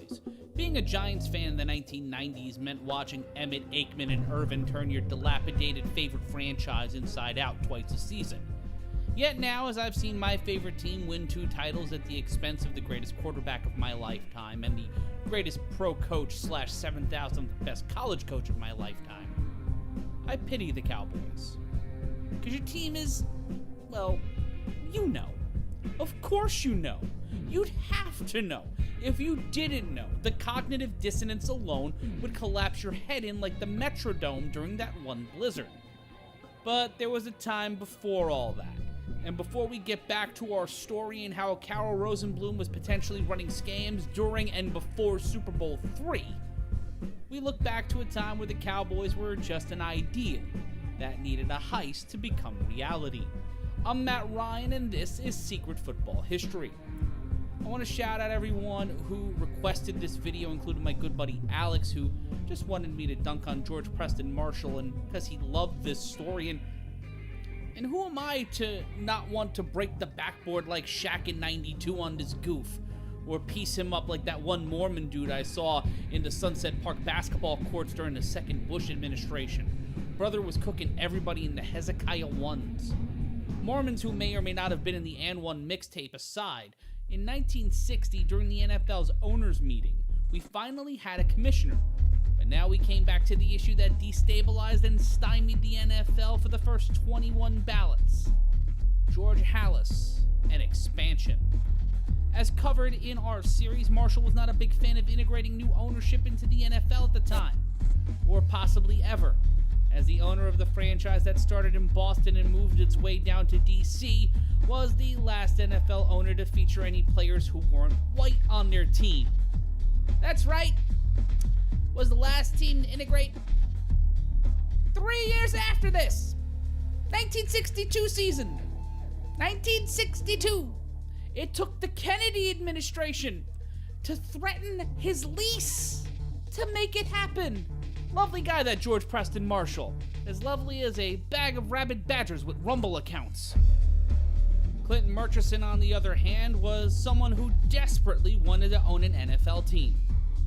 Cowboys. Being a Giants fan in the 1990s meant watching Emmett, Aikman, and Irvin turn your dilapidated favorite franchise inside out twice a season. Yet now, as I've seen my favorite team win 2 titles at the expense of the greatest quarterback of my lifetime and the greatest pro coach / 7,000th best college coach of my lifetime, I pity the Cowboys. Because your team is, well, you know. Of course you know. You'd have to know. If you didn't know, the cognitive dissonance alone would collapse your head in like the Metrodome during that one blizzard. But there was a time before all that. And before we get back to our story and how Carol Rosenblum was potentially running scams during and before Super Bowl III, we look back to a time where the Cowboys were just an idea that needed a heist to become reality. I'm Matt Ryan, and this is Secret Football History. I want to shout out everyone who requested this video, including my good buddy Alex, who just wanted me to dunk on George Preston Marshall, and because he loved this story. And who am I to not want to break the backboard like Shaq in '92 on this goof, or piece him up like that one Mormon dude I saw in the Sunset Park basketball courts during the second Bush administration. Brother was cooking everybody in the Hezekiah ones. Mormons who may or may not have been in the And One mixtape aside, in 1960, during the NFL's owners' meeting, we finally had a commissioner. But now we came back to the issue that destabilized and stymied the NFL for the first 21 ballots. George Halas and expansion. As covered in our series, Marshall was not a big fan of integrating new ownership into the NFL at the time, or possibly ever, as the owner of the franchise that started in Boston and moved its way down to DC was the last NFL owner to feature any players who weren't white on their team. That's right, was the last team to integrate 3 years after this. 1962 season. 1962. It took the Kennedy administration to threaten his lease to make it happen. Lovely guy, that George Preston Marshall. As lovely as a bag of rabid badgers with Rumble accounts. Clinton Murchison, on the other hand, was someone who desperately wanted to own an NFL team.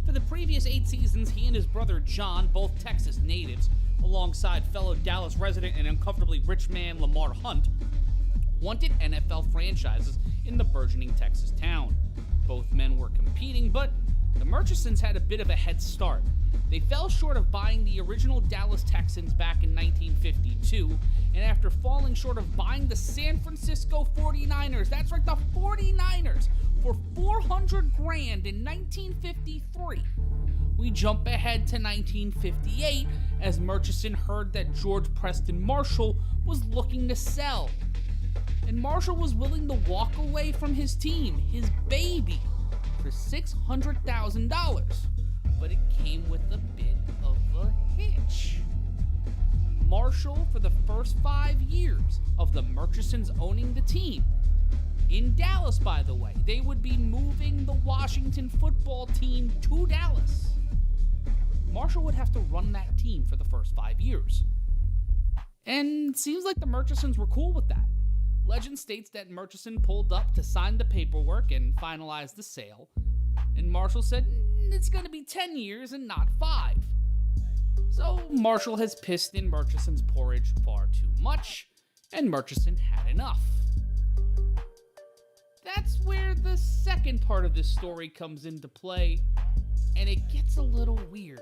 For the previous 8 seasons, he and his brother John, both Texas natives, alongside fellow Dallas resident and uncomfortably rich man Lamar Hunt, wanted NFL franchises in the burgeoning Texas town. Both men were competing, but the Murchisons had a bit of a head start. They fell short of buying the original Dallas Texans back in 1952, and after falling short of buying the San Francisco 49ers, that's right, the 49ers, for $400,000 in 1953, we jump ahead to 1958 as Murchison heard that George Preston Marshall was looking to sell. And Marshall was willing to walk away from his team, his baby, for $600,000. But it came with a bit of a hitch. Marshall, for the first 5 years of the Murchisons owning the team, in Dallas, by the way, they would be moving the Washington football team to Dallas. Marshall would have to run that team for the first 5 years. And it seems like the Murchisons were cool with that. Legend states that Murchison pulled up to sign the paperwork and finalize the sale, and Marshall said, it's going to be 10 years and not 5. So Marshall has pissed in Murchison's porridge far too much, and Murchison had enough. That's where the second part of this story comes into play, and it gets a little weird.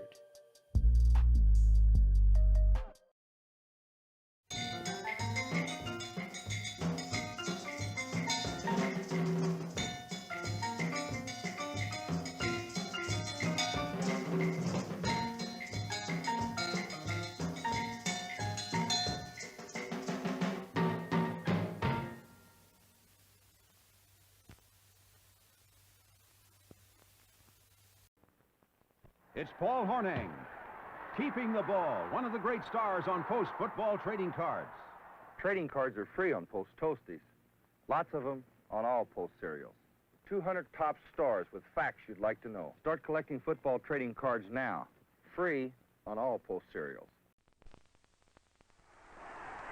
It's Paul Hornung, keeping the ball, one of the great stars on Post football trading cards. Trading cards are free on Post Toasties. Lots of them on all Post cereals. 200 top stars with facts you'd like to know. Start collecting football trading cards now. Free on all Post cereals.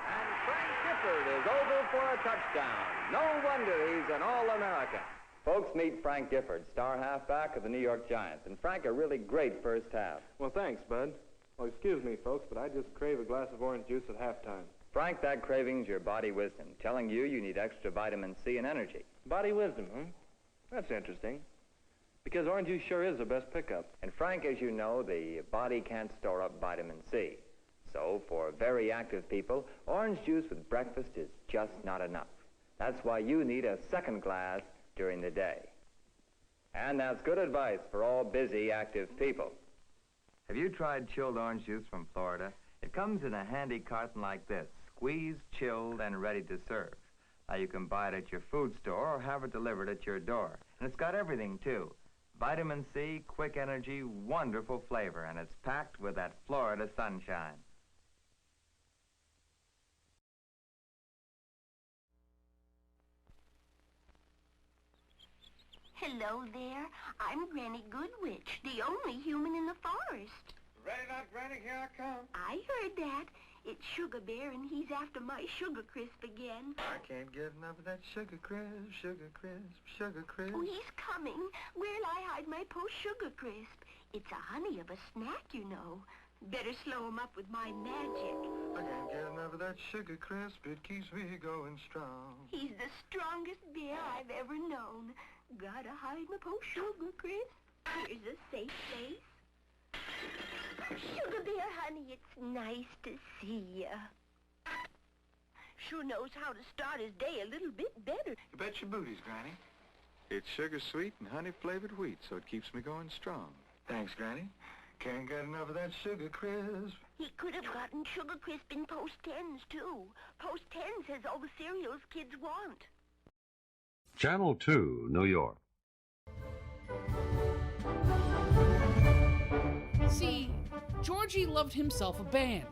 And Frank Gifford is over for a touchdown. No wonder he's an All-American. Folks, meet Frank Gifford, star halfback of the New York Giants. And Frank, a really great first half. Well, thanks, Bud. Well, excuse me, folks, but I just crave a glass of orange juice at halftime. Frank, that craving's your body wisdom, telling you you need extra vitamin C and energy. Body wisdom, huh? That's interesting. Because orange juice sure is the best pickup. And Frank, as you know, the body can't store up vitamin C. So, for very active people, orange juice with breakfast is just not enough. That's why you need a second glass during the day. And that's good advice for all busy, active people. Have you tried chilled orange juice from Florida? It comes in a handy carton like this, squeezed, chilled, and ready to serve. Now you can buy it at your food store or have it delivered at your door. And it's got everything, too. Vitamin C, quick energy, wonderful flavor, and it's packed with that Florida sunshine. Hello there. I'm Granny Goodwitch, the only human in the forest. Ready not, Granny? Here I come. I heard that. It's Sugar Bear, and he's after my Sugar Crisp again. I can't get enough of that Sugar Crisp, Sugar Crisp, Sugar Crisp. Oh, he's coming. Where'll I hide my post-Sugar Crisp? It's a honey of a snack, you know. Better slow him up with my magic. I can't get enough of that Sugar Crisp. It keeps me going strong. He's the strongest bear I've ever known. Gotta hide my post-Sugar Crisp. Here's a safe place. Sugar Bear, honey, it's nice to see ya. Sure knows how to start his day a little bit better. You bet your booties, Granny. It's sugar sweet and honey-flavored wheat, so it keeps me going strong. Thanks, Granny. Can't get enough of that Sugar Crisp. He could have gotten Sugar Crisp in Post 10s, too. Post 10 has all the cereals kids want. Channel 2, New York. See, Georgie loved himself a band.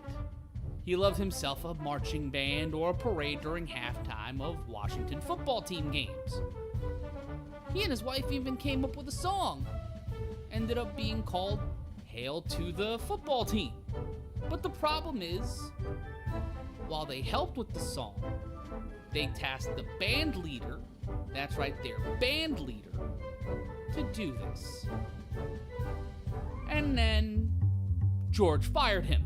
He loved himself a marching band or a parade during halftime of Washington football team games. He and his wife even came up with a song. Ended up being called Hail to the Football Team. But the problem is, while they helped with the song, they tasked the band leader, that's right, their band leader, to do this. And then George fired him.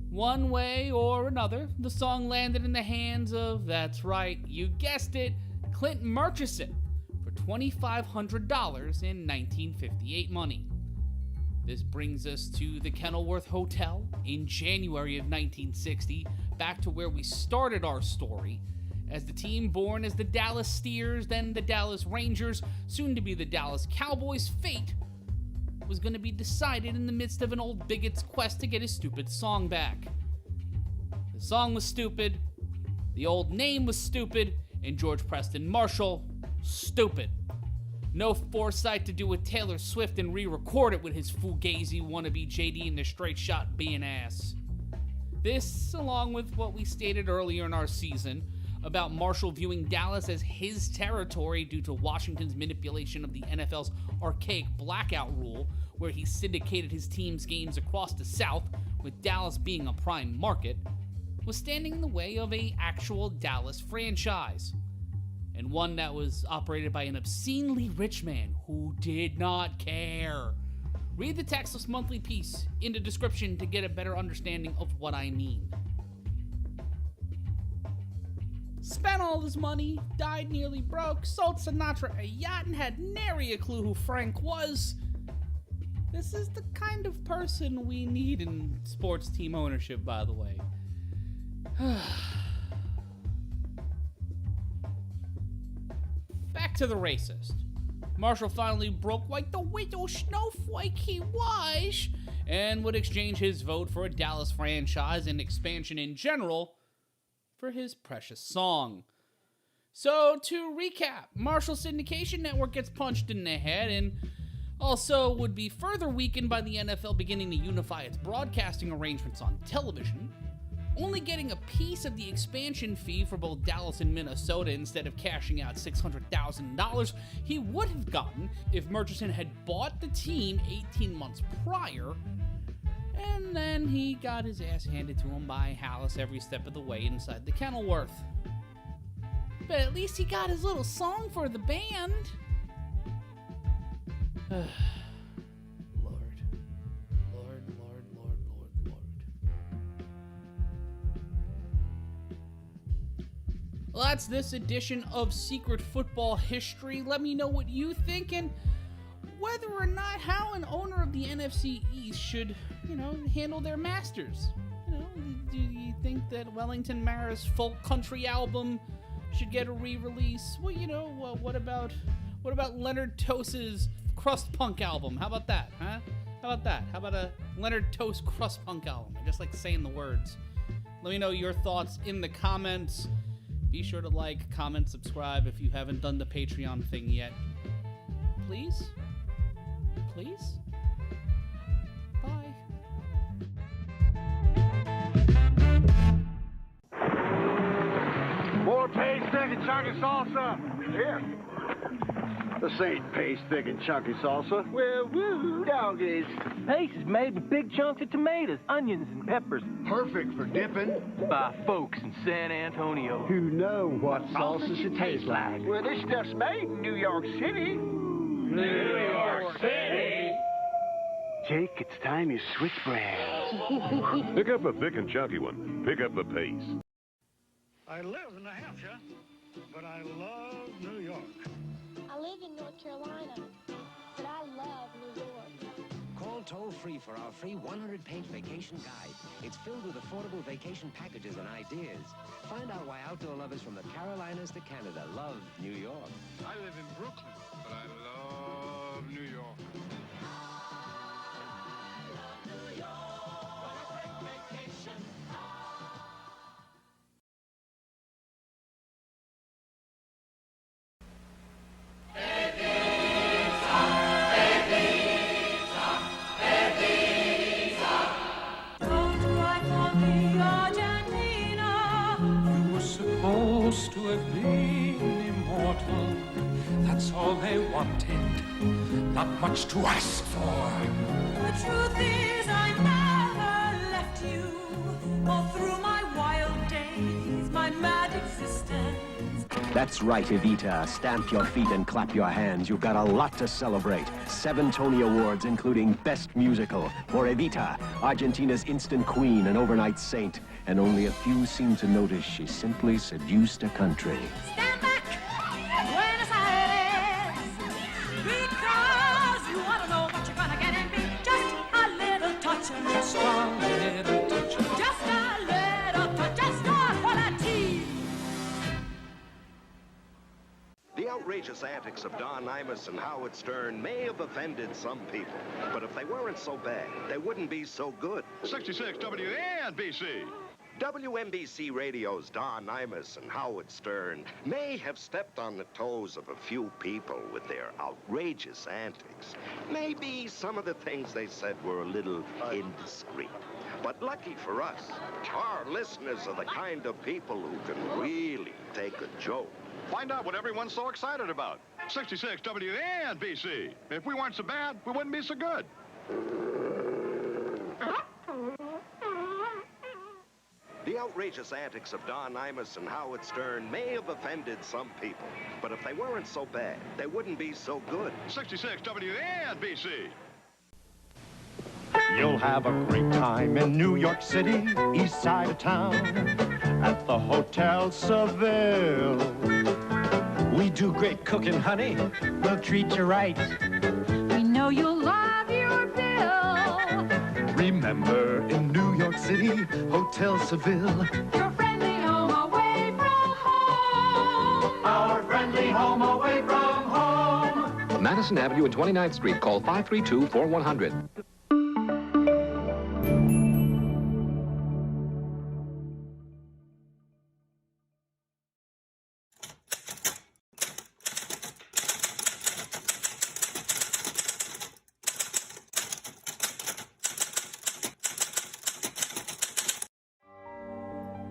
One way or another, the song landed in the hands of, that's right, you guessed it, Clint Murchison for $2,500 in 1958 money. This brings us to the Kenilworth Hotel in January of 1960, back to where we started our story, as the team born as the Dallas Steers, then the Dallas Rangers, soon to be the Dallas Cowboys' fate was going to be decided in the midst of an old bigot's quest to get his stupid song back. The song was stupid, the old name was stupid, and George Preston Marshall, stupid. No foresight to do with Taylor Swift and re-record it with his fugazi wannabe JD and the straight shot being ass. This, along with what we stated earlier in our season about Marshall viewing Dallas as his territory due to Washington's manipulation of the NFL's archaic blackout rule, where he syndicated his team's games across the South, with Dallas being a prime market, was standing in the way of an actual Dallas franchise. And one that was operated by an obscenely rich man who did not care. Read the Texas Monthly piece in the description to get a better understanding of what I mean. Spent all his money, died nearly broke, sold Sinatra a yacht, and had nary a clue who Frank was. This is the kind of person we need in sports team ownership, by the way. Back to the racist. Marshall finally broke like the widow snowflake he was, and would exchange his vote for a Dallas franchise and expansion in general for his precious song. So, to recap, Marshall's syndication network gets punched in the head and also would be further weakened by the NFL beginning to unify its broadcasting arrangements on television, only getting a piece of the expansion fee for both Dallas and Minnesota instead of cashing out $600,000 he would have gotten if Murchison had bought the team 18 months prior, and then he got his ass handed to him by Hallis every step of the way inside the Kenilworth. But at least he got his little song for the band. Lord. Well, that's this edition of Secret Football History. Let me know what you think and whether or not how an owner of the NFC East should, handle their masters. Do you think that Wellington Mara's folk country album should get a re-release? Well, what about Leonard Toast's crust punk album? How about that, huh? How about a Leonard Toast crust punk album? I just like saying the words. Let me know your thoughts in the comments. Be sure to like, comment, subscribe if you haven't done the Patreon thing yet. Please? Please? Bye. More paste, thick, and chunky salsa. Here. This ain't paste, thick, and chunky salsa. Well, woo, doggies. Paste is made with big chunks of tomatoes, onions, and peppers. Perfect for dipping. By folks in San Antonio. Who know what salsa should taste like. Well, this stuff's made in New York City. New York City! Jake, it's time you switch brands. Pick up a thick and chunky one. Pick up the pace. I live in New Hampshire, but I love New York. I live in North Carolina, but I love New York. Call toll-free for our free 100-page vacation guide. It's filled with affordable vacation packages and ideas. Find out why outdoor lovers from the Carolinas to Canada love New York. I live in Brooklyn, but I love New York. To have been immortal, that's all they wanted, not much to ask for. The truth is I never left you, all through my wild days, my mad existence. That's right, Evita. Stamp your feet and clap your hands. You've got a lot to celebrate. 7 Tony Awards, including Best Musical. For Evita, Argentina's instant queen and overnight saint. And only a few seem to notice she simply seduced a country. Stand back, Buenos Aires, because you want to know what you're gonna get in me. Just a little touch and just a little touch. Just a little touch, just a quality. The outrageous antics of Don Imus and Howard Stern may have offended some people, but if they weren't so bad, they wouldn't be so good. 66 WNBC. WNBC Radio's Don Imus and Howard Stern may have stepped on the toes of a few people with their outrageous antics. Maybe some of the things they said were a little indiscreet. But lucky for us, our listeners are the kind of people who can really take a joke. Find out what everyone's so excited about. 66 WNBC. If we weren't so bad, we wouldn't be so good. The outrageous antics of Don Imus and Howard Stern may have offended some people, but if they weren't so bad, they wouldn't be so good. 66 WNBC. You'll have a great time in New York City, east side of town, at the Hotel Seville. We do great cooking, honey. We'll treat you right. We know you'll love your bill. Remember, in New York City, Hotel Seville. Your friendly home away from home. Our friendly home away from home. Madison Avenue and 29th Street. Call 532-4100.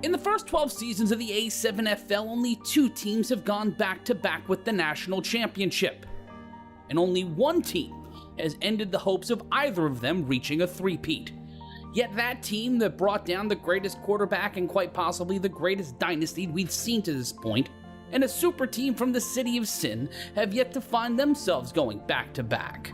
In the first 12 seasons of the A7FL, only 2 teams have gone back-to-back with the national championship. And only 1 team has ended the hopes of either of them reaching a three-peat. Yet that team that brought down the greatest quarterback and quite possibly the greatest dynasty we've seen to this point and a super team from the City of Sin have yet to find themselves going back-to-back.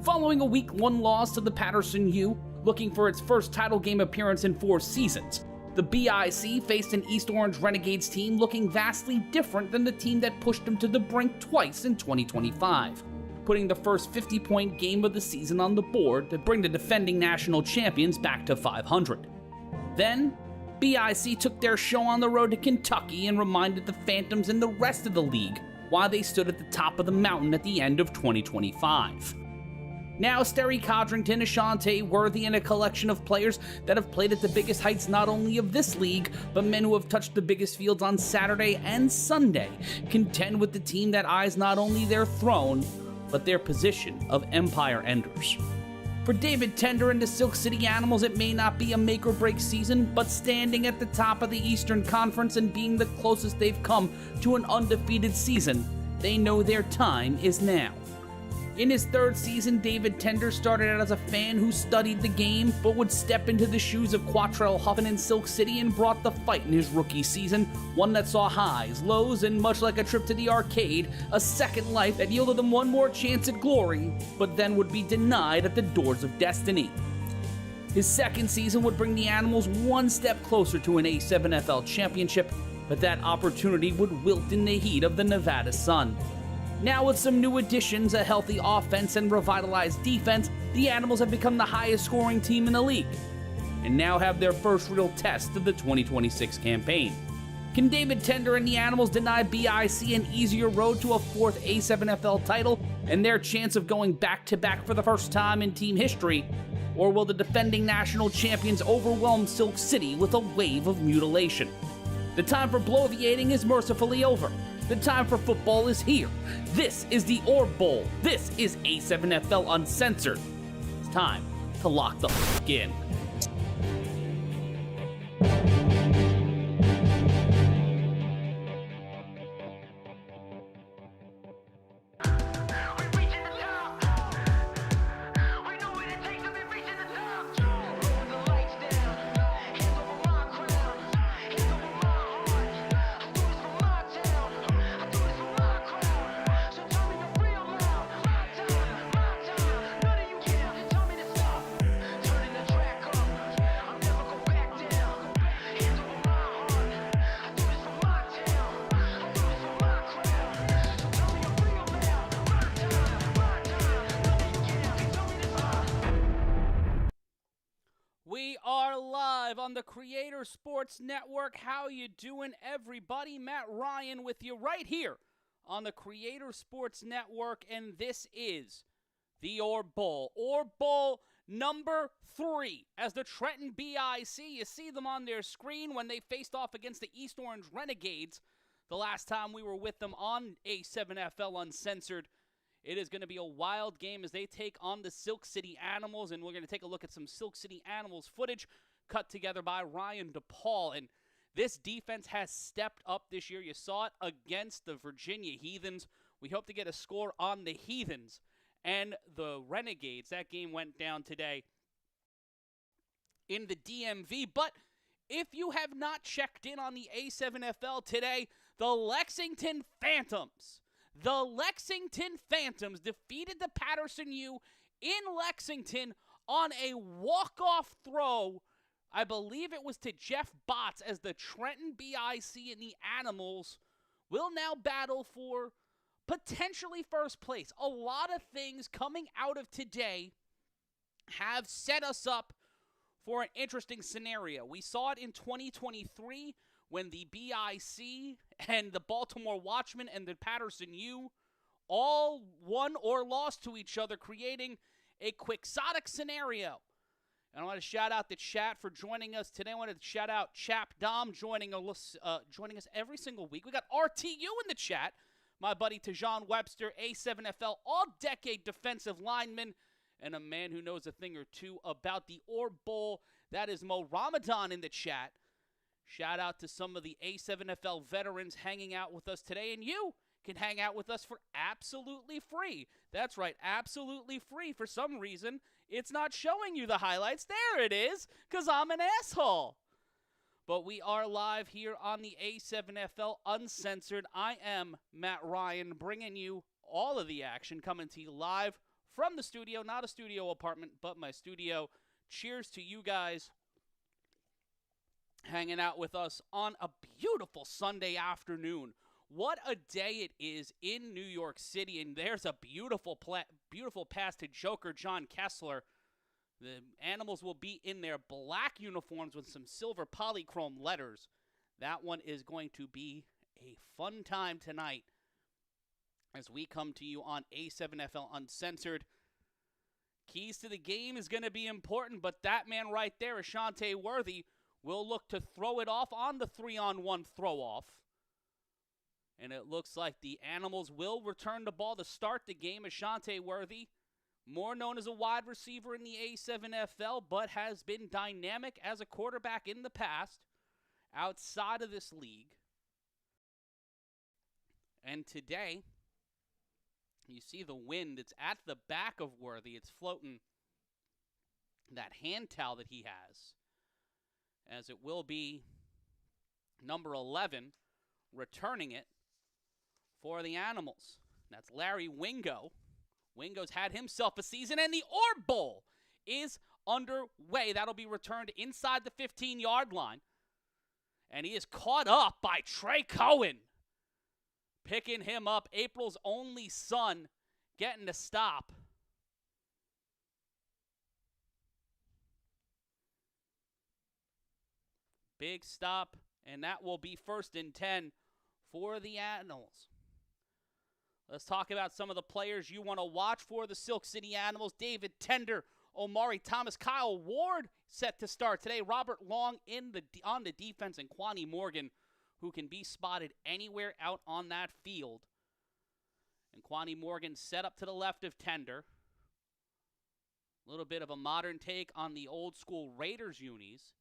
Following a Week 1 loss to the Patterson U, looking for its first title game appearance in 4 seasons, the BIC faced an East Orange Renegades team looking vastly different than the team that pushed them to the brink twice in 2025, putting the first 50-point game of the season on the board to bring the defending national champions back to 500. Then, BIC took their show on the road to Kentucky and reminded the Phantoms and the rest of the league why they stood at the top of the mountain at the end of 2025. Now, Sterry Codrington, Ashante Worthy, and a collection of players that have played at the biggest heights not only of this league, but men who have touched the biggest fields on Saturday and Sunday, contend with the team that eyes not only their throne, but their position of empire enders. For David Tender and the Silk City Animals, it may not be a make-or-break season, but standing at the top of the Eastern Conference and being the closest they've come to an undefeated season, they know their time is now. In his 3rd season, David Tender started out as a fan who studied the game, but would step into the shoes of Quattrell Huffin in Silk City and brought the fight in his rookie season, one that saw highs, lows, and much like a trip to the arcade, a second life that yielded him one more chance at glory, but then would be denied at the doors of destiny. His 2nd season would bring the Animals one step closer to an A7FL championship, but that opportunity would wilt in the heat of the Nevada sun. Now with some new additions, a healthy offense, and revitalized defense, the Animals have become the highest scoring team in the league, and now have their first real test of the 2026 campaign. Can David Tender and the Animals deny BIC an easier road to a 4th A7FL title and their chance of going back-to-back for the first time in team history? Or will the defending national champions overwhelm Silk City with a wave of mutilation? The time for bloviating is mercifully over. The time for football is here. This is the Orb Bowl. This is A7FL Uncensored. It's time to lock the f*** in. We are live on the Creator Sports Network. How you doing, everybody? Matt Ryan with you right here on the Creator Sports Network, and this is the Orb Bowl. Orb Bowl number 3 as the Trenton BIC. You see them on their screen when they faced off against the East Orange Renegades the last time we were with them on A7FL Uncensored. It is going to be a wild game as they take on the Silk City Animals, and we're going to take a look at some Silk City Animals footage cut together by Ryan DePaul. And this defense has stepped up this year. You saw it against the Virginia Heathens. We hope to get a score on the Heathens and the Renegades. That game went down today in the DMV. But if you have not checked in on the A7FL today, the Lexington Phantoms defeated the Patterson U in Lexington on a walk-off throw. I believe it was to Jeff Botts, as the Trenton BIC and the Animals will now battle for potentially first place. A lot of things coming out of today have set us up for an interesting scenario. We saw it in 2023 when the BIC and the Baltimore Watchmen and the Patterson U all won or lost to each other, creating a quixotic scenario. And I want to shout out the chat for joining us today. I want to shout out Chap Dom joining us every single week. We got RTU in the chat, my buddy Tajon Webster, A7FL all-decade defensive lineman, and a man who knows a thing or two about the Orb Bowl. That is Mo Ramadan in the chat. Shout out to some of the A7FL veterans hanging out with us today, and you can hang out with us for absolutely free. That's right, absolutely free. For some reason, it's not showing you the highlights. There it is, because I'm an asshole. But we are live here on the A7FL Uncensored. I am Matt Ryan, bringing you all of the action, coming to you live from the studio. Not a studio apartment, but my studio. Cheers to you guys hanging out with us on a beautiful Sunday afternoon. What a day it is in New York City, and there's a beautiful pass to Joker John Kessler. The Animals will be in their black uniforms with some silver polychrome letters. That one is going to be a fun time tonight as we come to you on A7FL Uncensored. Keys to the game is going to be important, but that man right there, Ashante Worthy, will look to throw it off on the 3-on-1 throw-off. And it looks like the Animals will return the ball to start the game. Ashante Worthy, more known as a wide receiver in the A7FL, but has been dynamic as a quarterback in the past outside of this league. And today, you see the wind. It's at the back of Worthy. It's floating that hand towel that he has, as it will be number 11 returning it for the Animals. That's Larry Wingo. Wingo's had himself a season, and the Orb Bowl is underway. That'll be returned inside the 15-yard line. And he is caught up by Trey Cohen. Picking him up, April's only son, getting the stop. Big stop, and that will be 1st and 10 for the Animals. Let's talk about some of the players you want to watch for the Silk City Animals. David Tender, Omari Thomas, Kyle Ward set to start today. Robert Long on the defense, and Quani Morgan, who can be spotted anywhere out on that field. And Quani Morgan set up to the left of Tender. A little bit of a modern take on the old school Raiders unis.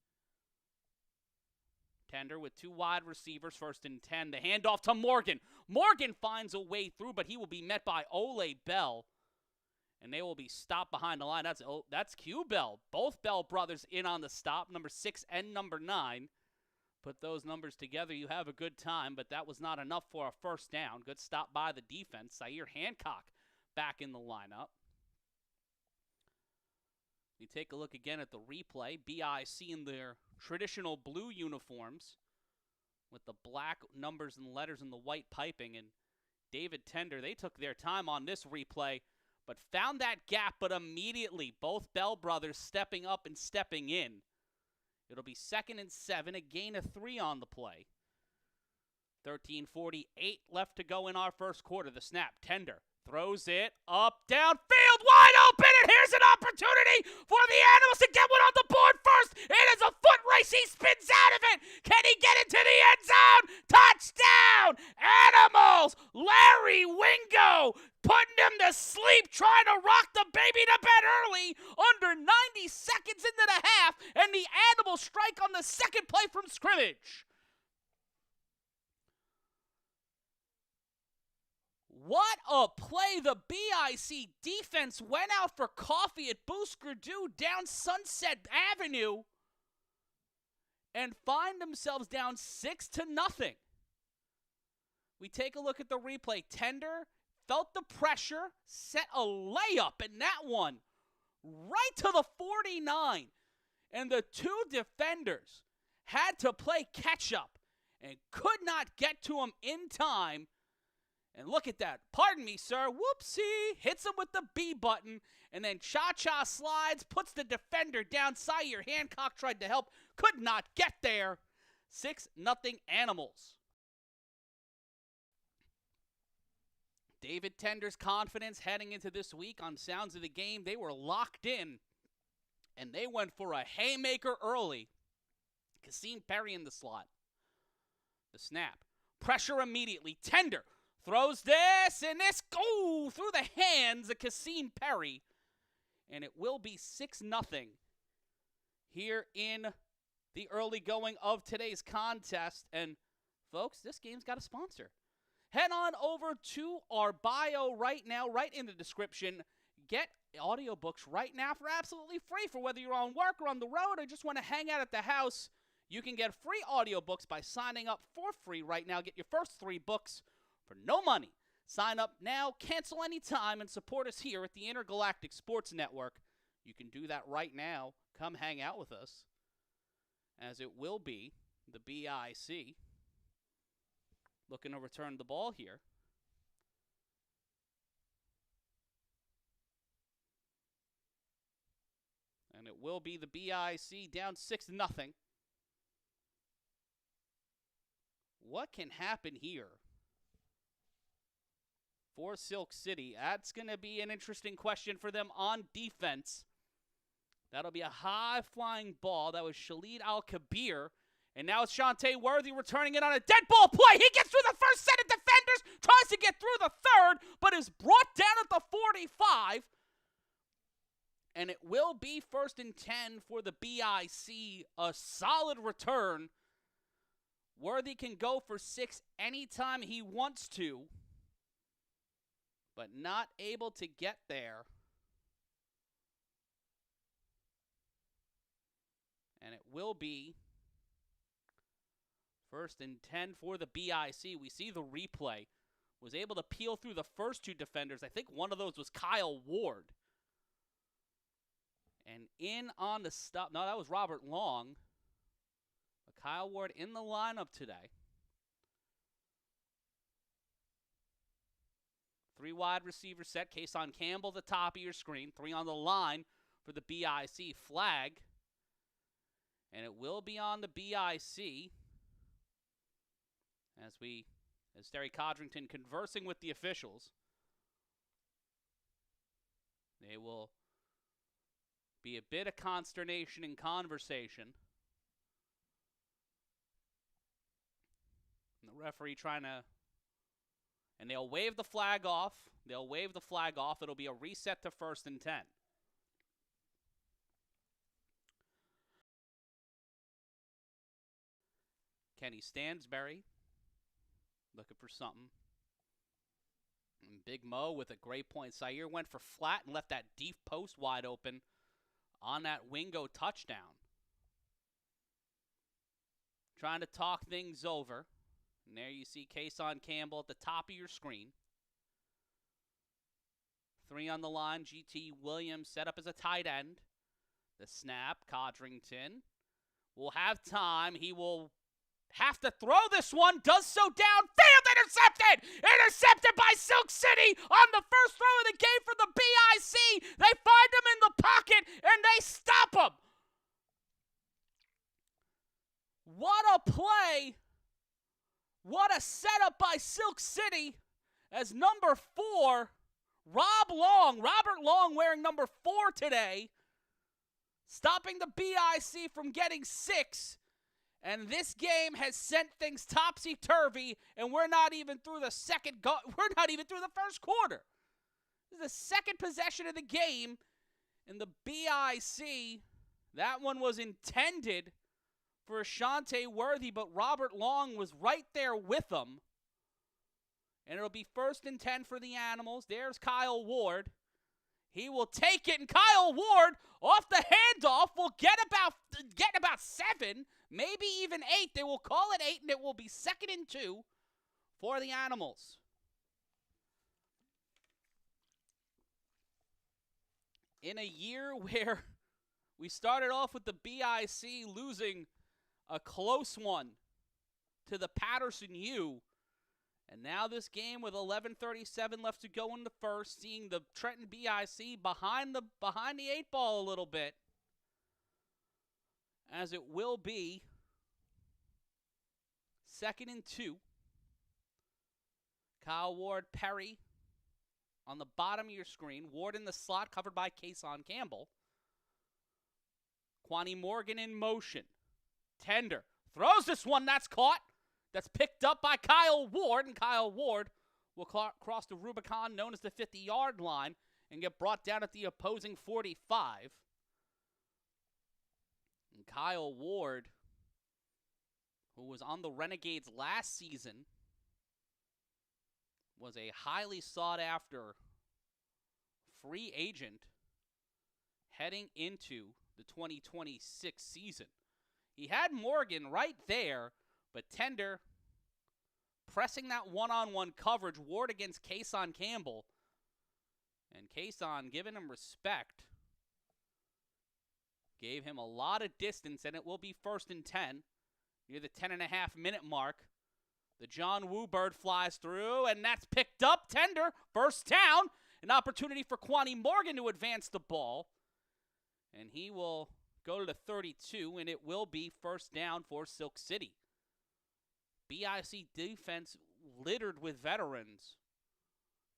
Tender with 2 wide receivers, 1st and 10. The handoff to Morgan. Morgan finds a way through, but he will be met by Ole Bell. And they will be stopped behind the line. That's Q Bell. Both Bell brothers in on the stop, number 6 and number 9. Put those numbers together, you have a good time, but that was not enough for a 1st down. Good stop by the defense. Zaire Hancock back in the lineup. You take a look again at the replay. BIC in their traditional blue uniforms with the black numbers and letters and the white piping. And David Tender, they took their time on this replay, but found that gap, but immediately both Bell brothers stepping up and stepping in. It'll be 2nd and 7, a gain of 3 on the play. 13:48 left to go in our first quarter. The snap, Tender throws it up downfield, wide open, and here's an opportunity for the Animals to get one on the board first. It is a foot race. He spins out of it. Can he get into the end zone? Touchdown, Animals! Larry Wingo putting him to sleep, trying to rock the baby to bed early, under 90 seconds into the half, and the Animals strike on the second play from scrimmage. What a play. The BIC defense went out for coffee at Boosker-Doo down Sunset Avenue and find themselves down 6-0. We take a look at the replay. Tender felt the pressure, set a layup, and that one right to the 49. And the 2 defenders had to play catch-up and could not get to him in time. And look at that. Pardon me, sir. Whoopsie. Hits him with the B button. And then cha-cha slides, puts the defender down. Zaire Hancock tried to help. Could not get there. 6-0 Animals. David Tender's confidence heading into this week on Sounds of the Game. They were locked in. And they went for a haymaker early. Kasim Perry in the slot. The snap. Pressure immediately. Tender throws this, and this through the hands of Kasim Perry. And it will be 6-0 here in the early going of today's contest. And, folks, this game's got a sponsor. Head on over to our bio right now, right in the description. Get audiobooks right now for absolutely free for whether you're on work or on the road or just want to hang out at the house. You can get free audiobooks by signing up for free right now. Get your first 3 books for no money. Sign up now, cancel anytime, and support us here at the Intergalactic Sports Network. You can do that right now. Come hang out with us, as it will be the BIC looking to return the ball here. And it will be the BIC down 6-0. What can happen here for Silk City? That's going to be an interesting question for them on defense. That'll be a high-flying ball. That was Shalid Al-Kabir. And now it's Shantae Worthy returning it on a dead ball play. He gets through the first set of defenders, tries to get through the third, but is brought down at the 45. And it will be 1st and 10 for the BIC. A solid return. Worthy can go for 6 anytime he wants to, but not able to get there. And it will be 1st and 10 for the BIC. We see the replay. Was able to peel through the first 2 defenders. I think one of those was Kyle Ward. And in on the stop. No, that was Robert Long. But Kyle Ward in the lineup today. 3 wide receiver set. Kason Campbell at the top of your screen. 3 on the line for the BIC flag. And it will be on the BIC as Terry Codrington conversing with the officials. They will be a bit of consternation and conversation. And the referee and they'll wave the flag off. It'll be a reset to 1st and 10. Kenny Stansberry looking for something. And Big Mo with a great point. Sayer went for flat and left that deep post wide open on that Wingo touchdown. Trying to talk things over. And there you see Kason Campbell at the top of your screen. 3 on the line. GT Williams set up as a tight end. The snap. Codrington will have time. He will have to throw this one. Does so downfield. Intercepted! Intercepted by Silk City on the first throw of the game for the BIC. They find him in the pocket, and they stop him. What a play. What a setup by Silk City as number 4, Robert Long wearing number 4 today, stopping the BIC from getting 6. And this game has sent things topsy-turvy, and we're not even through the first quarter. This is the second possession of the game, and the BIC, that one was intended for Ashante Worthy, but Robert Long was right there with him. And it'll be 1st and 10 for the Animals. There's Kyle Ward. He will take it, and Kyle Ward, off the handoff, will get about 7, maybe even 8. They will call it 8, and it will be 2nd and 2 for the Animals. In a year where we started off with the BIC losing a close one to the Patterson U, and now this game with 11:37 left to go in the first, seeing the Trenton BIC behind the 8 ball a little bit, as it will be 2nd and 2. Kyle Ward, Perry on the bottom of your screen. Ward in the slot, covered by Kason Campbell. Quani Morgan in motion. Tender throws this one. That's caught. That's picked up by Kyle Ward, and Kyle Ward will cross the Rubicon known as the 50-yard line and get brought down at the opposing 45. And Kyle Ward, who was on the Renegades last season, was a highly sought-after free agent heading into the 2026 season. He had Morgan right there, but Tender pressing that one-on-one coverage, Ward against Kason Campbell. And Kason giving him respect. Gave him a lot of distance, and it will be 1st and 10 near the 10.5-minute mark. The John Woo bird flies through, and that's picked up. Tender, first down. An opportunity for Kwani Morgan to advance the ball. And he will go to the 32, and it will be 1st down for Silk City. BIC defense littered with veterans.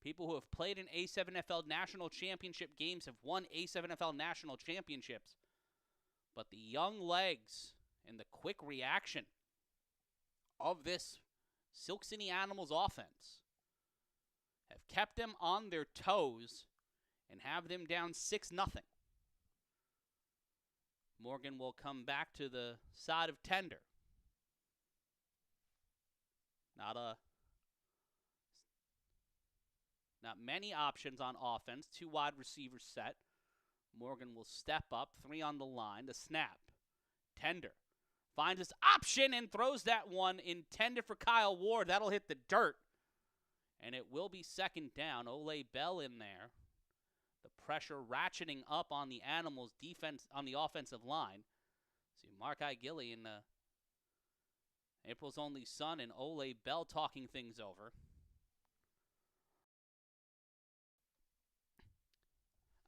People who have played in A7FL national championship games, have won A7FL national championships. But the young legs and the quick reaction of this Silk City Animals offense have kept them on their toes and have them down 6-0. Morgan will come back to the side of Tender. Not many options on offense. 2 wide receivers set. Morgan will step up. 3 on the line. The snap. Tender finds his option and throws that one intended for Kyle Ward. That'll hit the dirt. And it will be 2nd down. Ole Bell in there. The pressure ratcheting up on the Animals defense on the offensive line. See Mark Gilly and April's only son and Ole Bell talking things over.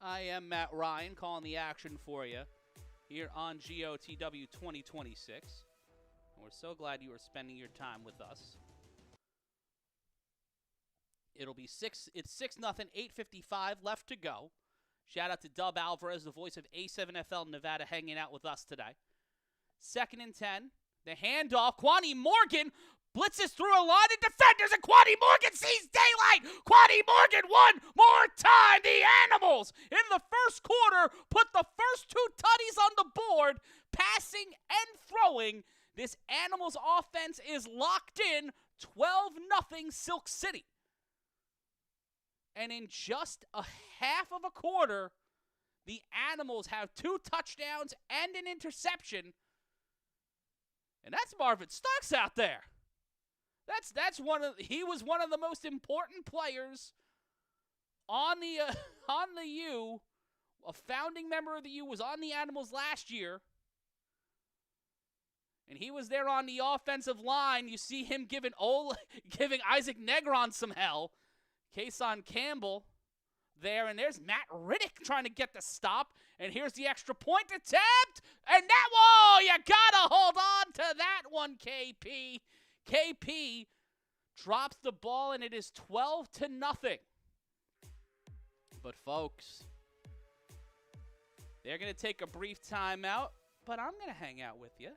I am Matt Ryan calling the action for you here on GOTW 2026. And we're so glad you are spending your time with us. It'll be it's 6-0, 8:55 left to go. Shout out to Dub Alvarez, the voice of A7FL Nevada, hanging out with us today. 2nd and 10. The handoff. Kwani Morgan blitzes through a line of defenders, and Kwani Morgan sees daylight. Kwani Morgan one more time. The Animals in the first quarter put the first 2 tutties on the board, passing and throwing. This Animals offense is locked in. 12-0 Silk City. And in just a half of a quarter, the Animals have 2 touchdowns and an interception. And that's Marvin Starks out there. He was one of the most important players on the U. A founding member of the U, was on the Animals last year. And he was there on the offensive line. You see him giving Isaac Negron some hell. Kason Campbell there, and there's Matt Riddick trying to get the stop, and here's the extra point attempt, and that, whoa, you gotta hold on to that one, KP. KP drops the ball, and it is 12-0. But folks, they're gonna take a brief timeout, but I'm gonna hang out with you.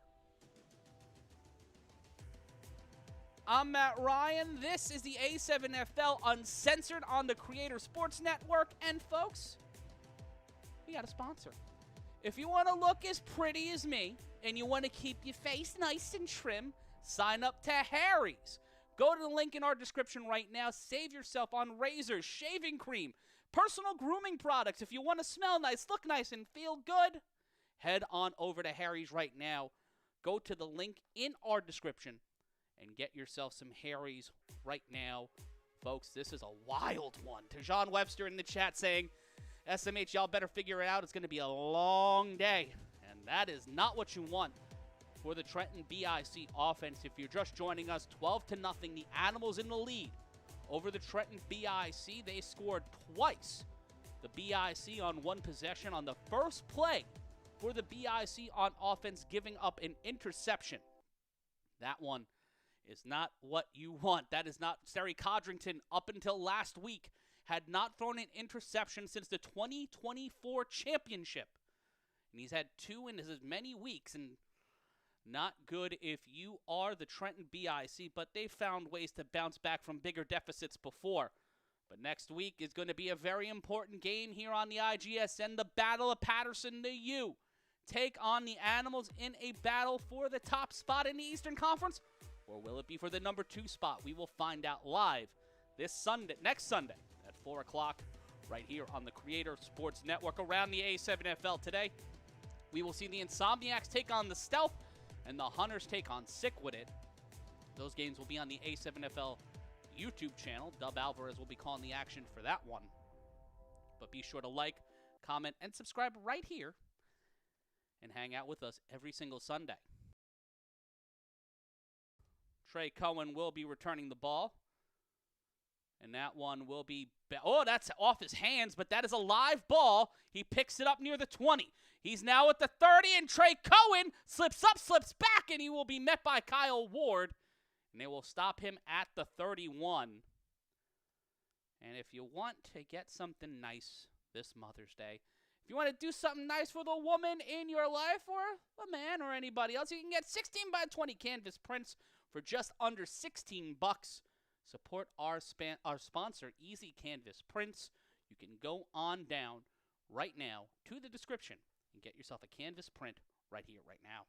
I'm Matt Ryan. This is the A7FL Uncensored on the Creator Sports Network. And folks, we got a sponsor. If you want to look as pretty as me and you want to keep your face nice and trim, sign up to Harry's. Go to the link in our description right now. Save yourself on razors, shaving cream, personal grooming products. If you want to smell nice, look nice, and feel good, head on over to Harry's right now. Go to the link in our description and get yourself some Harry's right now. Folks, this is a wild one. Tejon Webster in the chat saying, SMH, y'all better figure it out. It's going to be a long day. And that is not what you want for the Trenton BIC offense. If you're just joining us, 12-0, the Animals in the lead over the Trenton BIC. They scored twice. The BIC on 1 possession on the first play for the BIC on offense, giving up an interception. That one is not what you want. That is not Sterry Codrington, up until last week, had not thrown an interception since the 2024 championship. And he's had 2 in as many weeks, and not good if you are the Trenton BIC, but they've found ways to bounce back from bigger deficits before. But next week is going to be a very important game here on the IGSN, the Battle of Patterson, the U. Take on the Animals in a battle for the top spot in the Eastern Conference, or will it be for the number 2 spot? We will find out live next Sunday at 4 o'clock right here on the Creator Sports Network. Around the A7FL today, we will see the Insomniacs take on the Stealth. and the Hunters take on Sick With It. Those games will be on the A7FL YouTube channel. Dub Alvarez will be calling the action for that one. But be sure to like, comment, and subscribe right here and hang out with us every single Sunday. Trey Cohen will be returning the ball. And that one will be... Oh, that's off his hands, but that is a live ball. He picks it up near the 20. He's now at the 30, and Trey Cohen slips up, slips back, and he will be met by Kyle Ward. And they will stop him at the 31. And if you want to get something nice this Mother's Day, if you want to do something nice for the woman in your life or a man or anybody else, you can get 16 by 20 canvas prints for just under $16. Support our sponsor, Easy Canvas Prints. You can go on down right now to the description and get yourself a canvas print right here, right now.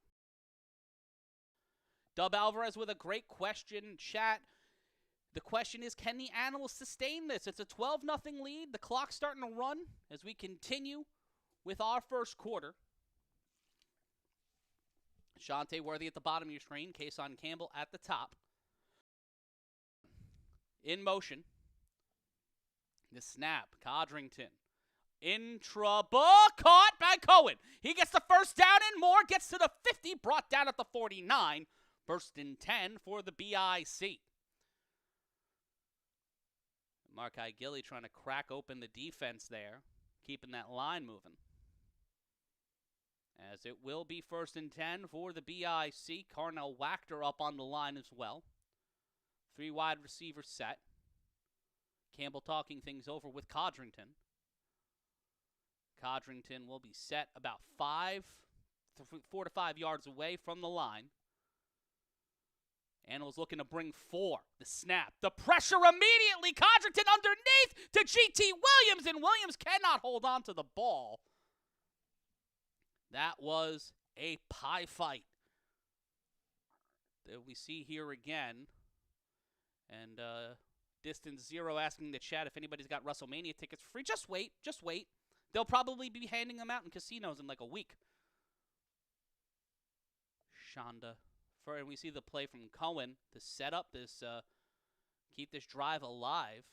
Dub Alvarez with a great question in chat. The question is, can the Animals sustain this? It's a 12-0 lead. The clock's starting to run as we continue with our first quarter. Shante Worthy at the bottom of your screen. Kason Campbell at the top. In motion. The snap. Codrington. In trouble. Caught by Cohen. He gets the first down and more. Gets to the 50. Brought down at the 49. First and 10 for the BIC. Markai Gilly trying to crack open the defense there. Keeping that line moving. As it will be first and 10 for the BIC. Carnell Wachter up on the line as well. 3 wide receivers set. Campbell talking things over with Codrington. Codrington will be set about 4 to 5 yards away from the line. Animals looking to bring 4. The snap. The pressure immediately. Codrington underneath to G.T. Williams, and Williams cannot hold on to the ball. That was a pie fight that we see here again. And Distance Zero asking the chat if anybody's got WrestleMania tickets for free. Just wait. Just wait. They'll probably be handing them out in casinos in like a week. Shonda. And we see the play from Cohen to set up this, keep this drive alive.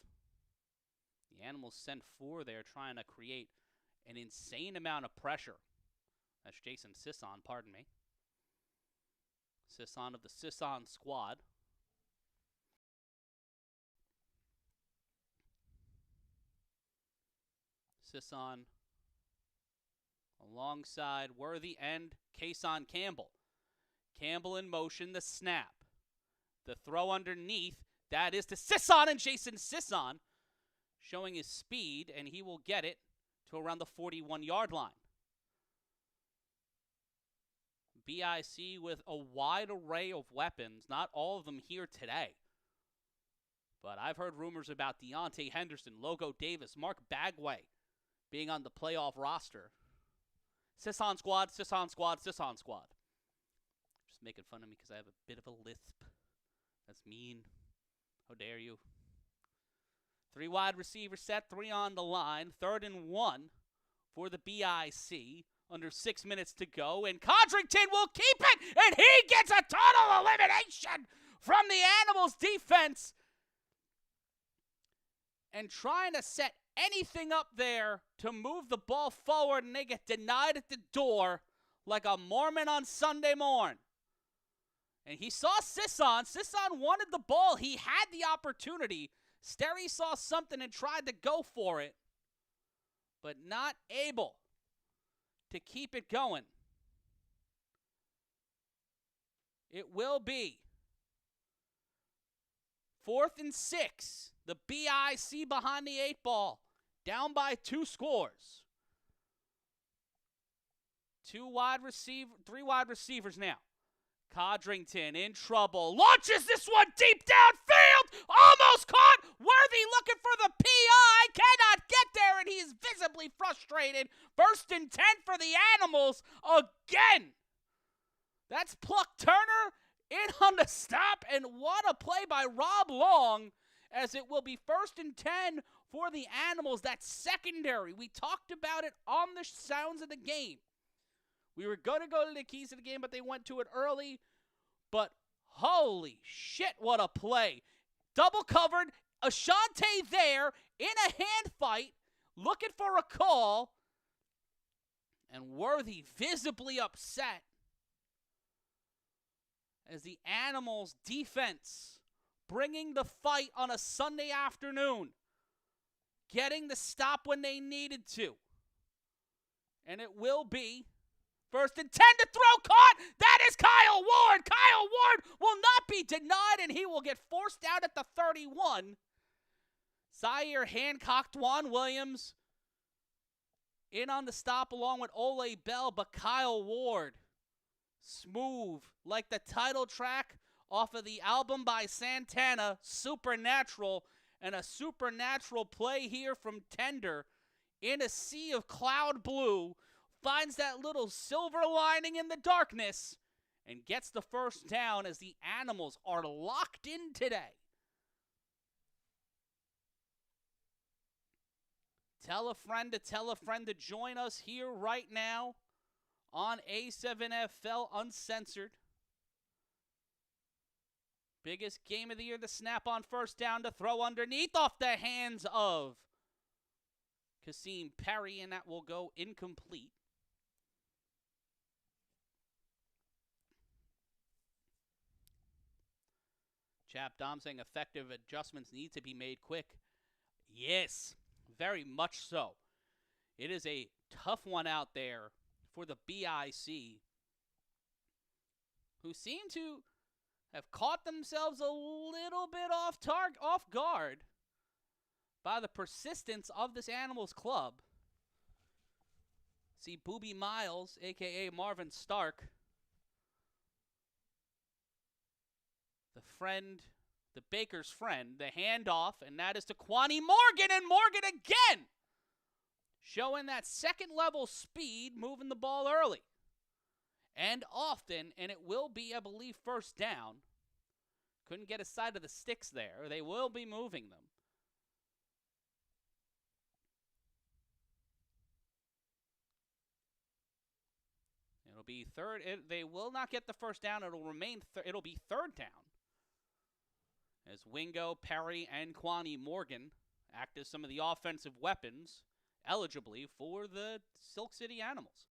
The Animals sent 4 there trying to create an insane amount of pressure. That's Jason Sisson, pardon me. Sisson of the Sisson squad. Sisson alongside Worthy and Kason Campbell. Campbell in motion, the snap. The throw underneath, that is to Sisson, and Jason Sisson showing his speed, and he will get it to around the 41-yard line. BIC with a wide array of weapons, not all of them here today. But I've heard rumors about Deontay Henderson, Logo Davis, Mark Bagway being on the playoff roster. Sisson squad, Sisson squad, Sisson squad. Just making fun of me because I have a bit of a lisp. That's mean. How dare you. 3 wide receivers set, 3 on the line. 3rd and 1 for the BIC. Under 6 minutes to go, and Codrington will keep it, and he gets a total elimination from the Animals defense. And trying to set anything up there to move the ball forward, and they get denied at the door like a Mormon on Sunday morn. And he saw Sisson. Sisson wanted the ball. He had the opportunity. Sterry saw something and tried to go for it, but not able to keep it going. It will be 4th and 6. The BIC behind the 8 ball. Down by 2 scores. 3 wide receivers now. Codrington in trouble. Launches this one deep downfield. Almost caught. Worthy looking for the PI. Cannot get there, and he is visibly frustrated. 1st and 10 for the Animals again. That's Pluck Turner in on the stop, and what a play by Rob Long, as it will be 1st and 10 for the Animals. That's secondary. We talked about it on the Sounds of the Game. We were going to go to the keys of the game, but they went to it early. But holy shit, what a play. Double covered, Ashante there in a hand fight, looking for a call, and Worthy visibly upset as the Animals defense bringing the fight on a Sunday afternoon, getting the stop when they needed to. And it will be first and 10 to throw, caught. That is Kyle Ward. Kyle Ward will not be denied, and he will get forced out at the 31. Zaire Hancock, Dwan Williams in on the stop along with Ole Bell, but Kyle Ward, smooth like the title track off of the album by Santana, Supernatural, and a supernatural play here from Tender in a sea of cloud blue, finds that little silver lining in the darkness, and gets the first down as the Animals are locked in today. Tell a friend to join us here right now on A7FL Uncensored. Biggest game of the year, the snap on first down to throw underneath off the hands of Kasim Perry, and that will go incomplete. Chap Dom saying effective adjustments need to be made quick. Yes, very much so. It is a tough one out there for the BIC, who seem to have caught themselves a little bit off guard by the persistence of this Animals club. See Booby Miles, a.k.a. Marvin Stark, the Baker's friend, the handoff, and that is to Kwani Morgan, and Morgan again showing that second-level speed, moving the ball early and often, and it will be, I believe, first down. Couldn't get a side of the sticks there. They will be moving them. It'll be third. They will not get the first down. It'll remain. It'll be third down, as Wingo, Perry, and Kwani Morgan act as some of the offensive weapons eligibly for the Silk City Animals.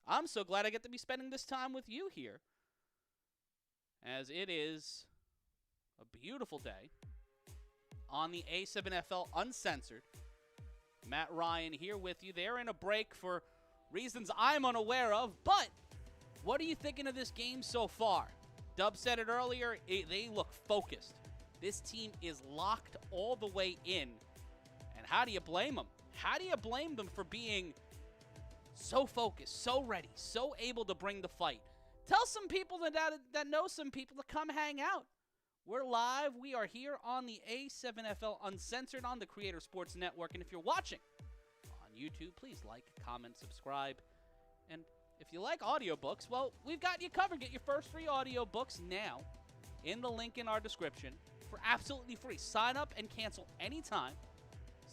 I'm so glad I get to be spending this time with you here, as it is a beautiful day on the A7FL Uncensored. Matt Ryan here with you. They're in a break for reasons I'm unaware of, but what are you thinking of this game so far? Dub said it earlier, they look focused. This team is locked all the way in, and how do you blame them? How do you blame them for being so focused, so ready, so able to bring the fight? Tell some people that know some people to come hang out. We're live. We are here on the A7FL Uncensored on the Creator Sports Network. And if you're watching on YouTube, please like, comment, subscribe. And if you like audiobooks, well, we've got you covered. Get your first free audiobooks now in the link in our description for absolutely free. Sign up and cancel anytime.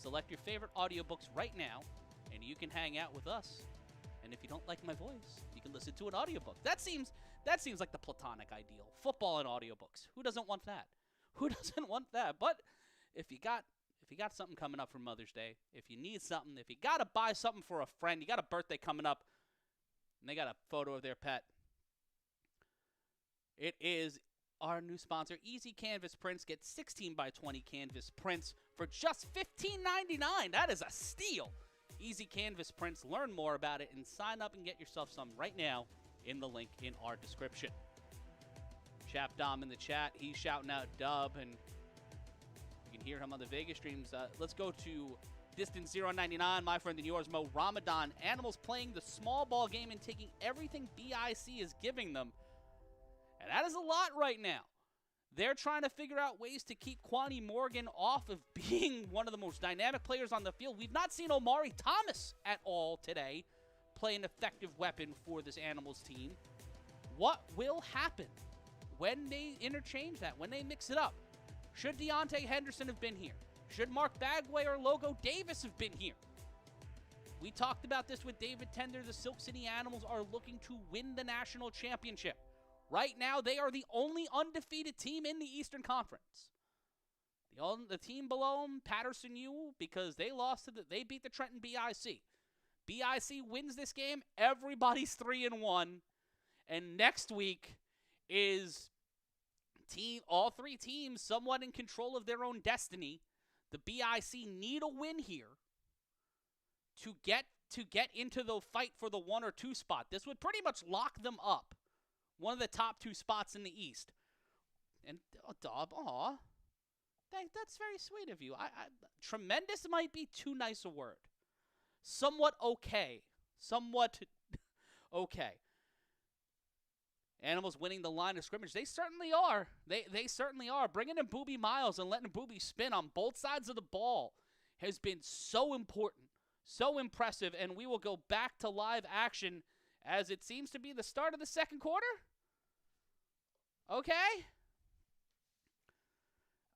Select your favorite audiobooks right now, and you can hang out with us. And if you don't like my voice, you can listen to an audiobook. That seems like the platonic ideal. Football and audiobooks. Who doesn't want that? Who doesn't want that? But if you got you got something coming up for Mother's Day, if you need something, if you got to buy something for a friend, you got a birthday coming up, and they got a photo of their pet, it is our new sponsor, Easy Canvas Prints. Get 16 by 20 canvas prints for just $15.99. That is a steal. Easy Canvas Prints. Learn more about it and sign up and get yourself some right now in the link in our description. Chap Dom in the chat. He's shouting out Dub, and you can hear him on the Vegas streams. Let's go to Distance 099, my friend and yours, Mo Ramadan. Animals playing the small ball game and taking everything BIC is giving them. And that is a lot right now. They're trying to figure out ways to keep Kwani Morgan off of being one of the most dynamic players on the field. We've not seen Omari Thomas at all today play an effective weapon for this Animals team. What will happen when they interchange that, when they mix it up? Should Deontay Henderson have been here? Should Mark Bagway or Logo Davis have been here? We talked about this with David Tender. The Silk City Animals are looking to win the national championship. Right now, they are the only undefeated team in the Eastern Conference. The team below them, Patterson U, because they they beat the Trenton BIC. BIC wins this game, everybody's 3-1. And next week is all three teams somewhat in control of their own destiny. The BIC need a win here to get into the fight for the 1 or 2 spot. This would pretty much lock them up. One of the top 2 spots in the East. And, Dob, that's very sweet of you. Tremendous might be too nice a word. Somewhat okay. Somewhat okay. Animals winning the line of scrimmage. They certainly are. They certainly are. Bringing in Boobie Miles and letting Boobie spin on both sides of the ball has been so important, so impressive, and we will go back to live action as it seems to be the start of the second quarter. Okay.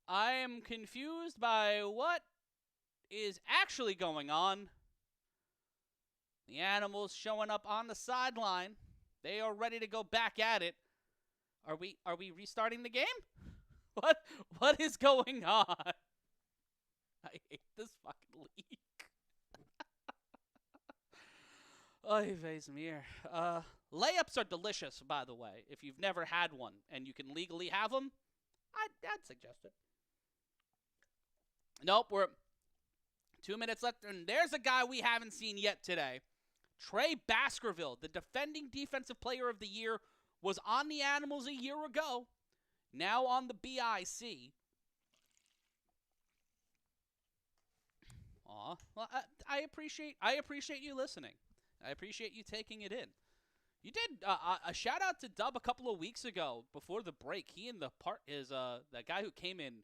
I am confused by what is actually going on. The Animals showing up on the sideline. They are ready to go back at it. Are we restarting the game? What is going on? I hate this fucking league. Oy vey's mir. Layups are delicious, by the way. If you've never had one and you can legally have them, I'd suggest it. Nope, we're 2 minutes left, and there's a guy we haven't seen yet today. Trey Baskerville, the defending defensive player of the year, was on the Animals a year ago, now on the BIC. Well, I appreciate you listening. I appreciate you taking it in. You did a shout out to Dub a couple of weeks ago before the break. He and the guy who came in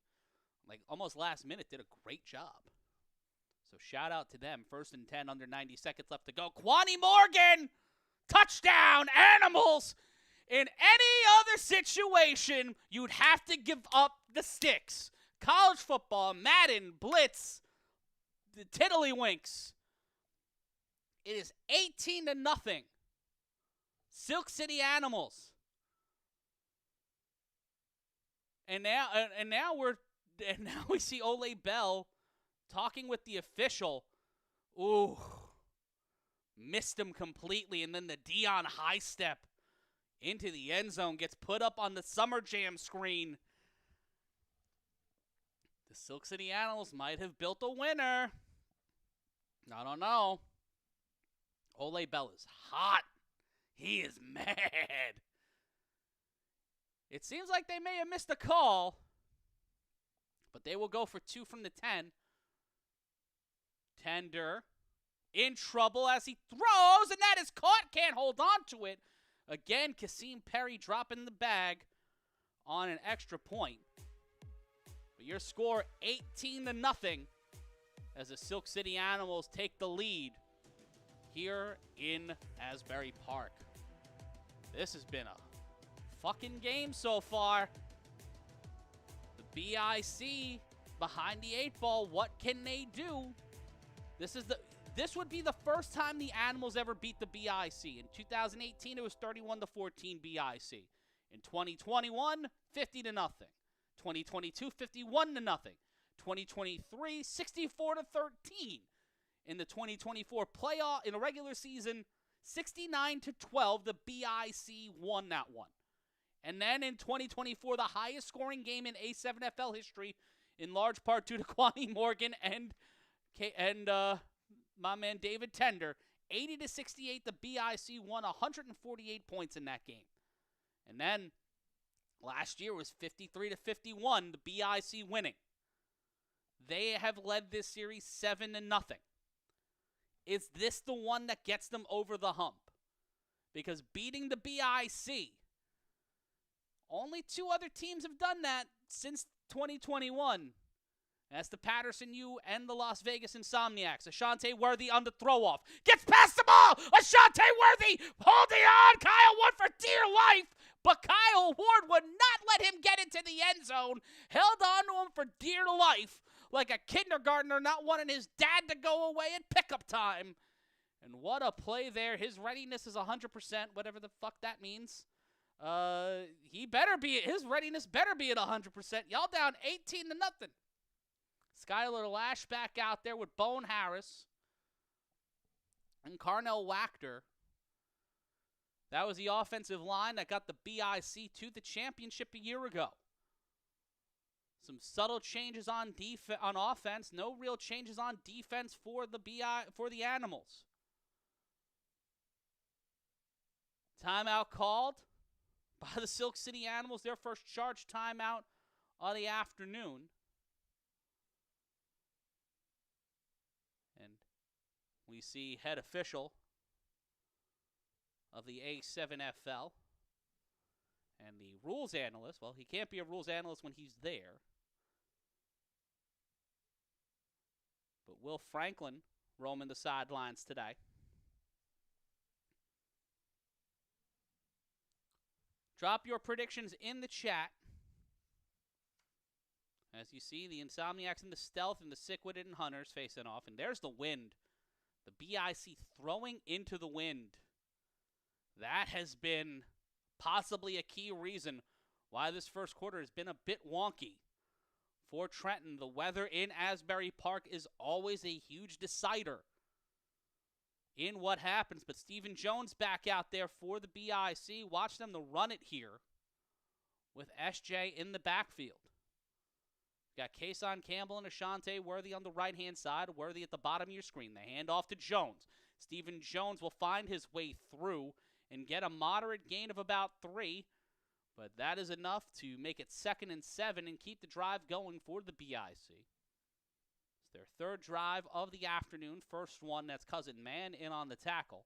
like almost last minute did a great job. So shout out to them. 1st and 10, under 90 seconds left to go. Kwani Morgan, touchdown, Animals. In any other situation, you'd have to give up the sticks. College football, Madden, Blitz, the Tiddlywinks. It is 18-0. Silk City Animals. And now we see Ole Bell talking with the official. Ooh. Missed him completely, and then the Dion high step into the end zone gets put up on the Summer Jam screen. The Silk City Animals might have built a winner. I don't know. Ole Bell is hot. He is mad. It seems like they may have missed a call, but they will go for 2 from the 10. Tender in trouble as he throws, and that is caught. Can't hold on to it. Again, Kasim Perry dropping the bag on an extra point. But your score 18-0 as the Silk City Animals take the lead here in Asbury Park. This has been a fucking game so far. The BIC behind the 8 ball. What can they do? This would be the first time the Animals ever beat the BIC. In 2018, it was 31-14 BIC. In 2021, 50-0. 2022, 51-0. 2023, 64-13. In the 2024 playoff, in a regular season, 69-12, the BIC won that one. And then in 2024, the highest scoring game in A7FL history, in large part due to Kwame Morgan and my man David Tender, 80-68, the BIC won 148 points in that game. And then last year was 53-51, the BIC winning. They have led this series 7-0. Is this the one that gets them over the hump? Because beating the BIC, only 2 other teams have done that since 2021. That's the Patterson U and the Las Vegas Insomniacs. Ashante Worthy on the throw-off. Gets past the ball! Ashante Worthy holding on! Kyle Ward for dear life! But Kyle Ward would not let him get into the end zone. Held on to him for dear life, like a kindergartner not wanting his dad to go away at pickup time. And what a play there. His readiness is 100%, whatever the fuck that means. His readiness better be at 100%. Y'all down 18-0. Skylar Lash back out there with Bone Harris and Carnell Wachter. That was the offensive line that got the BIC to the championship a year ago. Some subtle changes on offense, no real changes on defense for the Animals. Timeout called by the Silk City Animals, their first charge timeout of the afternoon. And we see head official of the A7FL and the rules analyst. Well, he can't be a rules analyst when he's there. But Will Franklin roaming the sidelines today. Drop your predictions in the chat. As you see, the Insomniacs and the Stealth and the Sick-Witted and Hunters facing off. And there's the wind. The BIC throwing into the wind. That has been possibly a key reason why this first quarter has been a bit wonky for Trenton. The weather in Asbury Park is always a huge decider in what happens. But Stephen Jones back out there for the BIC. Watch them to run it here with SJ in the backfield. Got Kason Campbell and Ashante Worthy on the right-hand side. Worthy at the bottom of your screen. The handoff to Jones. Stephen Jones will find his way through and get a moderate gain of about 3. But that is enough to make it 2nd and 7 and keep the drive going for the BIC. It's their third drive of the afternoon. First one, that's Cousin Man in on the tackle.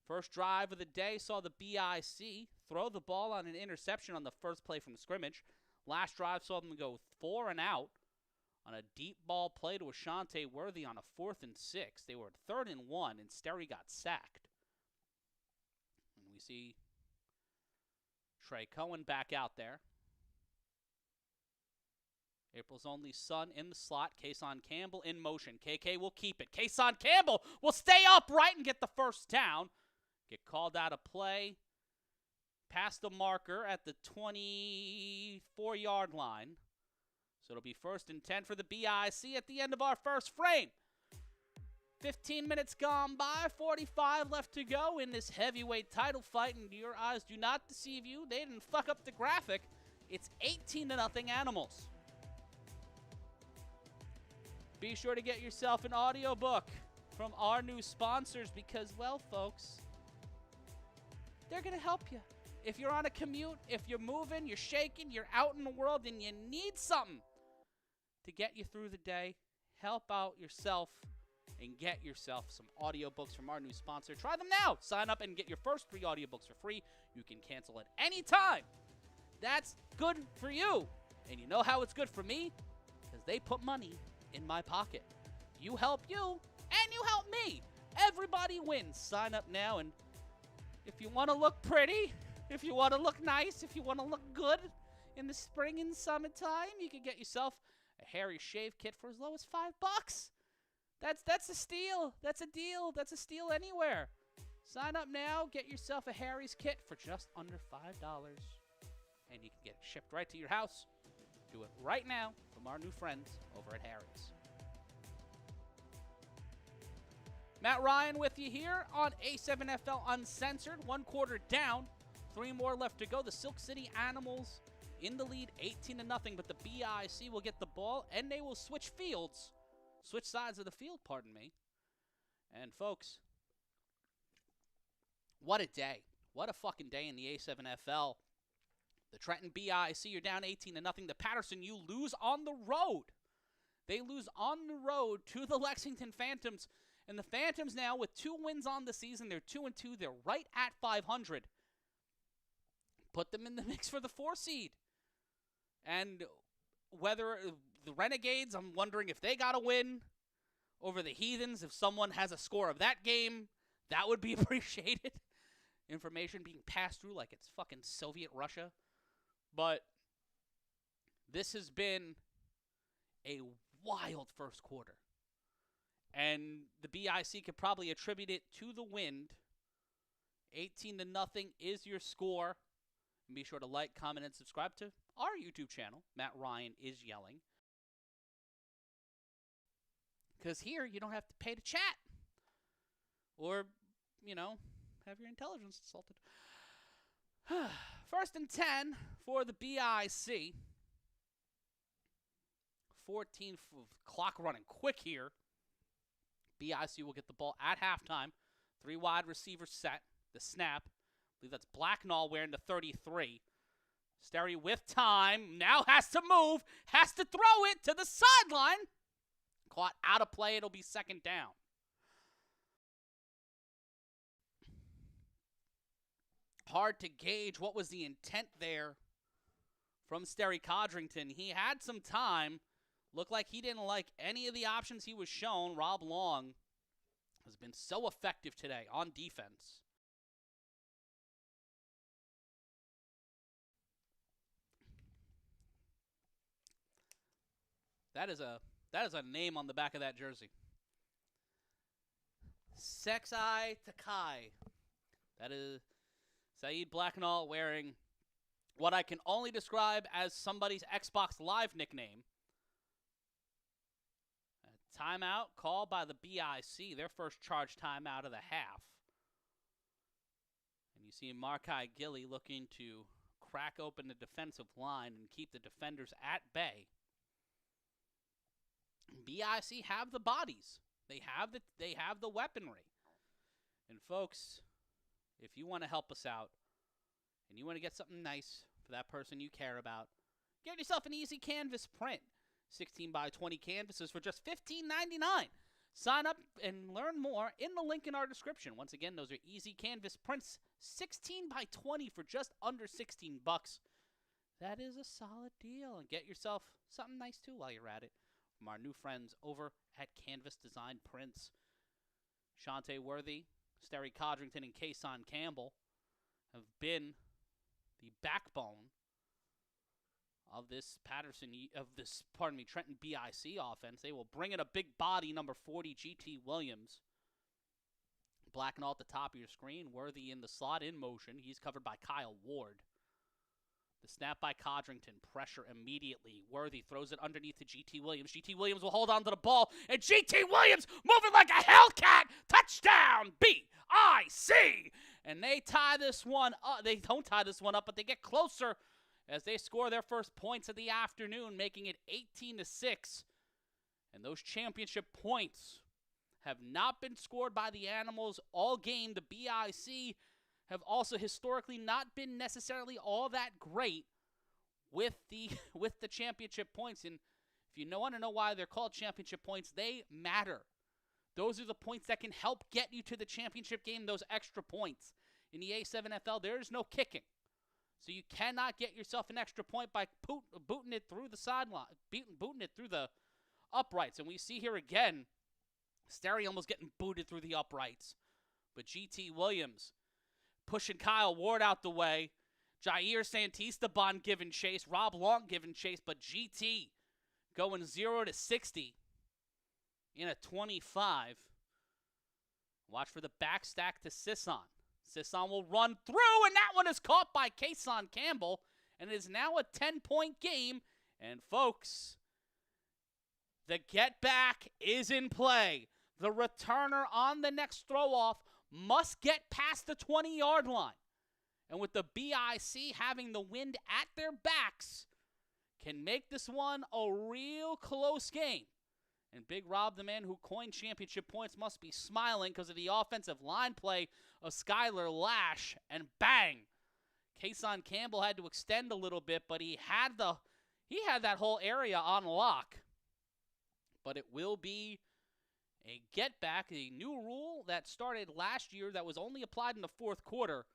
First drive of the day saw the BIC throw the ball on an interception on the first play from scrimmage. Last drive saw them go 4 and out on a deep ball play to Ashante Worthy on a 4th and 6. They were at 3rd and 1, and Sterry got sacked. And we see Trey Cohen back out there. April's only son in the slot. Kason Campbell in motion. KK will keep it. Kason Campbell will stay upright and get the first down. Get called out of play. Past the marker at the 24-yard line. So it'll be 1st and 10 for the BIC at the end of our first frame. 15 minutes gone by, 45 left to go in this heavyweight title fight, and your eyes do not deceive you. They didn't fuck up the graphic. It's 18-0 Animals. Be sure to get yourself an audiobook from our new sponsors because, well, folks, they're going to help you. If you're on a commute, if you're moving, you're shaking, you're out in the world, and you need something to get you through the day, help out yourself and get yourself some audiobooks from our new sponsor. Try them now. Sign up and get your first 3 audiobooks for free. You can cancel at any time. That's good for you. And you know how it's good for me? Because they put money in my pocket. You help you, and you help me. Everybody wins. Sign up now, and if you want to look pretty, if you want to look nice, if you want to look good in the spring and summertime, you can get yourself a Harry shave kit for as low as $5. That's a steal. That's a deal. That's a steal anywhere. Sign up now. Get yourself a Harry's kit for just under $5. And you can get it shipped right to your house. Do it right now from our new friends over at Harry's. Matt Ryan with you here on A7FL Uncensored. 1 quarter down. 3 more left to go. The Silk City Animals in the lead, 18-0, but the BIC will get the ball, and they will switch sides of the field, pardon me. And, folks, what a day. What a fucking day in the A7FL. The Trenton BIC, you're down 18-0. The Patterson, you lose on the road. They lose on the road to the Lexington Phantoms. And the Phantoms now, with 2 wins on the season, they're 2-2. They're right at 500. Put them in the mix for the 4 seed. And whether the Renegades, I'm wondering if they got a win over the Heathens. If someone has a score of that game, that would be appreciated. Information being passed through like it's fucking Soviet Russia. But this has been a wild first quarter. And the BIC could probably attribute it to the wind. 18-0 is your score. And be sure to like, comment, and subscribe to our YouTube channel. Matt Ryan is yelling. Because here, you don't have to pay to chat. Or, have your intelligence assaulted. 1st and 10 for the BIC. 14 clock running quick here. BIC will get the ball at halftime. 3 wide receivers set. The snap. I believe that's Blacknall wearing the 33. Sterry with time. Now has to move. Has to throw it to the sideline. Caught out of play. It'll be 2nd down. Hard to gauge what was the intent there from Sterry Codrington. He had some time. Looked like he didn't like any of the options he was shown. Rob Long has been so effective today on defense. That is a name on the back of that jersey. Sexai Takai. That is Saeed Blacknall wearing what I can only describe as somebody's Xbox Live nickname. A timeout called by the BIC, their first charge timeout of the half. And you see Markai Gilly looking to crack open the defensive line and keep the defenders at bay. BIC have the bodies. They have the weaponry. And folks, if you want to help us out and you want to get something nice for that person you care about, get yourself an easy canvas print. 16 by 20 canvases for just $15.99. Sign up and learn more in the link in our description. Once again, those are easy canvas prints, 16 by 20 for just under $16. That is a solid deal. And get yourself something nice too while you're at it. From our new friends over at Canvas Design Prints. Shante Worthy, Sterry Codrington, and Kason Campbell have been the backbone of this Trenton BIC offense. They will bring in a big body, number 40, GT Williams. Blacknall at the top of your screen. Worthy in the slot in motion. He's covered by Kyle Ward. The snap by Codrington. Pressure immediately. Worthy throws it underneath to GT Williams. GT Williams will hold on to the ball. And GT Williams moving like a Hellcat. Touchdown, BIC. And they tie this one up. They don't tie this one up, but they get closer as they score their first points of the afternoon, making it 18-6. And those championship points have not been scored by the Animals all game. The BIC have also historically not been necessarily all that great with the championship points. And if you want to know why they're called championship points, they matter. Those are the points that can help get you to the championship game, those extra points. In the A7FL, there is no kicking. So you cannot get yourself an extra point by booting it through the sideline, booting it through the uprights. And we see here again, Sterry almost getting booted through the uprights. But GT Williams pushing Kyle Ward out the way. Jair Santisteban giving chase. Rob Long giving chase. But GT going 0-60 in a 25. Watch for the back stack to Sisson. Sisson will run through, and that one is caught by Kason Campbell. And it is now a 10-point game And folks, the get back is in play. The returner on the next throw off must get past the 20-yard line. And with the BIC having the wind at their backs, can make this one a real close game. And Big Rob, the man who coined championship points, must be smiling because of the offensive line play of Skylar Lash. And bang! Kason Campbell had to extend a little bit, but he had that whole area on lock. But it will be a get back, a new rule that started last year that was only applied in the fourth quarter.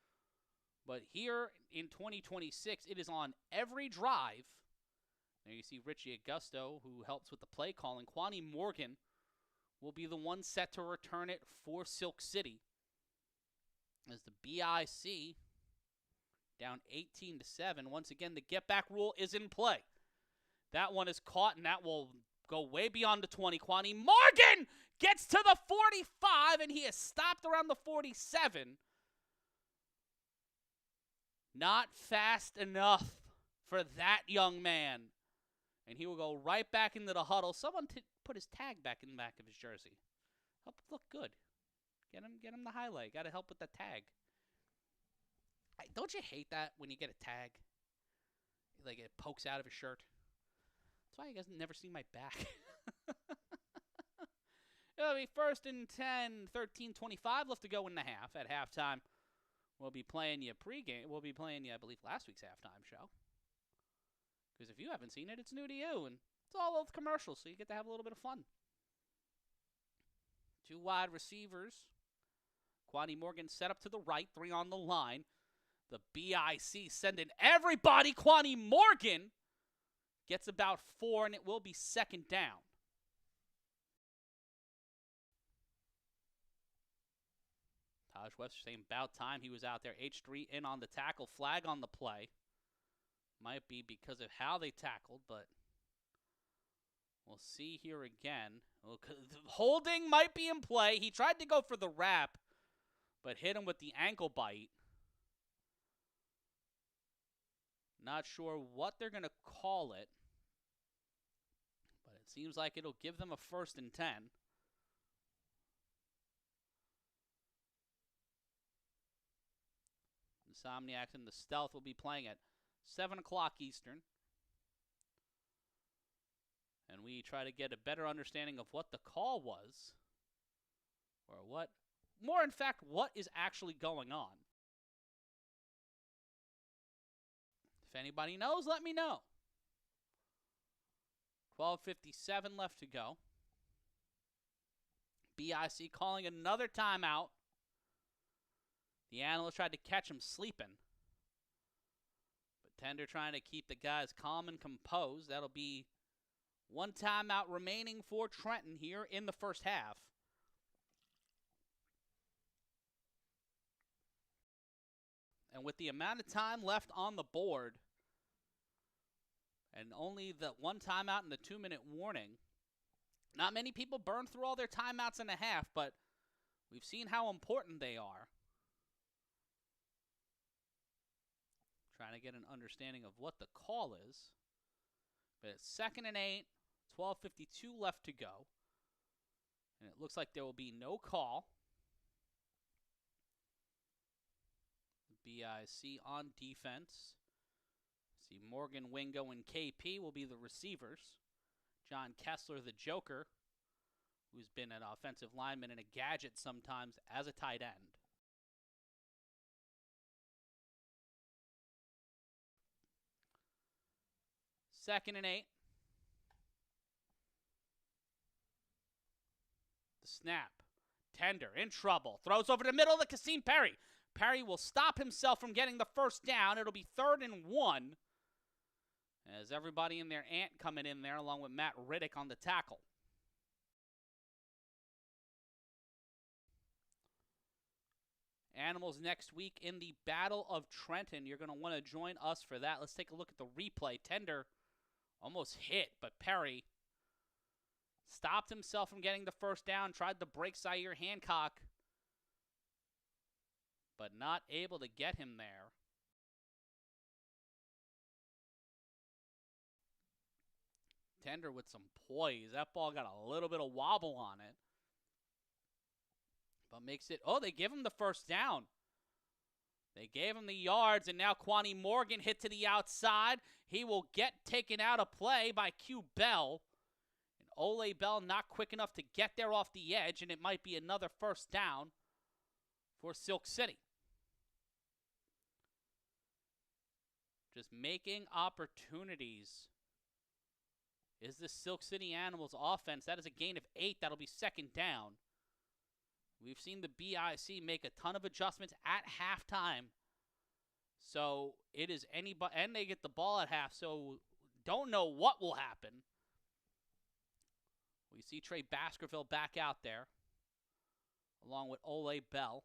But here in 2026, it is on every drive. There you see Richie Augusto, who helps with the play calling. Quani Morgan will be the one set to return it for Silk City. As the BIC down 18-7. Once again, the get back rule is in play. That one is caught, and that will go way beyond the 20. Quani Morgan gets to the 45, and he is stopped around the 47. Not fast enough for that young man. And he will go right back into the huddle. Someone put his tag back in the back of his jersey. Help it look good. Get him the highlight. Got to help with the tag. Don't you hate that when you get a tag? Like it pokes out of his shirt. That's why you guys never see my back. It'll be 1st and 10, 13:25 left to go in the half. At halftime, we'll be playing you pregame. We'll be playing you, I believe, last week's halftime show. Because if you haven't seen it, it's new to you. And it's all old commercials, so you get to have a little bit of fun. 2 wide receivers. Quani Morgan set up to the right, 3 on the line. The BIC sending everybody. Quani Morgan gets about 4, and it will be 2nd down. Taj Webster saying about time he was out there. H3 in on the tackle. Flag on the play. Might be because of how they tackled, but we'll see here again. Holding might be in play. He tried to go for the wrap, but hit him with the ankle bite. Not sure what they're going to call it, but it seems like it'll give them a 1st and 10. Insomniacs and the Stealth will be playing at 7 o'clock Eastern. And we try to get a better understanding of what the call was. Or what, more in fact, what is actually going on. If anybody knows, let me know. 12:57 left to go. BIC calling another timeout. The analyst tried to catch him sleeping. But Tender trying to keep the guys calm and composed. That'll be 1 timeout remaining for Trenton here in the first half. And with the amount of time left on the board, and only the 1 timeout and the 2-minute warning, not many people burn through all their timeouts in a half, but we've seen how important they are. Trying to get an understanding of what the call is. But it's 2nd and 8, 12:52 left to go. And it looks like there will be no call. BIC on defense. See, Morgan, Wingo, and KP will be the receivers. John Kessler, the Joker, who's been an offensive lineman and a gadget sometimes as a tight end. Second and 8. The snap. Tender in trouble. Throws over the middle to Kasim Perry. Perry will stop himself from getting the 1st down. It'll be 3rd and 1. As everybody and their aunt coming in there along with Matt Riddick on the tackle. Animals next week in the Battle of Trenton. You're going to want to join us for that. Let's take a look at the replay. Tender almost hit, but Perry stopped himself from getting the 1st down, tried to break Zaire Hancock, but not able to get him there. Tender with some poise. That ball got a little bit of wobble on it. But makes it, oh, they give him the first down. They gave him the yards, and now Quani Morgan hit to the outside. He will get taken out of play by Q Bell. And Ole Bell not quick enough to get there off the edge, and it might be another first down for Silk City. Just making opportunities. Is this Silk City Animals offense? That is a gain of 8. That'll be second down. We've seen the BIC make a ton of adjustments at halftime. So it is anybody, and they get the ball at half, so don't know what will happen. We see Trey Baskerville back out there, along with Ole Bell.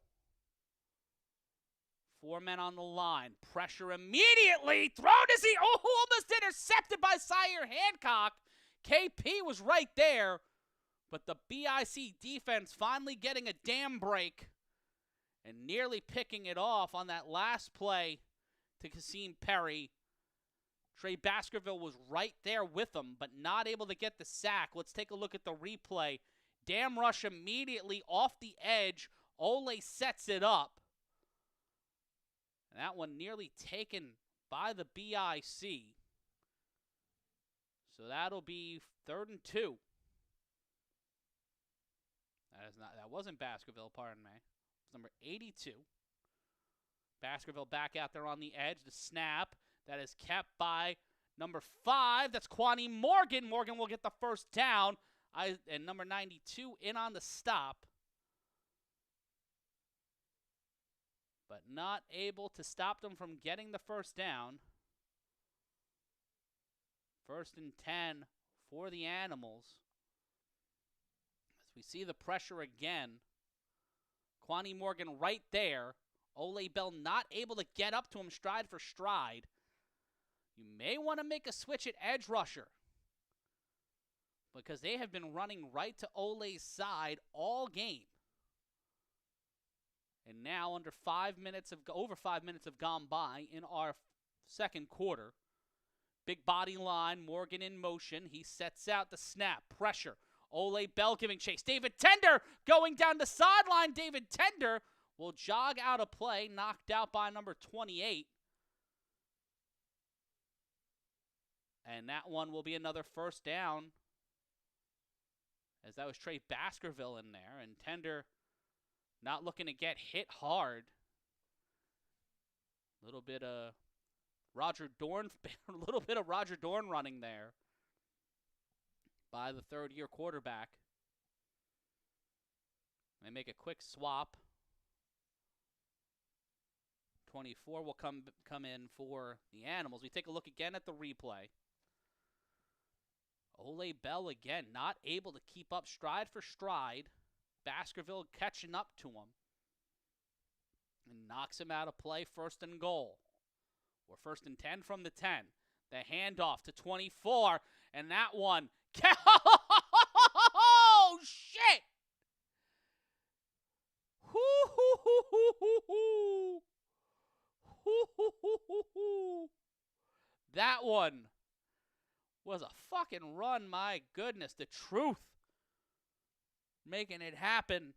4 men on the line. Pressure immediately. Thrown as he almost intercepted by Sire Hancock. KP was right there. But the BIC defense finally getting a damn break and nearly picking it off on that last play to Kasim Perry. Trey Baskerville was right there with him, but not able to get the sack. Let's take a look at the replay. Damn rush immediately off the edge. Ole sets it up. And that one nearly taken by the BIC. So that'll be 3rd and 2. That wasn't Baskerville, pardon me. It's number 82. Baskerville back out there on the edge. The snap that is kept by number 5. That's Quani Morgan. Morgan will get the first down. And number 92 in on the stop. But not able to stop them from getting the first down. 1st and 10 for the Animals. We see the pressure again. Quani Morgan right there. Ole Bell not able to get up to him stride for stride. You may want to make a switch at edge rusher, because they have been running right to Ole's side all game. And now over 5 minutes have gone by in our second quarter. Big body line, Morgan in motion. He sets out the snap, pressure. Ole Bell giving chase. David Tender going down the sideline. David Tender will jog out of play, knocked out by number 28. And that one will be another first down, as that was Trey Baskerville in there. And Tender not looking to get hit hard. A little bit of Roger Dorn running there by the third-year quarterback. They make a quick swap. 24 will come in for the Animals. We take a look again at the replay. Ole Bell again, not able to keep up stride for stride. Baskerville catching up to him and knocks him out of play. 1st and goal. Or 1st and 10 from the 10. The handoff to 24, and that one. Oh, shit! That one was a fucking run, my goodness. The truth making it happen.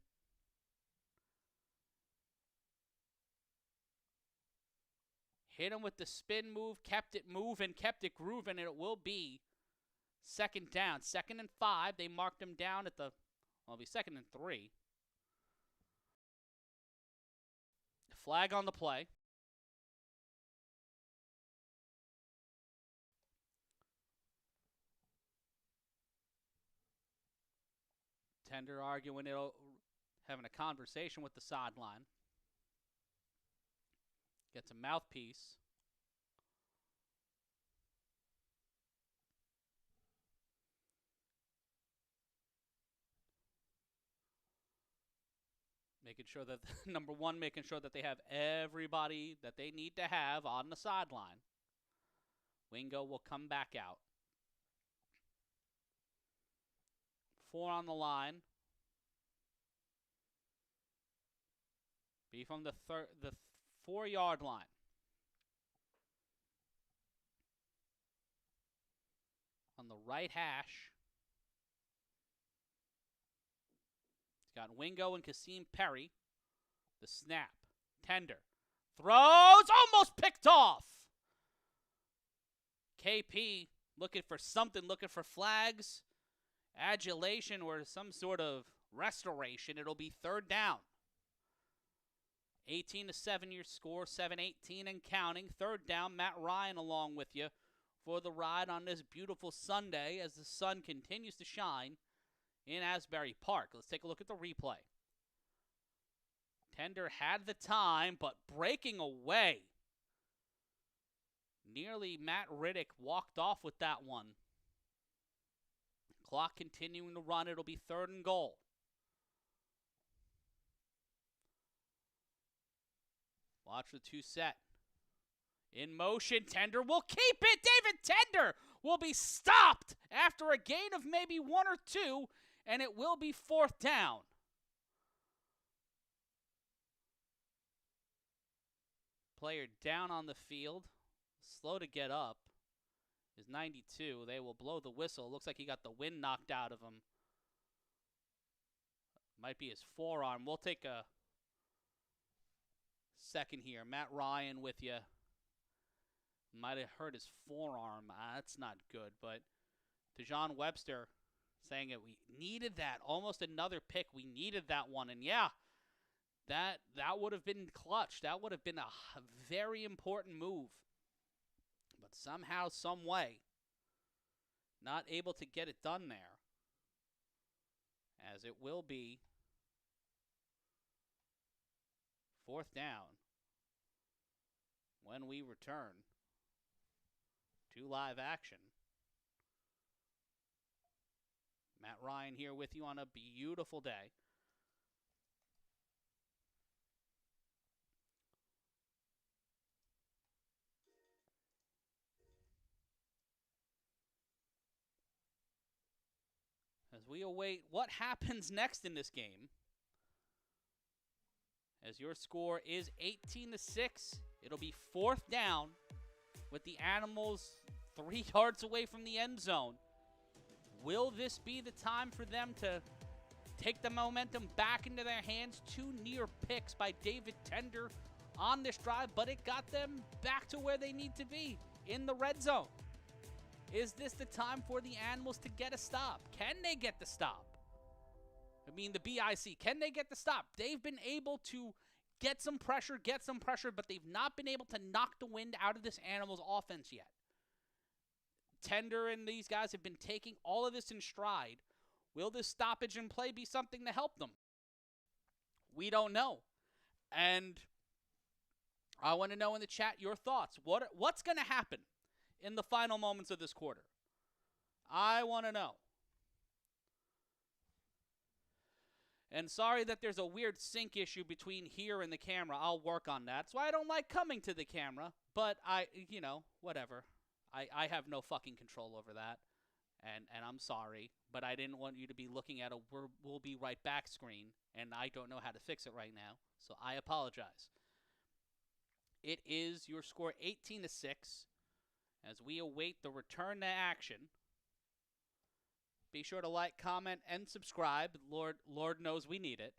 Hit him with the spin move, kept it moving, kept it grooving, and it will be second down. 2nd and 5. They marked him down at the, well, it'll be 2nd and 3. Flag on the play. Tender arguing, having a conversation with the sideline. Gets a mouthpiece. Making sure that, number one, making sure that they have everybody that they need to have on the sideline. Wingo will come back out. 4 on the line. Be from the 4-yard line. On on the right hash. He's got Wingo and Kasim Perry. The snap. Tender. Throws. Almost picked off. KP looking for something. Looking for flags. Adulation or some sort of restoration. It'll be third down. 18-7 your score. 7-18 and counting. Third down. Matt Ryan along with you for the ride on this beautiful Sunday as the sun continues to shine in Asbury Park. Let's take a look at the replay. Tender had the time, but breaking away. Nearly Matt Riddick walked off with that one. Clock continuing to run. It'll be third and goal. Watch the two set. In motion, Tender will keep it. David Tender will be stopped after a gain of maybe 1 or 2, and it will be fourth down. Player down on the field, slow to get up, is 92. They will blow the whistle. Looks like he got the wind knocked out of him. Might be his forearm. We'll take a second here. Matt Ryan with you. Might have hurt his forearm. That's not good. But DeJon Webster saying it. We needed that. Almost another pick. We needed that one. And yeah, that would have been clutch. That would have been a very important move. But somehow, some way, not able to get it done there. As it will be fourth down when we return to live action. Matt Ryan here with you on a beautiful day. As we await what happens next in this game. As your score is 18-6, it'll be fourth down with the Animals 3 yards away from the end zone. Will this be the time for them to take the momentum back into their hands? 2 near picks by David Tender on this drive, but it got them back to where they need to be, in the red zone. Is this the time for the Animals to get a stop? Can they get the stop? I mean, the BIC, can they get the stop? They've been able to get some pressure, but they've not been able to knock the wind out of this Animals offense yet. Tender and these guys have been taking all of this in stride. Will this stoppage in play be something to help them? We don't know. And I want to know in the chat your thoughts. What's going to happen in the final moments of this quarter? I want to know. And sorry that there's a weird sync issue between here and the camera. I'll work on that. That's why I don't like coming to the camera. But whatever. I have no fucking control over that. And I'm sorry. But I didn't want you to be looking at a we'll be right back screen. And I don't know how to fix it right now. So I apologize. It is your score 18-6 as we await the return to action. Be sure to like, comment, and subscribe. Lord knows we need it.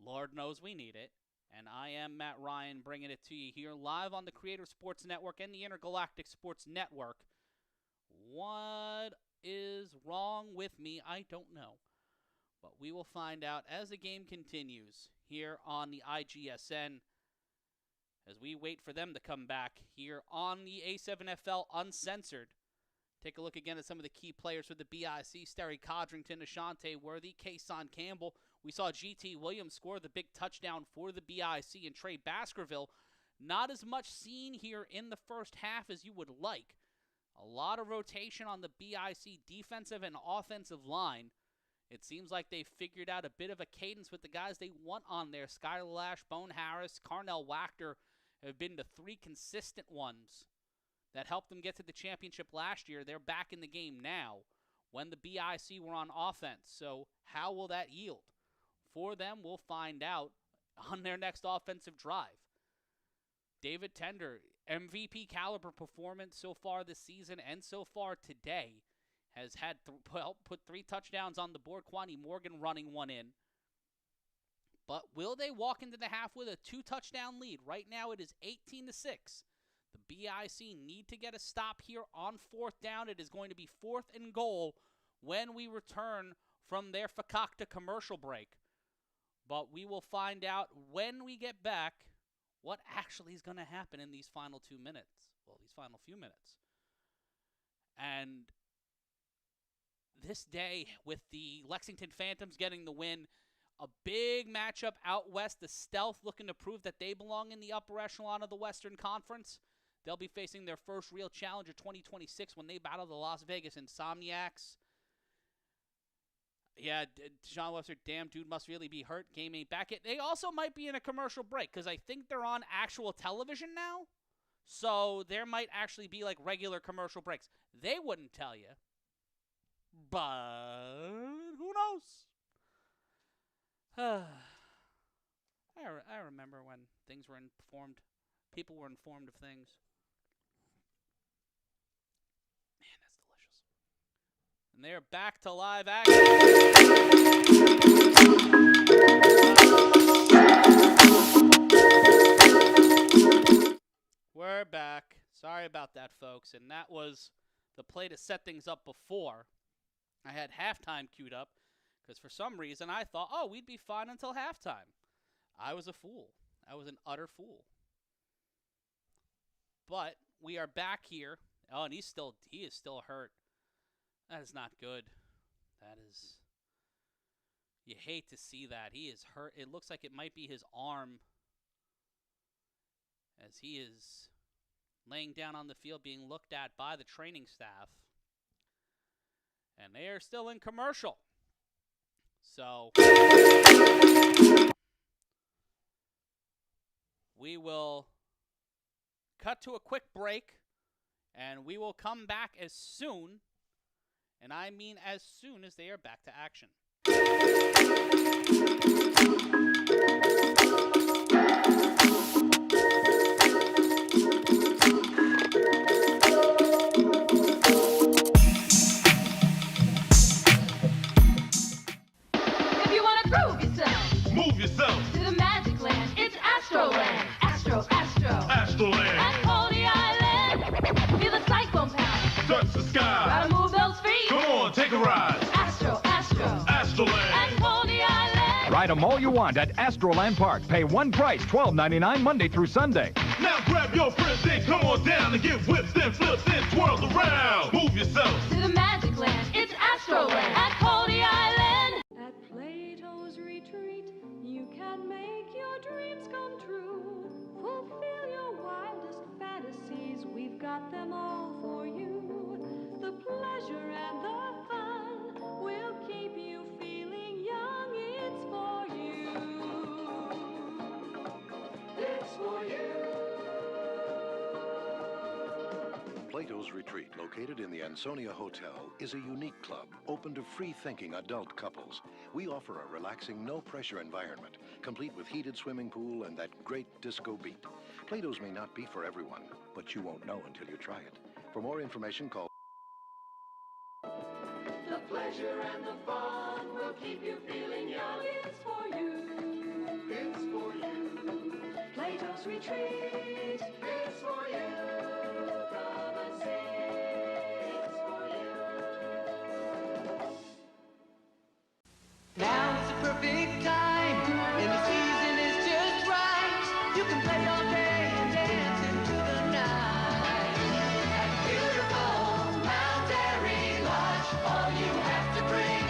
Lord knows we need it. And I am Matt Ryan, bringing it to you here live on the Creator Sports Network and the Intergalactic Sports Network. What is wrong with me? I don't know. But we will find out as the game continues here on the IGSN as we wait for them to come back here on the A7FL Uncensored. Take a look again at some of the key players for the BIC. Sterry Codrington, Ashante Worthy, Kason Campbell. We saw G.T. Williams score the big touchdown for the BIC, and Trey Baskerville. Not as much seen here in the first half as you would like. A lot of rotation on the BIC defensive and offensive line. It seems like they've figured out a bit of a cadence with the guys they want on there. Skylar Lash, Bone Harris, Carnell Wachter have been the 3 consistent ones that helped them get to the championship last year. They're back in the game now when the BIC were on offense. So how will that yield? For them, we'll find out on their next offensive drive. David Tender, MVP caliber performance so far this season and so far today, has had put 3 touchdowns on the board. Quani Morgan running one in. But will they walk into the half with a 2-touchdown lead? Right now it is 18-6. The BIC need to get a stop here on 4th down. It is going to be 4th and goal when we return from their fakakta commercial break. But we will find out when we get back what actually is going to happen in these final 2 minutes. Well, these final few minutes. And this day, with the Lexington Phantoms getting the win, a big matchup out west. The Stealth looking to prove that they belong in the upper echelon of the Western Conference. They'll be facing their first real challenger 2026 when they battle the Las Vegas Insomniacs. Yeah, Sean Webster, damn dude must really be hurt. Game ain't back yet. They also might be in a commercial break because I think they're on actual television now. So there might actually be like regular commercial breaks. They wouldn't tell you. But who knows? I remember when things were informed. People were informed of things. Man, that's delicious. And they're back to live action. We're back. Sorry about that, folks. And that was the play to set things up before. I had halftime queued up because for some reason I thought, oh, we'd be fine until halftime. I was a fool. I was an utter fool. But we are back here. Oh, and he is still hurt. That is not good. That is, you hate to see that. He is hurt. It looks like it might be his arm as he is laying down on the field being looked at by the training staff. And they are still in commercial. So we will cut to a quick break, and we will come back as soon, and I mean as soon as they are back to action. If you want to groove yourself, move yourself to the magic land, it's Astroland. Astroland. At Coney Island, feel the cyclone power. Touch the sky. Gotta move those feet. Come on, take a ride. Astroland. At Coney Island. Ride them all you want at Astroland Park. Pay one price, $12.99 Monday through Sunday. Now grab your friends and come on down and get whips and flips and twirls around. Move yourself to the magic land. It's Astroland at Coney Island. At Plato's retreat, you can make your dreams come true. Fulfill your wildest fantasies. We've got them all for you. The pleasure and the fun will keep you feeling young. It's for you. It's for you. Plato's Retreat, located in the Ansonia Hotel, is a unique club open to free-thinking adult couples. We offer a relaxing, no-pressure environment, complete with heated swimming pool and that great disco beat. Plato's may not be for everyone, but you won't know until you try it. For more information, call... The pleasure and the fun will keep you feeling young. It's for you. It's for you. Plato's Retreat. It's for you. Come and see. It's for you. Now is the perfect time, and the season is just right. You can play all day and dance into the night. At beautiful Mount Airy Lodge, all you have to bring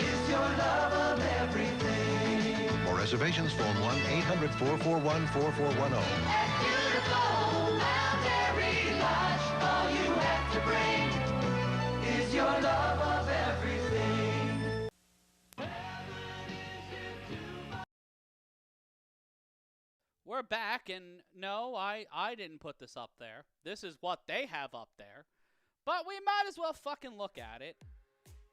is your love of everything. For reservations, phone 1-800-441-4410. At beautiful Mount Airy Lodge, all you have to bring is your love of everything. We're back, and no, I didn't put this up there. This is what they have up there. But we might as well fucking look at it.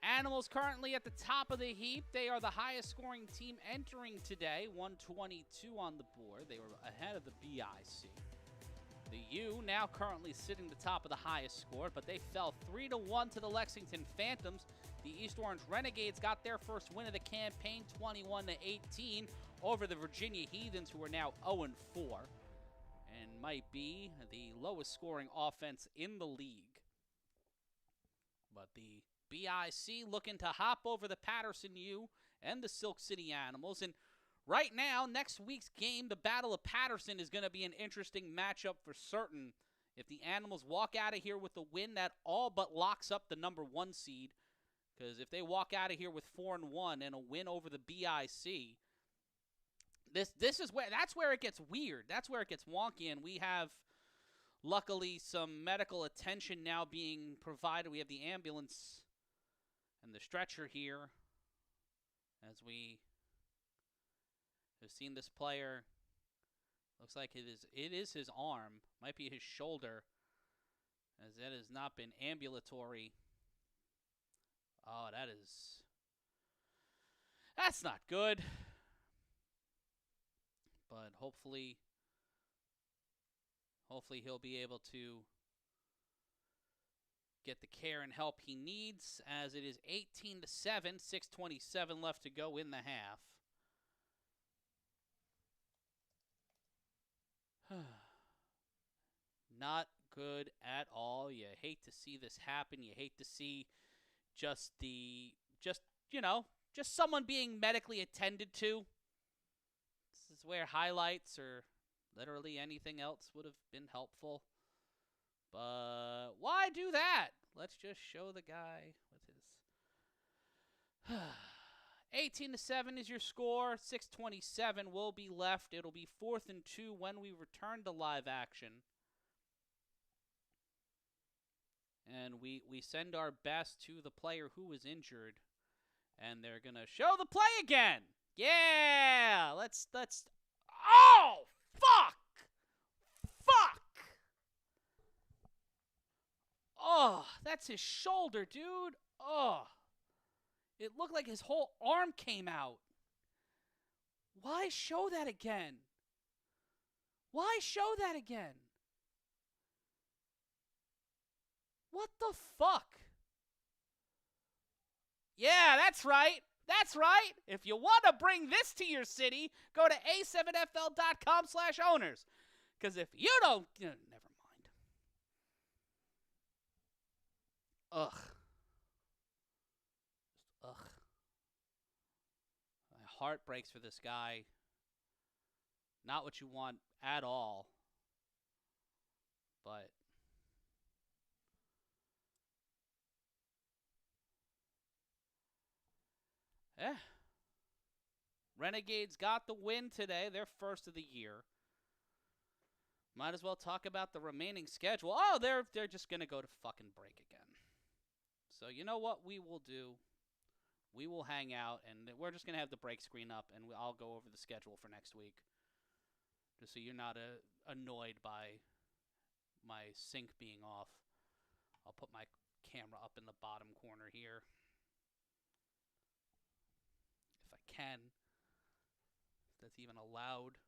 Animals currently at the top of the heap. They are the highest scoring team entering today. 122 on the board. They were ahead of the BIC. The U now currently sitting the top of the highest score, but they fell 3-1 to the Lexington Phantoms. The East Orange Renegades got their first win of the campaign, 21-18, over the Virginia Heathens, who are now 0-4, and might be the lowest scoring offense in the league. But the BIC looking to hop over the Patterson U and the Silk City Animals. And right now, next week's game, the Battle of Patterson, is going to be an interesting matchup for certain. If the Animals walk out of here with a win, that all but locks up the number 1 seed. Because if they walk out of here with 4-1 and a win over the BIC, this is that's where it gets weird. That's where it gets wonky. And we have, luckily, some medical attention now being provided. We have the ambulance and the stretcher here, as we have seen this player. Looks like it is his arm. Might be his shoulder, as it has not been ambulatory. Oh, that's not good. But hopefully he'll be able to get the care and help he needs, as it is 18-7, 6:27 left to go in the half. Not good at all. You hate to see this happen. You hate to see just someone being medically attended to. This is where highlights or literally anything else would have been helpful. But why do that? Let's just show the guy with his 18-7 is your score. 6:27 will be left. It'll be 4th and 2 when we return to live action. And we send our best to the player who was injured. And they're going to show the play again. Yeah! Let's oh! Fuck! Oh, that's his shoulder, dude. Oh. It looked like his whole arm came out. Why show that again? Why show that again? What the fuck? Yeah, that's right. That's right. If you want to bring this to your city, go to a7fl.com/owners. Because if you don't... never mind. Ugh. Ugh. My heart breaks for this guy. Not what you want at all. But... Renegades got the win today. Their first of the year. Might as well talk about the remaining schedule. Oh, they're just going to go to fucking break again. So you know what we will do? We will hang out, and we're just going to have the break screen up, and I'll go over the schedule for next week. Just so you're not annoyed by my sync being off. I'll put my camera up in the bottom corner here. If I can. If that's even allowed.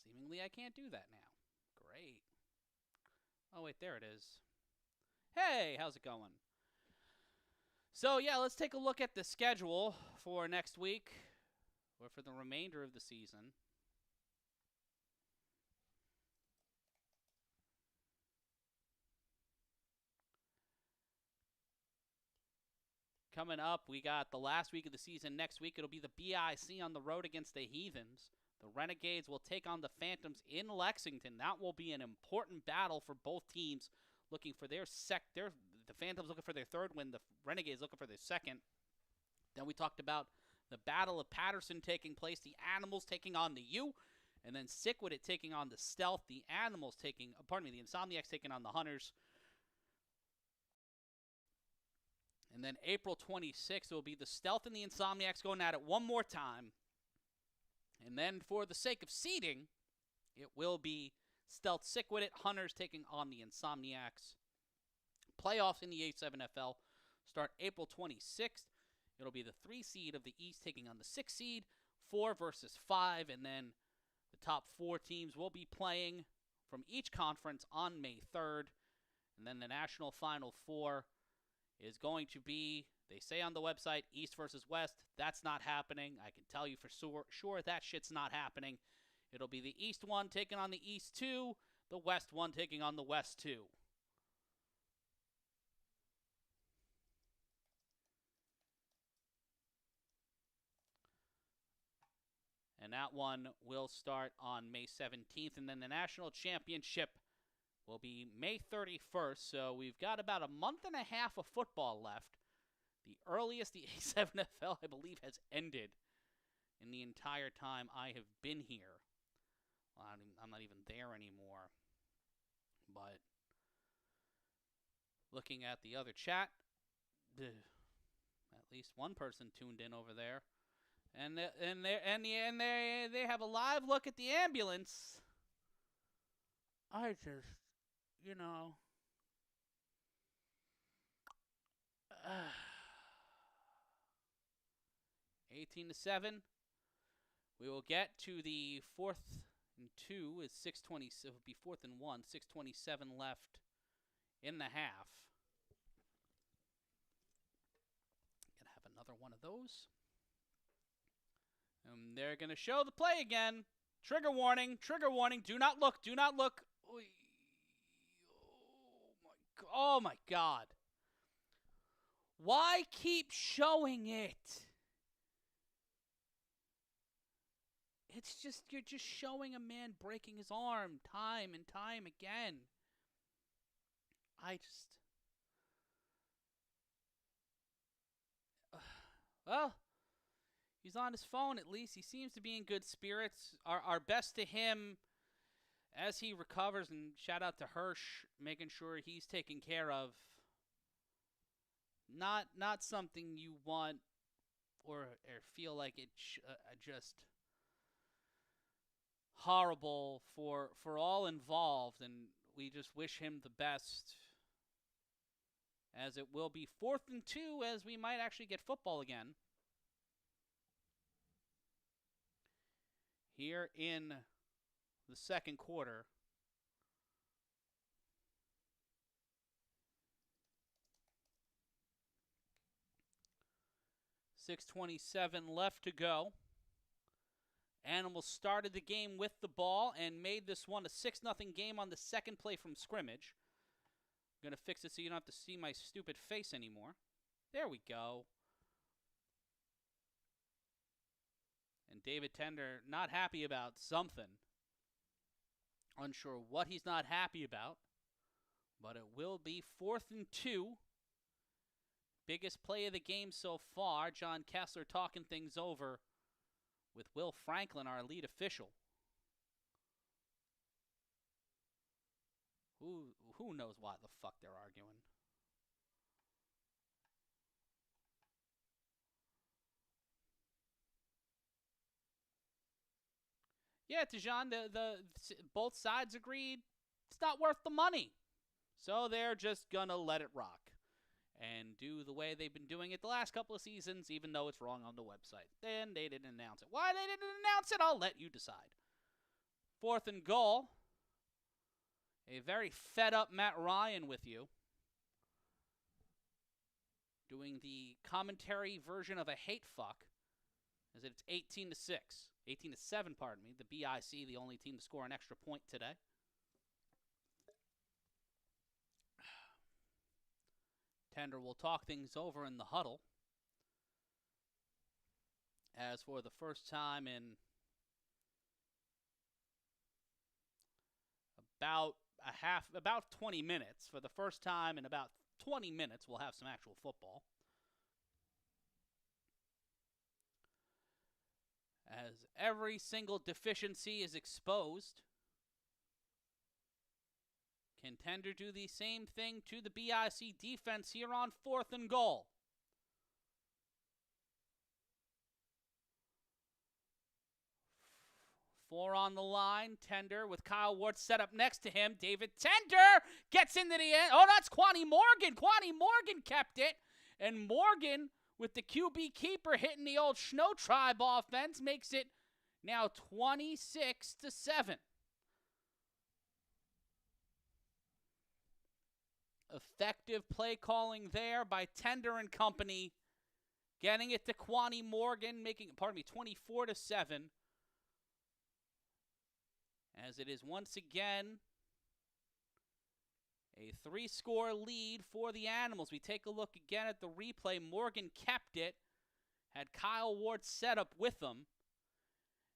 Seemingly I can't do that now. Great. Oh, wait, there it is. Hey, how's it going? So, yeah, let's take a look at the schedule for next week, or for the remainder of the season. Coming up, we got the last week of the season next week. It'll be the BIC on the road against the Heathens. The Renegades will take on the Phantoms in Lexington. That will be an important battle for both teams, looking for their the Phantoms looking for their third win, the Renegades looking for their second. Then we talked about the Battle of Patterson taking place, the Animals taking on the U, and then Sickwit taking on the Stealth, the Insomniacs taking on the Hunters. And then April 26th, it will be the Stealth and the Insomniacs going at it one more time. And then for the sake of seeding, it will be Stealth Sickwit Hunters taking on the Insomniacs. Playoffs in the A7FL start April 26th. It'll be the 3 seed of the East taking on the 6 seed, 4 versus 5, and then the The top 4 teams will be playing from each conference on May 3rd. And then the National Final Four is going to be, they say on the website, East versus West. That's not happening. I can tell you for sure that shit's not happening. It'll be the East one taking on the East 2, the West one taking on the West 2. And that one will start on May 17th. And then the National Championship will be May 31st. So we've got about a month and a half of football left. The earliest the A7FL, I believe, has ended in the entire time I have been here. Well, I'm not even there anymore. But looking at the other chat, at least one person tuned in over there. And they have a live look at the ambulance. I just, 18-7. We will get to the 4th and 2 is 6:20. It will be 4th and 1. 6:27 left in the half. Gonna have another one of those. And they're going to show the play again. Trigger warning. Trigger warning. Do not look. Do not look. Oh, my God. Why keep showing it? It's just, you're just showing a man breaking his arm time and time again. Well, he's on his phone at least. He seems to be in good spirits. Our best to him as he recovers, and shout out to Hirsch, making sure he's taken care of. Not something you want or feel like it just horrible for all involved, and we just wish him the best, as it will be 4th and 2 as we might actually get football again here in the second quarter. .6:27 left to go. Animals started the game with the ball and made this one a 6-0 game on the second play from scrimmage. I'm going to fix it so you don't have to see my stupid face anymore. There we go. And David Tender not happy about something. Unsure what he's not happy about. But it will be 4th and 2. Biggest play of the game so far. John Kessler talking things over with Will Franklin, our lead official. Who knows why the fuck they're arguing? Yeah, Tijan, the both sides agreed it's not worth the money. So they're just going to let it rock and do the way they've been doing it the last couple of seasons, even though it's wrong on the website. Then they didn't announce it. Why they didn't announce it, I'll let you decide. 4th and goal. A very fed up Matt Ryan with you, doing the commentary version of a hate fuck, as it's 18-6. 18-7, pardon me. The BIC, the only team to score an extra point today. Tender will talk things over in the huddle. As for the first time in about 20 minutes, for the first time in about 20 minutes, we'll have some actual football. As every single deficiency is exposed, can Tender do the same thing to the BIC defense here on 4th and goal? Four on the line. Tender with Kyle Ward set up next to him. David Tender gets into the end. Oh, that's Quanny Morgan. Quanny Morgan kept it. And Morgan, with the QB keeper hitting the old Snow Tribe offense, makes it Now 26-7. Effective play calling there by Tender and company. Getting it to Quani Morgan, making, 24-7. As it is once again a 3-score lead for the Animals. We take a look again at the replay. Morgan kept it, had Kyle Ward set up with him,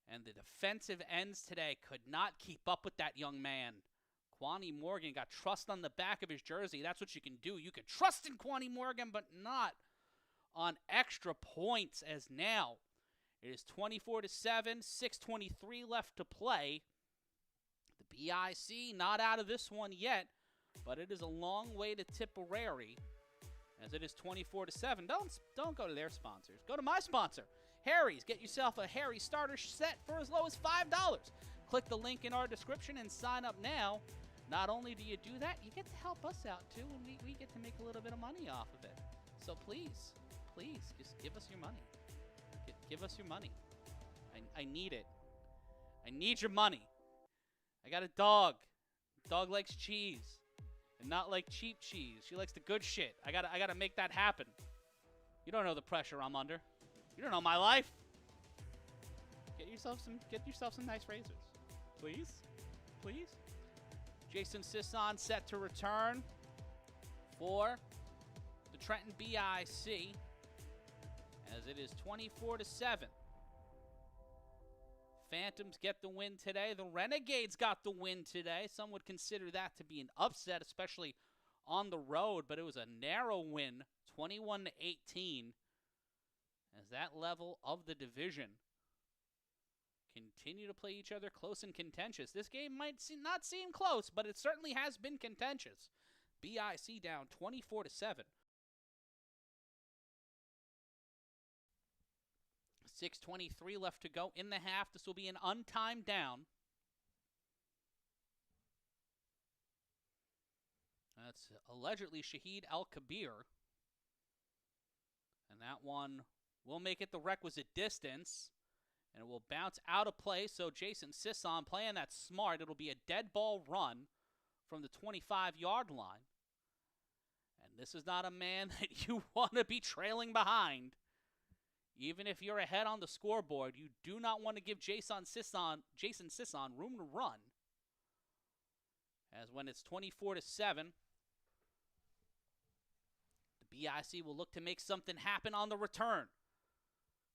and the defensive ends today could not keep up with that young man. Quani Morgan got trust on the back of his jersey. That's what you can do. You can trust in Quani Morgan, but not on extra points, as now it is 24-7, 6:23 left to play. The BIC not out of this one yet, but it is a long way to Tipperary, as it is 24-7. Don't go to their sponsors. Go to my sponsor, Harry's. Get yourself a Harry starter set for as low as $5. Click the link in our description and sign up now. Not only do you do that, you get to help us out too, and we get to make a little bit of money off of it. So please, just give us your money. Give us your money. I need it. I need your money. I got a dog. Dog likes cheese, and not like cheap cheese. She likes the good shit. I gotta make that happen. You don't know the pressure I'm under. You don't know my life. Get yourself some nice razors, please. Jason Sisson set to return for the Trenton BIC, as it is 24-7. Phantoms get the win today. The Renegades got the win today. Some would consider that to be an upset, especially on the road, but it was a narrow win, 21-18, as that level of the division continue to play each other close and contentious. This game might not seem close, but it certainly has been contentious. BIC down 24-7. 6:23 left to go in the half. This will be an untimed down. That's allegedly Shahid Al-Kabir. And that one will make it the requisite distance. And it will bounce out of play, so Jason Sisson playing that smart. It'll be a dead ball run from the 25-yard line. And this is not a man that you want to be trailing behind. Even if you're ahead on the scoreboard, you do not want to give Jason Sisson room to run. As when it's 24-7, the BIC will look to make something happen on the return.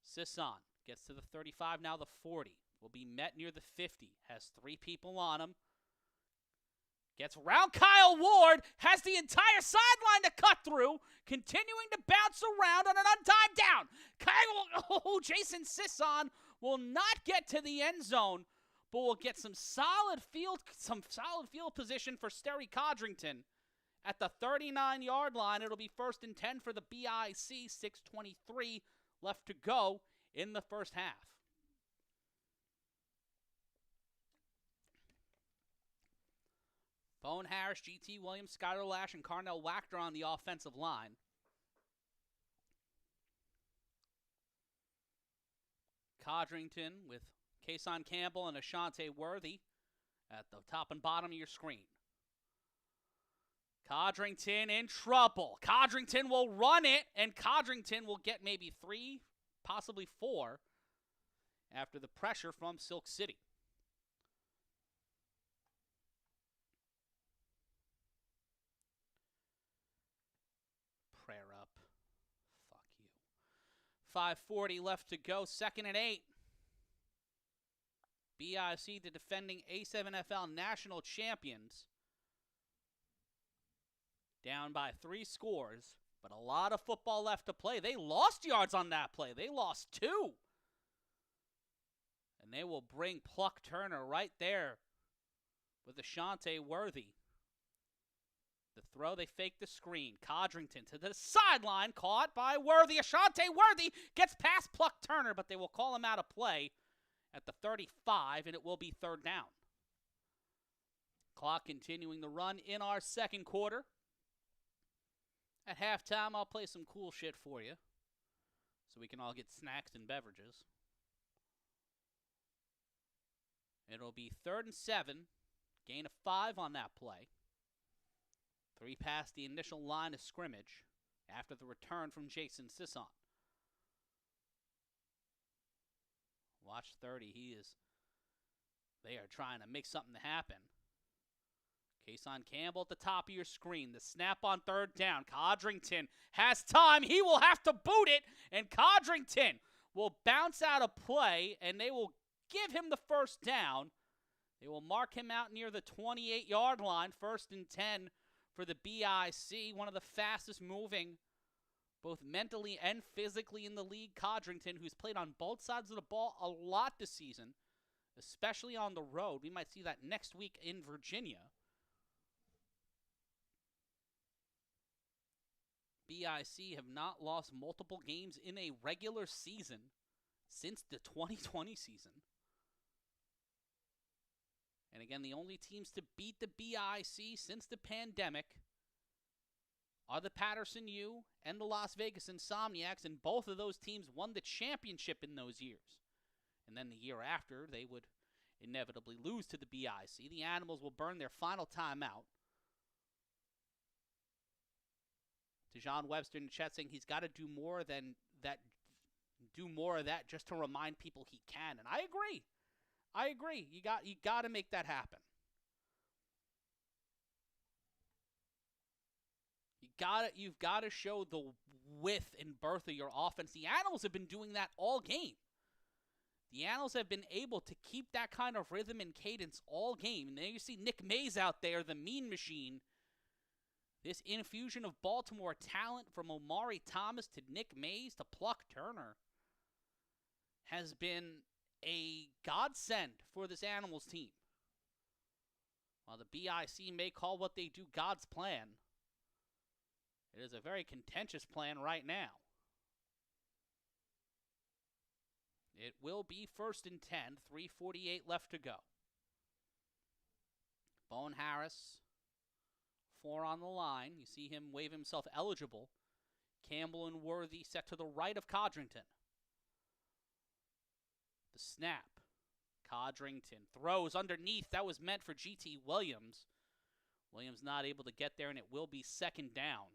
Sisson gets to the 35, now the 40. Will be met near the 50. Has 3 people on him. Gets around Kyle Ward. Has the entire sideline to cut through. Continuing to bounce around on an untimed down. Jason Sisson will not get to the end zone, but will get some solid field position for Sterry Codrington. At the 39-yard line, it'll be 1st and 10 for the BIC. 6:23 left to go in the first half. Bone Harris, GT Williams, Skylar Lash, and Carnell Wachter on the offensive line. Codrington with Kason Campbell and Ashante Worthy at the top and bottom of your screen. Codrington in trouble. Codrington will run it, and Codrington will get maybe 3, possibly 4, after the pressure from Silk City. Prayer up. Fuck you. 5:40 left to go. 2nd and 8. BIC, the defending A7FL national champions, down by 3 scores, but a lot of football left to play. They lost yards on that play. They lost 2. And they will bring Pluck Turner right there with Ashante Worthy. The throw, they fake the screen. Codrington to the sideline, caught by Worthy. Ashante Worthy gets past Pluck Turner, but they will call him out of play at the 35, and it will be 3rd down. Clock continuing to run in our 2nd quarter. At halftime, I'll play some cool shit for you so we can all get snacks and beverages. It'll be 3rd and 7. Gain of 5 on that play. 3 past the initial line of scrimmage after the return from Jason Sisson. Watch 30. They are trying to make something happen. Kason Campbell at the top of your screen. The snap on 3rd down. Codrington has time. He will have to boot it, and Codrington will bounce out of play, and they will give him the 1st down. They will mark him out near the 28-yard line. 1st and 10 for the BIC. One of the fastest moving, both mentally and physically in the league. Codrington, who's played on both sides of the ball a lot this season, especially on the road. We might see that next week in Virginia. BIC have not lost multiple games in a regular season since the 2020 season. And again, the only teams to beat the BIC since the pandemic are the Patterson U and the Las Vegas Insomniacs, and both of those teams won the championship in those years. And then the year after, they would inevitably lose to the BIC. The Animals will burn their final timeout. Dejon Webster in the chat saying he's got to do more than that. Do more of that just to remind people he can, and I agree. You got to make that happen. You've got to show the width and birth of your offense. The Animals have been doing that all game. The Animals have been able to keep that kind of rhythm and cadence all game. And then you see Nick Mays out there, the mean machine. This infusion of Baltimore talent from Omari Thomas to Nick Mays to Pluck Turner has been a godsend for this Animals team. While the BIC may call what they do God's plan, it is a very contentious plan right now. It will be 1st and 10, 3:48 left to go. Bone Harris, 4 on the line. You see him wave himself eligible. Campbell and Worthy set to the right of Codrington. The snap. Codrington throws underneath. That was meant for G.T. Williams. Williams not able to get there, and it will be 2nd down.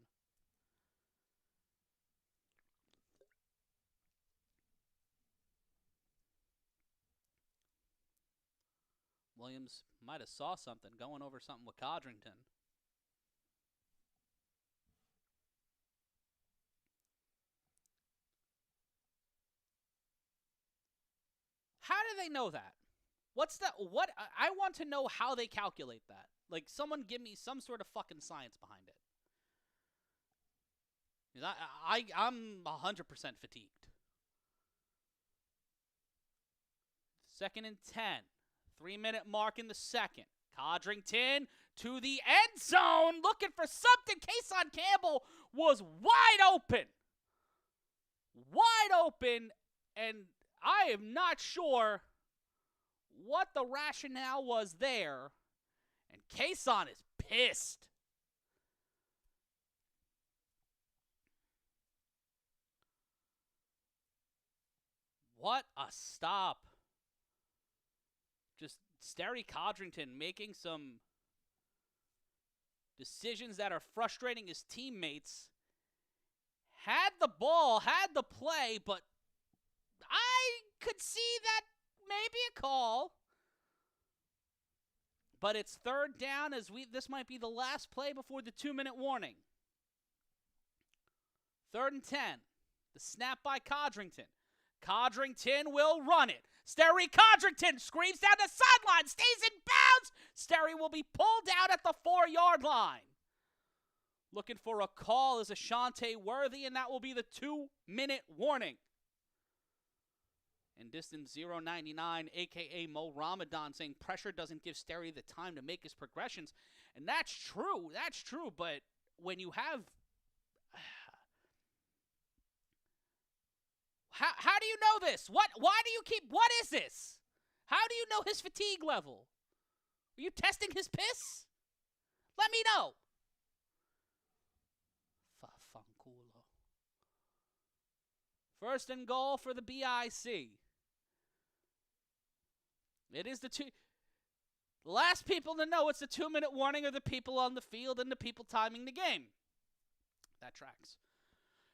Williams might have saw something, going over something with Codrington. How do they know that? I want to know how they calculate that. Like, someone give me some sort of fucking science behind it. I'm 100% fatigued. 2nd and 10. 3-minute mark in the second. Codrington to the end zone, looking for something. Kason Campbell was wide open. Wide open, and I am not sure what the rationale was there. And Kason is pissed. What a stop. Just Sterry Codrington making some decisions that are frustrating his teammates. Had the ball, had the play, but I could see that maybe a call. But it's 3rd down as this might be the last play before the 2-minute warning. 3rd and 10. The snap by Codrington. Codrington will run it. Sterry Codrington screams down the sideline, stays in bounds. Sterry will be pulled out at the 4-yard line. Looking for a call is Ashante Worthy, and that will be the 2-minute warning. And distance 099, a.k.a. Mo Ramadan, saying pressure doesn't give Sterry the time to make his progressions. And that's true. That's true. But when you have... How do you know this? What is this? How do you know his fatigue level? Are you testing his piss? Let me know. Fafanculo. 1st and goal for the BIC. It is the The last people to know it's a 2-minute warning are the people on the field and the people timing the game. That tracks.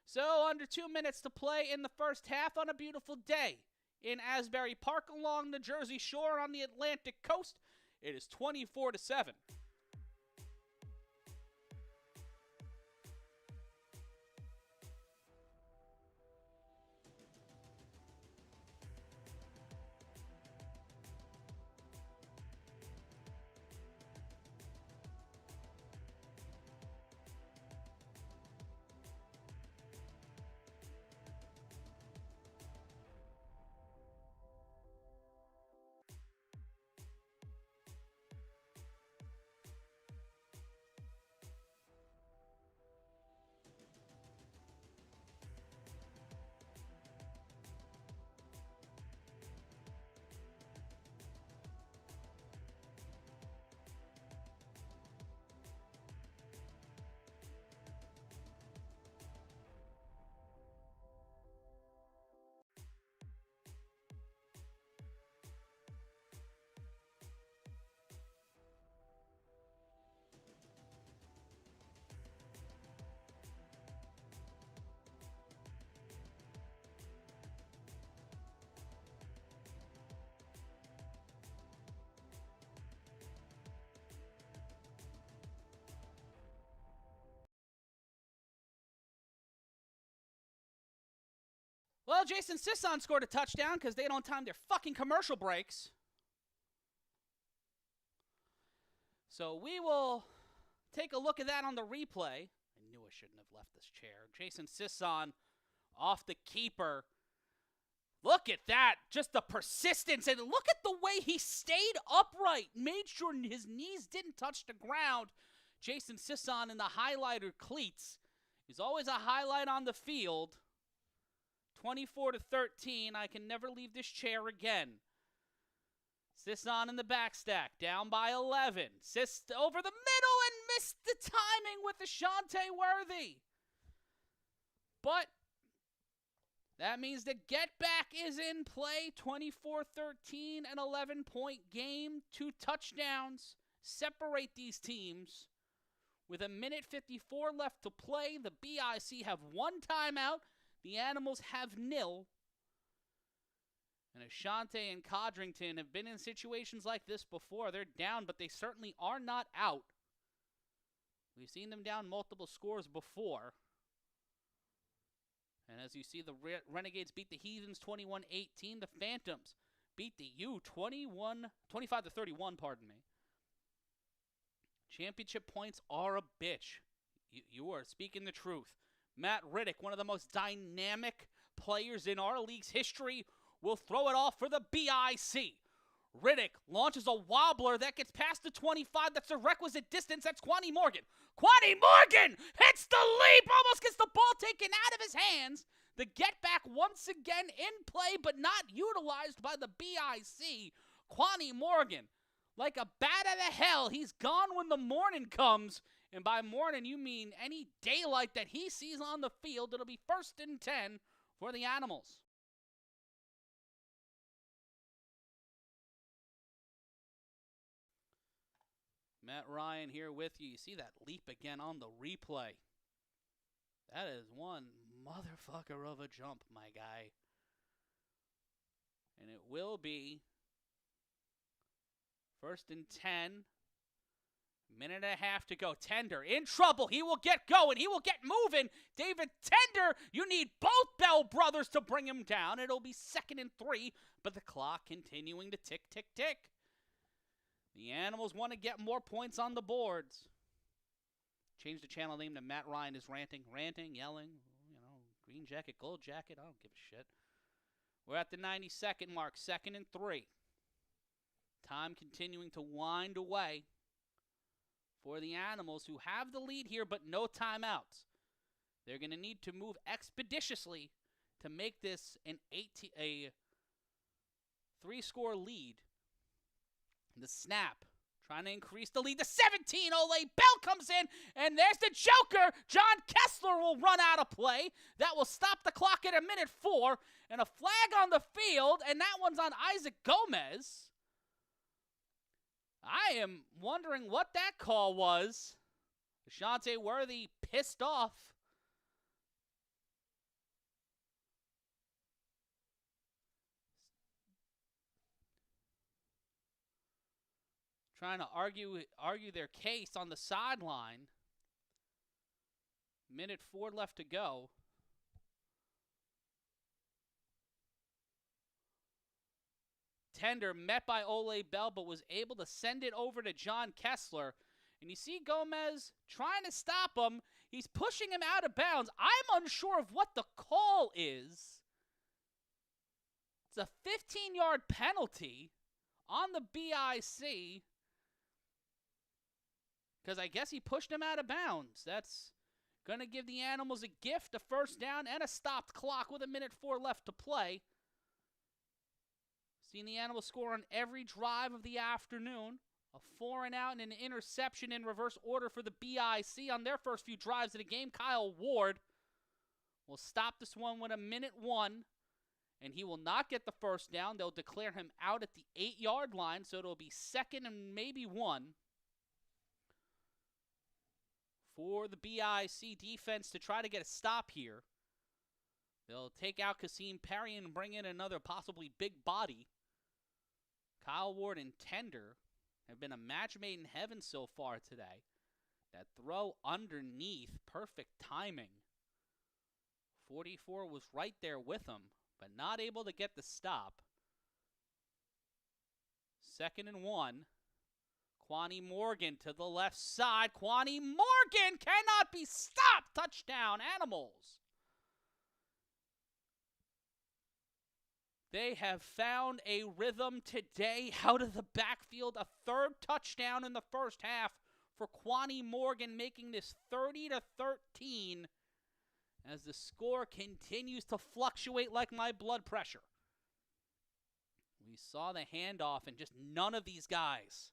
So, under 2 minutes to play in the first half on a beautiful day in Asbury Park along the Jersey Shore on the Atlantic coast. It is 24-7. Well, Jason Sisson scored a touchdown because they don't time their fucking commercial breaks. So we will take a look at that on the replay. I knew I shouldn't have left this chair. Jason Sisson off the keeper. Look at that. Just the persistence. And look at the way he stayed upright. Made sure his knees didn't touch the ground. Jason Sisson in the highlighter cleats. He's always a highlight on the field. 24-13. I can never leave this chair again. Sisson in the backstack, down by 11. Over the middle and missed the timing with Ashante Worthy. But that means the get back is in play. 24-13, an 11-point game. 2 touchdowns separate these teams. With 1:54 left to play, the BIC have 1 timeout. The Animals have 0. And Ashante and Codrington have been in situations like this before. They're down, but they certainly are not out. We've seen them down multiple scores before. And as you see, the Renegades beat the Heathens 21-18. The Phantoms beat the U 25-31, pardon me. Championship points are a bitch. You are speaking the truth. Matt Riddick, one of the most dynamic players in our league's history, will throw it off for the BIC. Riddick launches a wobbler that gets past the 25. That's the requisite distance. That's Quani Morgan. Quani Morgan hits the leap, almost gets the ball taken out of his hands. The get back once again in play, but not utilized by the BIC. Quani Morgan, like a bat out of hell, he's gone when the morning comes. And by morning, you mean any daylight that he sees on the field. It'll be 1st and 10 for the Animals. Matt Ryan here with you. You see that leap again on the replay. That is one motherfucker of a jump, my guy. And it will be 1st and 10. Minute and a half to go. Tender in trouble. He will get going. He will get moving. David Tender, you need both Bell brothers to bring him down. It'll be 2nd and 3, but the clock continuing to tick, tick, tick. The Animals want to get more points on the boards. Change the channel name to Matt Ryan is ranting, yelling, green jacket, gold jacket. I don't give a shit. We're at the 90-second mark, 2nd and 3. Time continuing to wind away for the Animals, who have the lead here, but no timeouts. They're going to need to move expeditiously to make this a 3-score lead. The snap, trying to increase the lead to 17. Ole Bell comes in, and there's the Joker. John Kessler will run out of play. That will stop the clock at 1:04, and a flag on the field, and that one's on Isaac Gomez. I am wondering what that call was. Ashante Worthy pissed off. Trying to argue their case on the sideline. Minute 4 left to go. Tender met by Ole Bell, but was able to send it over to John Kessler. And you see Gomez trying to stop him. He's pushing him out of bounds. I'm unsure of what the call is. It's a 15-yard penalty on the BIC. Because I guess he pushed him out of bounds. That's going to give the Animals a gift, a first down, and a stopped clock with a minute 4 left to play. Seen the Animals score on every drive of the afternoon. A 4 and out and an interception in reverse order for the BIC on their first few drives of the game. Kyle Ward will stop this one with a minute 1, and he will not get the first down. They'll declare him out at the 8-yard line, so it'll be 2nd and maybe 1 for the BIC defense to try to get a stop here. They'll take out Kasim Perry and bring in another possibly big body. Kyle Ward and Tender have been a match made in heaven so far today. That throw underneath, perfect timing. 44 was right there with him, but not able to get the stop. 2nd and 1. Quani Morgan to the left side. Quani Morgan cannot be stopped. Touchdown, Animals. They have found a rhythm today out of the backfield. A 3rd touchdown in the first half for Quani Morgan, making this 30-13 as the score continues to fluctuate like my blood pressure. We saw the handoff and just none of these guys,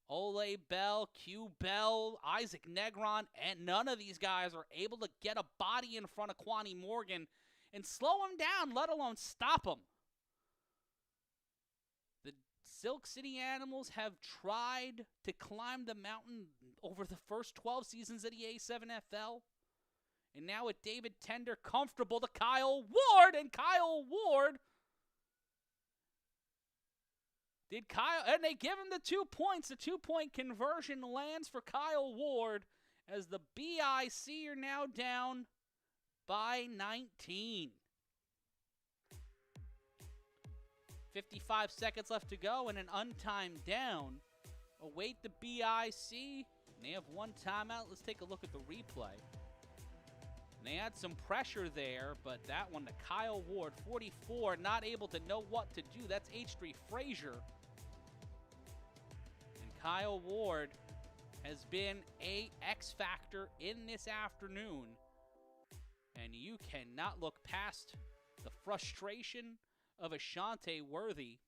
Ole Bell, Q Bell, Isaac Negron, and none of these guys are able to get a body in front of Quani Morgan and slow him down, let alone stop him. The Silk City Animals have tried to climb the mountain over the first 12 seasons of the A7FL. And now with David Tender comfortable to Kyle Ward, and Kyle Ward and they give him the 2 points. The 2-point conversion lands for Kyle Ward as the BIC are now down by 19. 55 seconds left to go and an untimed down. Await the BIC. And they have one timeout. Let's take a look at the replay. And they had some pressure there, but that one to Kyle Ward, 44, not able to know what to do. That's H3 Frazier. And Kyle Ward has been a X factor in this afternoon. And you cannot look past the frustration of Ashante Worthy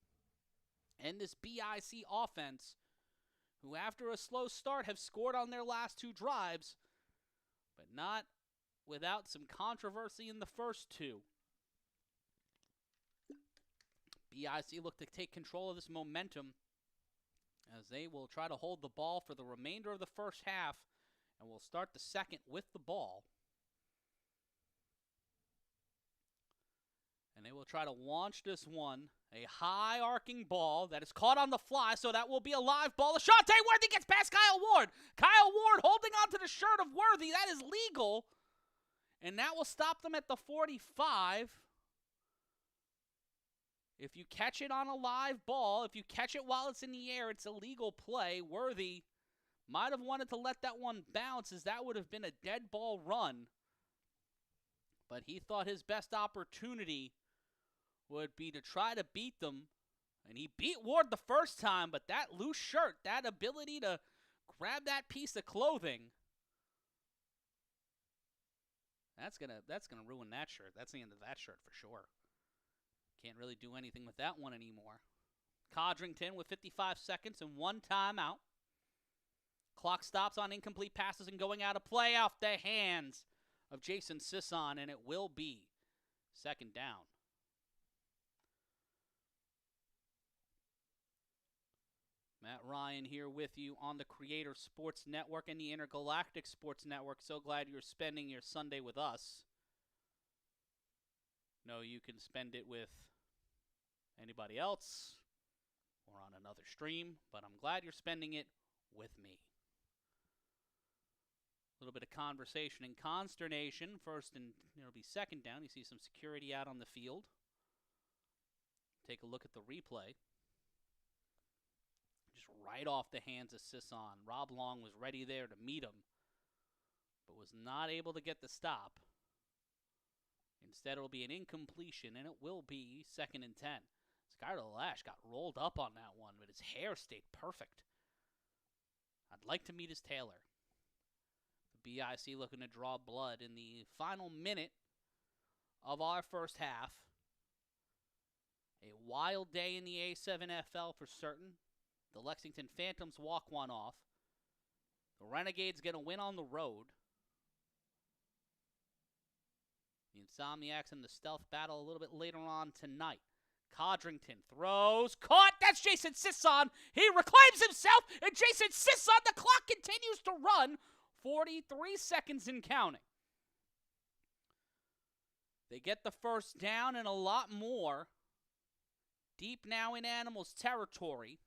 and this BIC offense, who after a slow start have scored on their last 2 drives, but not without some controversy in the first 2. BIC look to take control of this momentum as they will try to hold the ball for the remainder of the first half, and will start the second with the ball. And they will try to launch this one. A high arcing ball that is caught on the fly, so that will be a live ball. Ashante Worthy gets past Kyle Ward. Kyle Ward holding onto the shirt of Worthy. That is legal. And that will stop them at the 45. If you catch it on a live ball, if you catch it while it's in the air, it's a legal play. Worthy might have wanted to let that one bounce, as that would have been a dead ball run. But he thought his best opportunity would be to try to beat them. And he beat Ward the first time, but that loose shirt, that ability to grab that piece of clothing, that's gonna ruin that shirt. That's the end of that shirt for sure. Can't really do anything with that one anymore. Codrington with 55 seconds and 1 timeout. Clock stops on incomplete passes and going out of play off the hands of Jason Sisson, and it will be 2nd down. Matt Ryan here with you on the Creator Sports Network and the Intergalactic Sports Network. So glad you're spending your Sunday with us. No, you can spend it with anybody else or on another stream, but I'm glad you're spending it with me. A little bit of conversation and consternation. First and it'll be second down. You see some security out on the field. Take a look at the replay. Just right off the hands of Sisson. Rob Long was ready there to meet him, but was not able to get the stop. Instead, it'll be an incompletion, and it will be 2nd and 10. Skylar Lash got rolled up on that one, but his hair stayed perfect. I'd like to meet his tailor. The BIC looking to draw blood in the final minute of our first half. A wild day in the A7FL for certain. The Lexington Phantoms walk one off. The Renegades going to win on the road. The Insomniacs in the stealth battle a little bit later on tonight. Codrington throws. Caught! That's Jason Sisson. He reclaims himself, and Jason Sisson, the clock continues to run. 43 seconds and counting. They get the first down and a lot more. Deep now in Animals territory.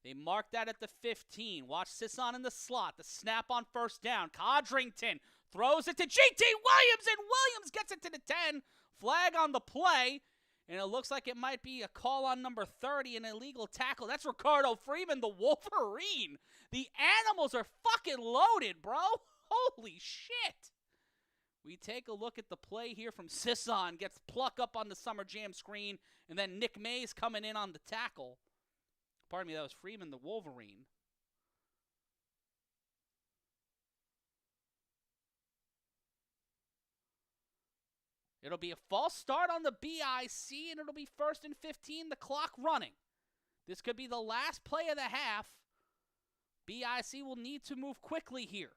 They mark that at the 15. Watch Sisson in the slot. The snap on first down. Codrington throws it to G.T. Williams, and Williams gets it to the 10. Flag on the play, and it looks like it might be a call on number 30, an illegal tackle. That's Ricardo Freeman, the Wolverine. The Animals are fucking loaded, bro. Holy shit. We take a look at the play here from Sisson. Gets pluck up on the Summer Jam screen, and then Nick Mays coming in on the tackle. Pardon me, that was Freeman, the Wolverine. It'll be a false start on the BIC, and it'll be 1st and 15, the clock running. This could be the last play of the half. BIC will need to move quickly here.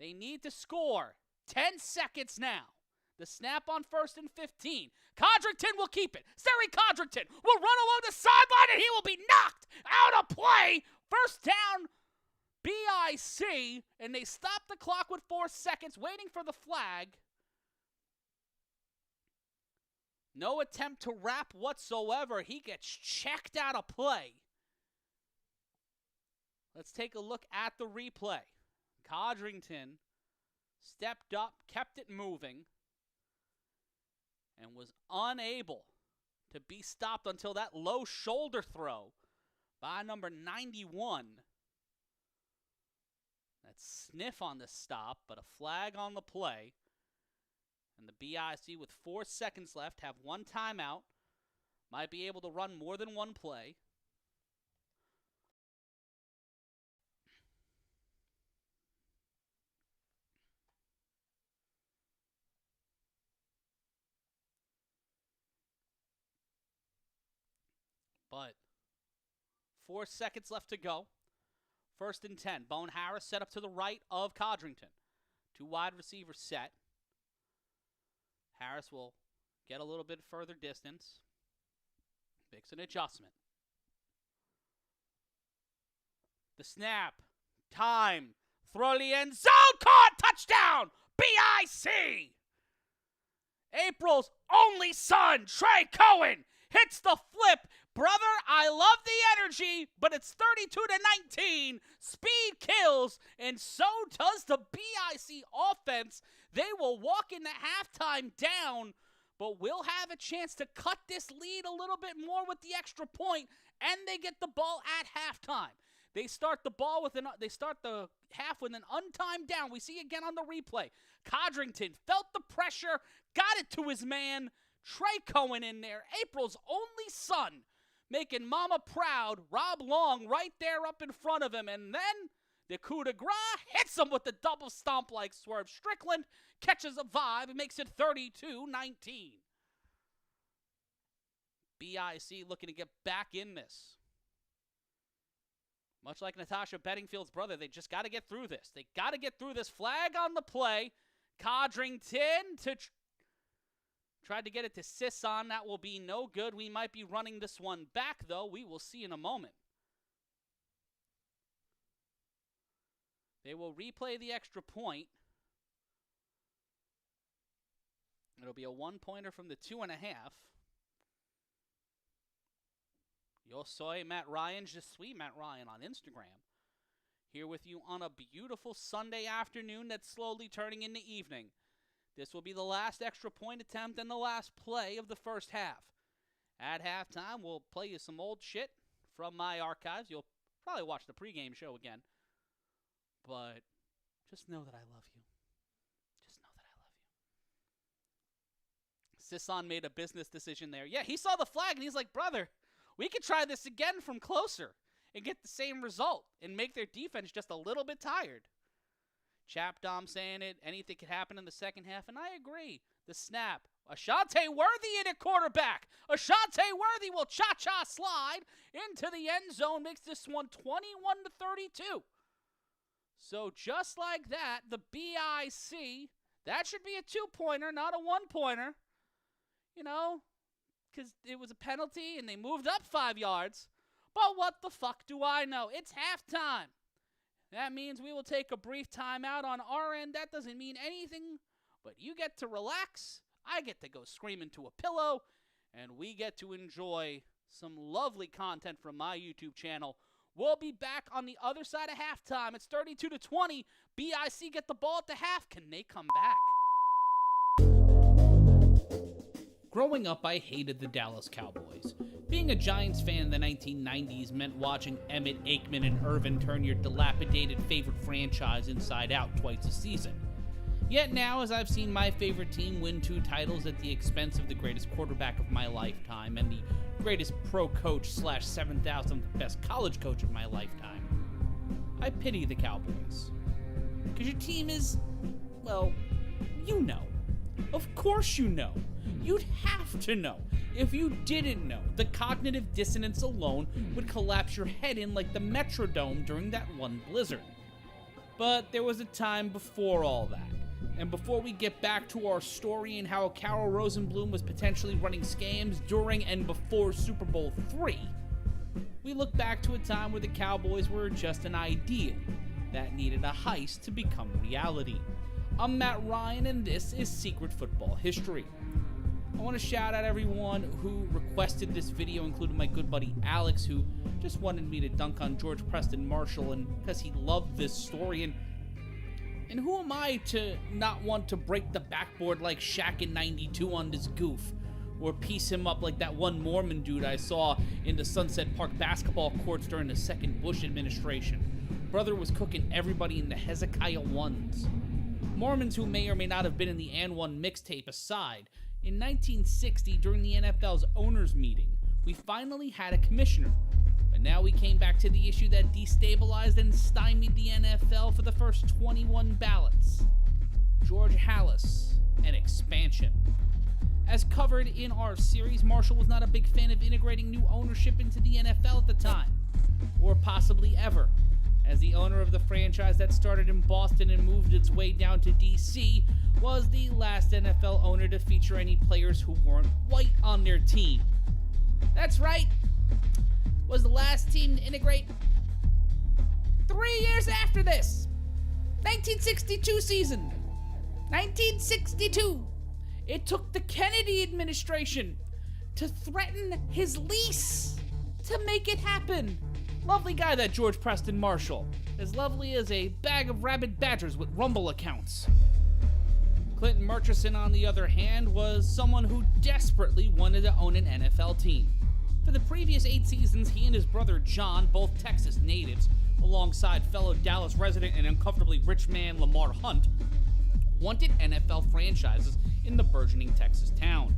They need to score. 10 seconds now. The snap on 1st and 15. Codrington will keep it. Seri Codrington will run along the sideline, and he will be knocked out of play. First down, BIC, and they stop the clock with 4 seconds, waiting for the flag. No attempt to wrap whatsoever. He gets checked out of play. Let's take a look at the replay. Codrington stepped up, kept it moving, and was unable to be stopped until that low shoulder throw by number 91. That sniff on the stop, but a flag on the play. And the BIC with 4 seconds left have one timeout. Might be able to run more than one play. But 4 seconds left to go. 1st and 10. Bone Harris set up to the right of Codrington. 2 wide receivers set. Harris will get a little bit further distance. Makes an adjustment. The snap. Time. Throw to the end zone. Caught. Touchdown. BIC. April's only son, Trey Cohen, hits the flip. Brother, I love the energy, but it's 32-19. Speed kills, and so does the BIC offense. They will walk into halftime down, but will have a chance to cut this lead a little bit more with the extra point, and they get the ball at halftime. They start the half with an untimed down. We see again on the replay. Codrington felt the pressure, got it to his man. Trey Cohen in there, April's only son, making mama proud. Rob Long right there up in front of him. And then the coup de grace hits him with the double stomp like Swerve Strickland. Catches a vibe and makes it 32-19. BIC looking to get back in this. Much like Natasha Bedingfield's brother, they just got to get through this. They got to get through this. Flag on the play. Codrington tried to get it to Sisson. That will be no good. We might be running this one back, though. We will see in a moment. They will replay the extra point. It'll be a 1-pointer from the 2.5. Yo soy Matt Ryan, je suis Matt Ryan on Instagram. Here with you on a beautiful Sunday afternoon that's slowly turning into evening. This will be the last extra point attempt and the last play of the first half. At halftime, we'll play you some old shit from my archives. You'll probably watch the pregame show again. But just know that I love you. Just know that I love you. Sisson made a business decision there. Yeah, he saw the flag and he's like, brother, we could try this again from closer and get the same result and make their defense just a little bit tired. Chap Dom saying it, anything could happen in the second half, and I agree. The snap. Ashante Worthy in at quarterback. Ashante Worthy will cha-cha slide into the end zone, makes this one 21-32. So just like that, the BIC, that should be a 2-pointer, not a 1-pointer. You know, because it was a penalty and they moved up 5 yards. But what the fuck do I know? It's halftime. That means we will take a brief timeout on our end. That doesn't mean anything, but you get to relax. I get to go scream into a pillow, and we get to enjoy some lovely content from my YouTube channel. We'll be back on the other side of halftime. It's 32-20. BIC get the ball at the half. Can they come back? Growing up, I hated the Dallas Cowboys. Being a Giants fan in the 1990s meant watching Emmett, Aikman, and Irvin turn your dilapidated favorite franchise inside out twice a season. Yet now, as I've seen my favorite team win 2 titles at the expense of the greatest quarterback of my lifetime and the greatest pro coach / 7,000th best college coach of my lifetime, I pity the Cowboys. Because your team is, well, you know. Of course you know. You'd have to know. If you didn't know, the cognitive dissonance alone would collapse your head in like the Metrodome during that one blizzard. But there was a time before all that. And before we get back to our story and how Carol Rosenblum was potentially running scams during and before Super Bowl III, we look back to a time where the Cowboys were just an idea that needed a heist to become reality. I'm Matt Ryan, and this is Secret Football History. I want to shout out everyone who requested this video, including my good buddy Alex, who just wanted me to dunk on George Preston Marshall, and because he loved this story. And who am I to not want to break the backboard like Shaq in '92 on this goof, or piece him up like that one Mormon dude I saw in the Sunset Park basketball courts during the second Bush administration. Brother was cooking everybody in the Hezekiah ones. Mormons who may or may not have been in the And One mixtape aside, in 1960, during the NFL's owners' meeting, we finally had a commissioner. But now we came back to the issue that destabilized and stymied the NFL for the first 21 ballots. George Halas and expansion. As covered in our series, Marshall was not a big fan of integrating new ownership into the NFL at the time, or possibly ever, as the owner of the franchise that started in Boston and moved its way down to D.C. was the last NFL owner to feature any players who weren't white on their team. That's right, was the last team to integrate 3 years after this. 1962 season. 1962. It took the Kennedy administration to threaten his lease to make it happen. Lovely guy, that George Preston Marshall. As lovely as a bag of rabid badgers with Rumble accounts. Clinton Murchison, on the other hand, was someone who desperately wanted to own an NFL team. For the previous 8 seasons, he and his brother John, both Texas natives, alongside fellow Dallas resident and uncomfortably rich man Lamar Hunt, wanted NFL franchises in the burgeoning Texas town.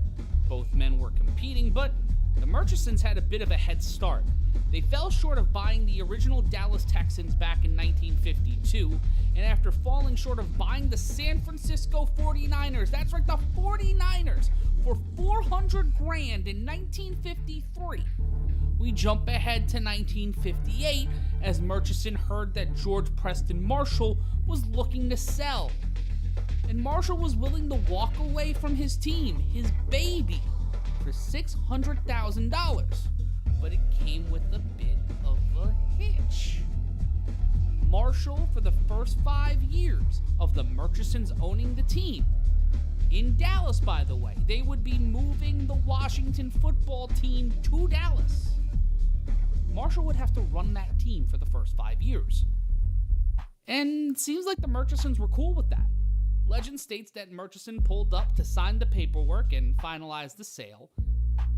Both men were competing, but the Murchisons had a bit of a head start. They fell short of buying the original Dallas Texans back in 1952, and after falling short of buying the San Francisco 49ers, that's right, the 49ers, for $400,000 in 1953, we jump ahead to 1958 as Murchison heard that George Preston Marshall was looking to sell. And Marshall was willing to walk away from his team, his baby, for $600,000. But it came with a bit of a hitch. Marshall for the first 5 years of the Murchisons owning the team. In Dallas, by the way, they would be moving the Washington football team to Dallas. Marshall would have to run that team for the first 5 years. And it seems like the Murchisons were cool with that. Legend states that Murchison pulled up to sign the paperwork and finalize the sale,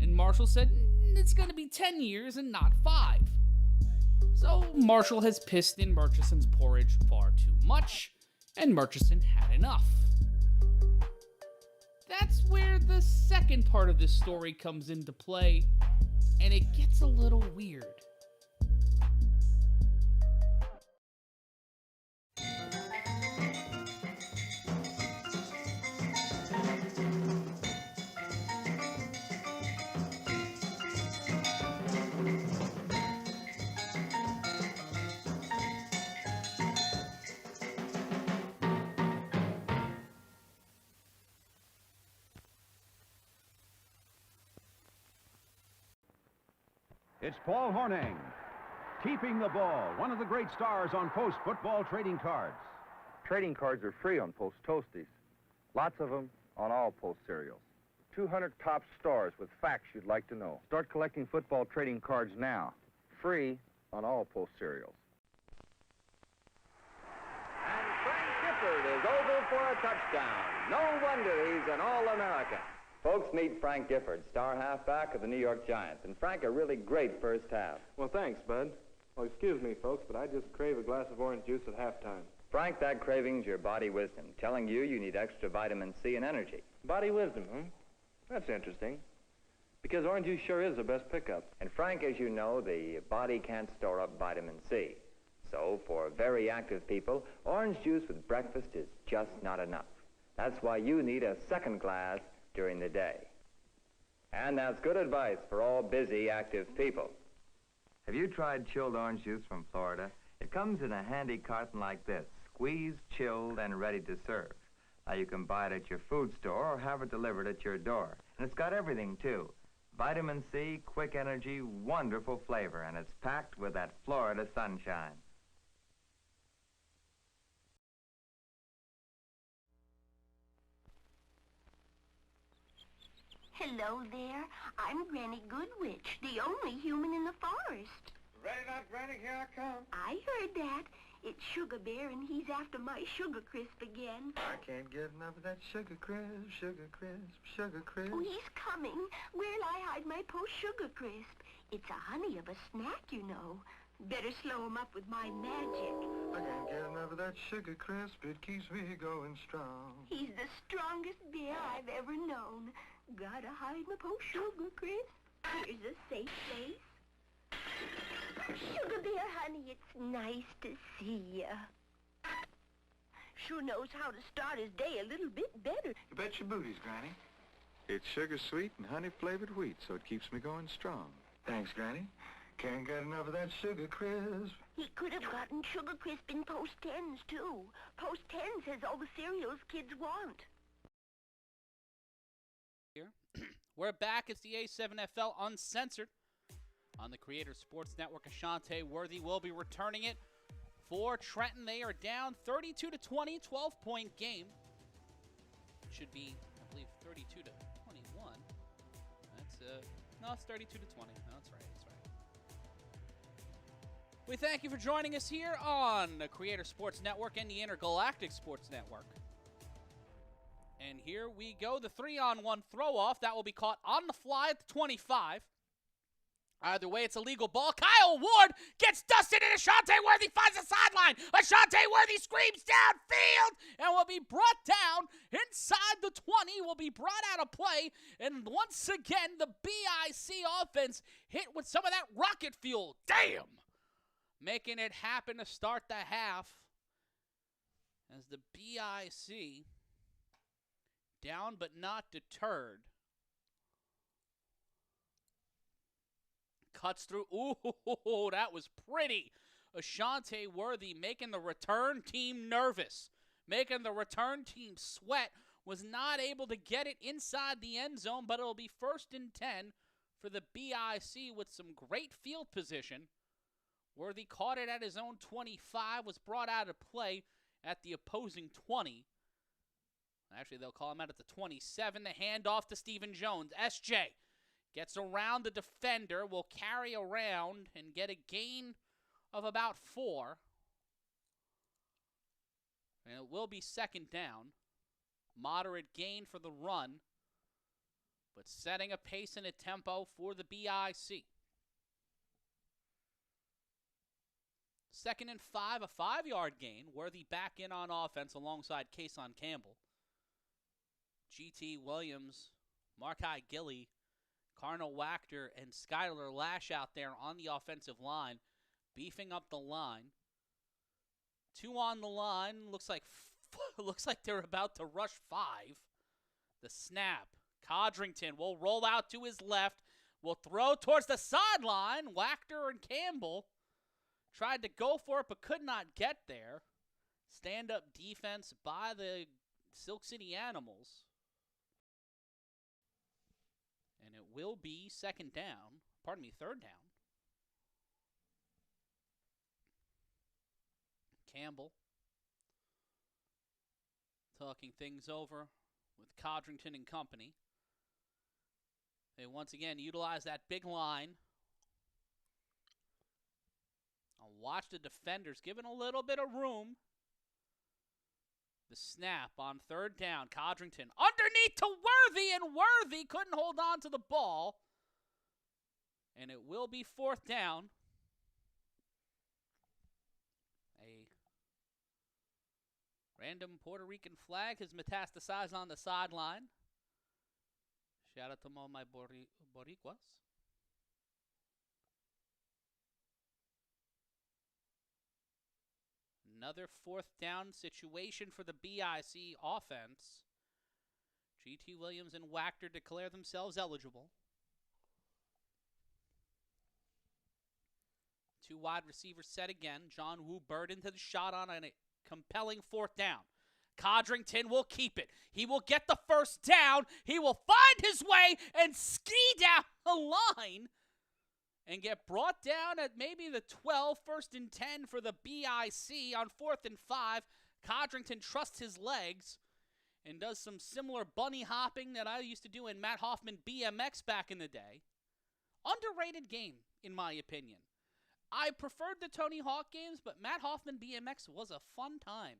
and Marshall said, it's going to be 10 years and not 5. So Marshall has pissed in Murchison's porridge far too much, and Murchison had enough. That's where the second part of this story comes into play, and it gets a little weird. It's Paul Hornung, keeping the ball, one of the great stars on Post football trading cards. Trading cards are free on Post Toasties. Lots of them on all Post cereals. 200 top stars with facts you'd like to know. Start collecting football trading cards now. Free on all Post cereals. And Frank Gifford is over for a touchdown. No wonder he's an All-American. Folks, meet Frank Gifford, star halfback of the New York Giants. And Frank, a really great first half. Well, thanks, Bud. Well, excuse me, folks, but I just crave a glass of orange juice at halftime. Frank, that craving's your body wisdom, telling you need extra vitamin C and energy. Body wisdom, huh? That's interesting. Because orange juice sure is the best pickup. And Frank, as you know, the body can't store up vitamin C. So, for very active people, orange juice with breakfast is just not enough. That's why you need a second glass during the day. And that's good advice for all busy, active people. Have you tried chilled orange juice from Florida? It comes in a handy carton like this, squeezed, chilled, and ready to serve. Now you can buy it at your food store or have it delivered at your door. And it's got everything, too. Vitamin C, quick energy, wonderful flavor, and it's packed with that Florida sunshine. Hello there. I'm Granny Goodwitch, the only human in the forest. Ready not, Granny? Here I come. I heard that. It's Sugar Bear, and he's after my Sugar Crisp again. I can't get enough of that Sugar Crisp, Sugar Crisp, Sugar Crisp. Oh, he's coming. Where'll I hide my post Sugar Crisp? It's a honey of a snack, you know. Better slow him up with my magic. I can't get enough of that Sugar Crisp. It keeps me going strong. He's the strongest bear I've ever known. Gotta hide my post Sugar Crisp. Here's a safe place. Sugar Bear, honey, it's nice to see ya. Sure knows how to start his day a little bit better. You bet your booties, Granny. It's sugar sweet and honey-flavored wheat, so it keeps me going strong. Thanks, Granny. Can't get enough of that Sugar Crisp. He could have gotten Sugar Crisp in Post 10s, too. Post 10s has all the cereals kids want. We're back. It's the A7FL Uncensored on the Creator Sports Network. Ashante Worthy will be returning it for Trenton. They are down 32-20, 12-point game. Should be, I believe, 32-21. That's no, it's 32-20. No, that's right. That's right. We thank you for joining us here on the Creator Sports Network and the Intergalactic Sports Network. And here we go, the 3-on-1 throw-off. That will be caught on the fly at the 25. Either way, it's a legal ball. Kyle Ward gets dusted, and Ashante Worthy finds the sideline. Ashante Worthy screams downfield and will be brought down inside the 20, will be brought out of play. And once again, the BIC offense hit with some of that rocket fuel. Damn! Making it happen to start the half as the BIC, down but not deterred, cuts through. Ooh, that was pretty. Ashante Worthy making the return team nervous, making the return team sweat. Was not able to get it inside the end zone, but it'll be 1st and 10 for the BIC with some great field position Worthy caught it at his own 25, was brought out of play at the opposing 20. Actually, they'll call him out at the 27. The handoff to Stephen Jones. SJ gets around the defender, will carry around and get a gain of about 4. And it will be second down. Moderate gain for the run, but setting a pace and a tempo for the BIC. 2nd and 5, a 5-yard gain. Worthy back in on offense alongside Kason Campbell. G.T. Williams, Markai Gilly, Carnell Wachter, and Skylar Lash out there on the offensive line, beefing up the line. 2 on the line. Looks like they're about to rush 5. The snap. Codrington will roll out to his left. Will throw towards the sideline. Wachter and Campbell tried to go for it but could not get there. Stand-up defense by the Silk City Animals. And it will be third down. Campbell talking things over with Codrington and company. They once again utilize that big line. I'll watch the defenders given a little bit of room. The snap on 3rd down. Codrington underneath to Worthy, and Worthy couldn't hold on to the ball. And it will be 4th down. A random Puerto Rican flag has metastasized on the sideline. Shout out to all my Boricuas. Another 4th down situation for the BIC offense. G.T. Williams and Wachter declare themselves eligible. 2 wide receivers set again. John Woo Bird into the shot on a compelling 4th down. Codrington will keep it. He will get the 1st down. He will find his way and ski down the line and get brought down at maybe the 12, 1st and 10 for the BIC on 4th and 5. Codrington trusts his legs and does some similar bunny hopping that I used to do in Matt Hoffman BMX back in the day. Underrated game, in my opinion. I preferred the Tony Hawk games, but Matt Hoffman BMX was a fun time.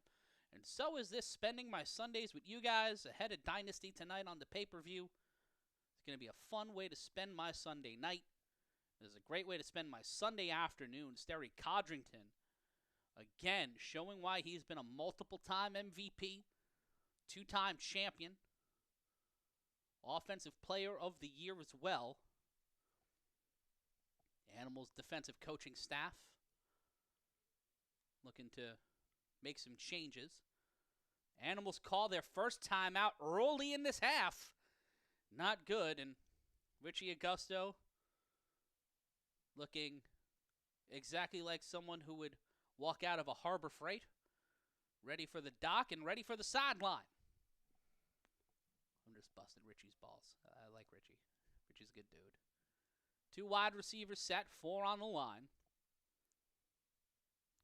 And so is this, spending my Sundays with you guys ahead of Dynasty tonight on the pay-per-view. It's going to be a fun way to spend my Sunday night. It is a great way to spend my Sunday afternoon. Sterry Codrington, again, showing why he's been a multiple-time MVP, 2-time champion, Offensive Player of the Year as well. Animals defensive coaching staff looking to make some changes. Animals call their first timeout early in this half. Not good, and Richie Augusto looking exactly like someone who would walk out of a Harbor Freight, ready for the dock and ready for the sideline. I'm just busting Richie's balls. I like Richie. Richie's a good dude. 2 wide receivers set, 4 on the line.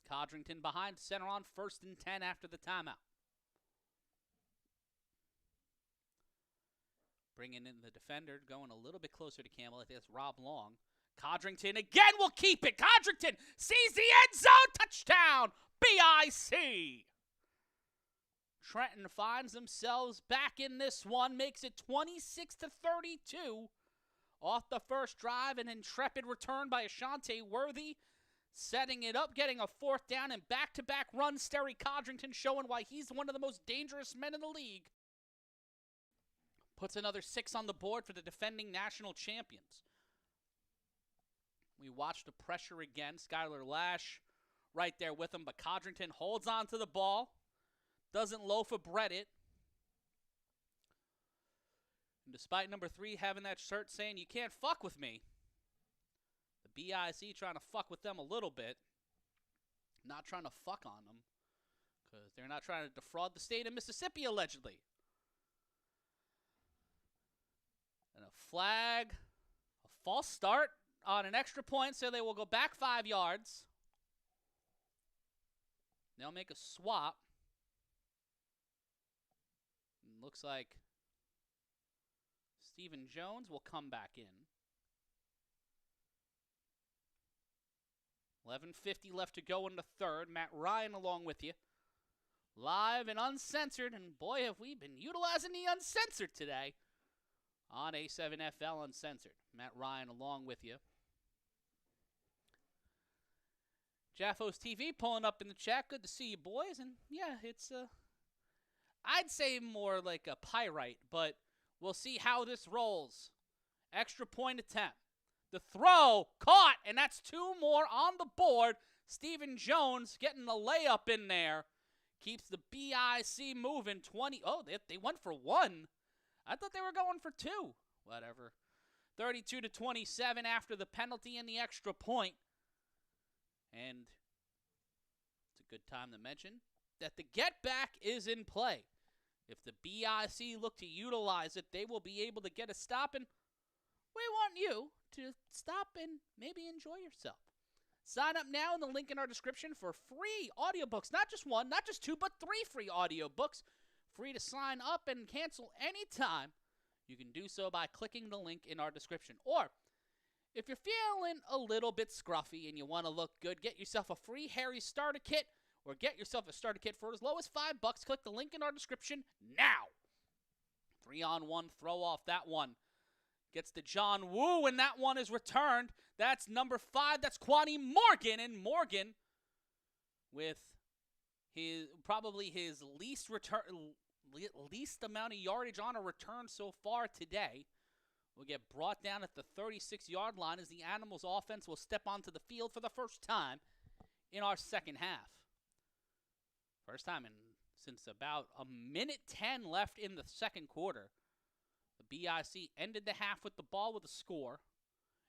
Codrington behind center on 1st and 10 after the timeout. Bringing in the defender, going a little bit closer to Campbell. I think that's Rob Long. Codrington again will keep it. Codrington sees the end zone. Touchdown, BIC. Trenton finds themselves back in this one, makes it 26-32. Off the first drive, an intrepid return by Ashante Worthy, setting it up, getting a 4th down and back-to-back runs. Sterry Codrington showing why he's one of the most dangerous men in the league. Puts another 6 on the board for the defending national champions. We watch the pressure again. Skylar Lash right there with him, but Codrington holds on to the ball. Doesn't loaf of bread it. And despite number 3 having that shirt saying, "You can't fuck with me," the BIC trying to fuck with them a little bit. Not trying to fuck on them, because they're not trying to defraud the state of Mississippi, allegedly. And a flag, a false start on an extra point, so they will go back 5 yards. They'll make a swap. Looks like Stephen Jones will come back in. 11:50 left to go in the third. Matt Ryan along with you. Live and uncensored. And boy, have we been utilizing the uncensored today on A7FL Uncensored. Matt Ryan along with you. Jaffos TV pulling up in the chat. Good to see you, boys. And yeah, it's I'd say more like a pyrite, but we'll see how this rolls. Extra point attempt. The throw caught, and that's 2 more on the board. Stephen Jones getting the layup in there. Keeps the BIC moving. 20. Oh, they went for 1. I thought they were going for 2. Whatever. 32-27 after the penalty and the extra point. And it's a good time to mention that the get back is in play. If the BIC look to utilize it, they will be able to get a stop, and we want you to stop and maybe enjoy yourself. Sign up now in the link in our description for free audiobooks. Not just 1, not just 2, but 3 free audiobooks. Free to sign up and cancel anytime. You can do so by clicking the link in our description. Or, if you're feeling a little bit scruffy and you want to look good, get yourself a free Harry starter kit, or get yourself a starter kit for as low as $5. Click the link in our description now. 3-on-1 throw off that one. Gets to John Woo, and that one is returned. That's number 5. That's Kwani Morgan. And Morgan, with probably his least amount of yardage on a return so far today, will get brought down at the 36-yard line as the Animals offense will step onto the field for the first time in our second half. First time since about 1:10 left in the second quarter. The BIC ended the half with the ball with a score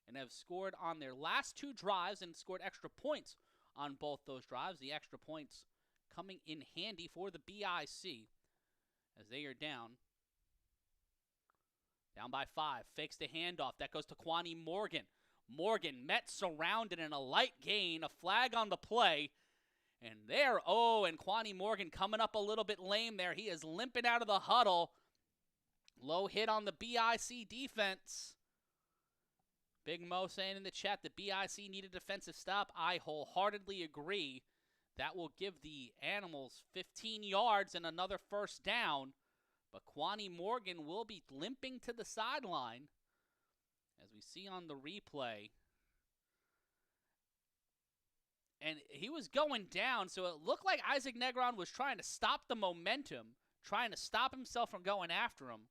and have scored on their last 2 drives and scored extra points on both those drives. The extra points coming in handy for the BIC as they are down by 5. Fakes the handoff. That goes to Kwani Morgan. Morgan met surrounded in a light gain. A flag on the play. And and Kwani Morgan coming up a little bit lame there. He is limping out of the huddle. Low hit on the BIC defense. Big Mo saying in the chat the BIC need a defensive stop. I wholeheartedly agree. That will give the Animals 15 yards and another first down. But Kwani Morgan will be limping to the sideline, as we see on the replay. And he was going down, so it looked like Isaac Negron was trying to stop the momentum, trying to stop himself from going after him.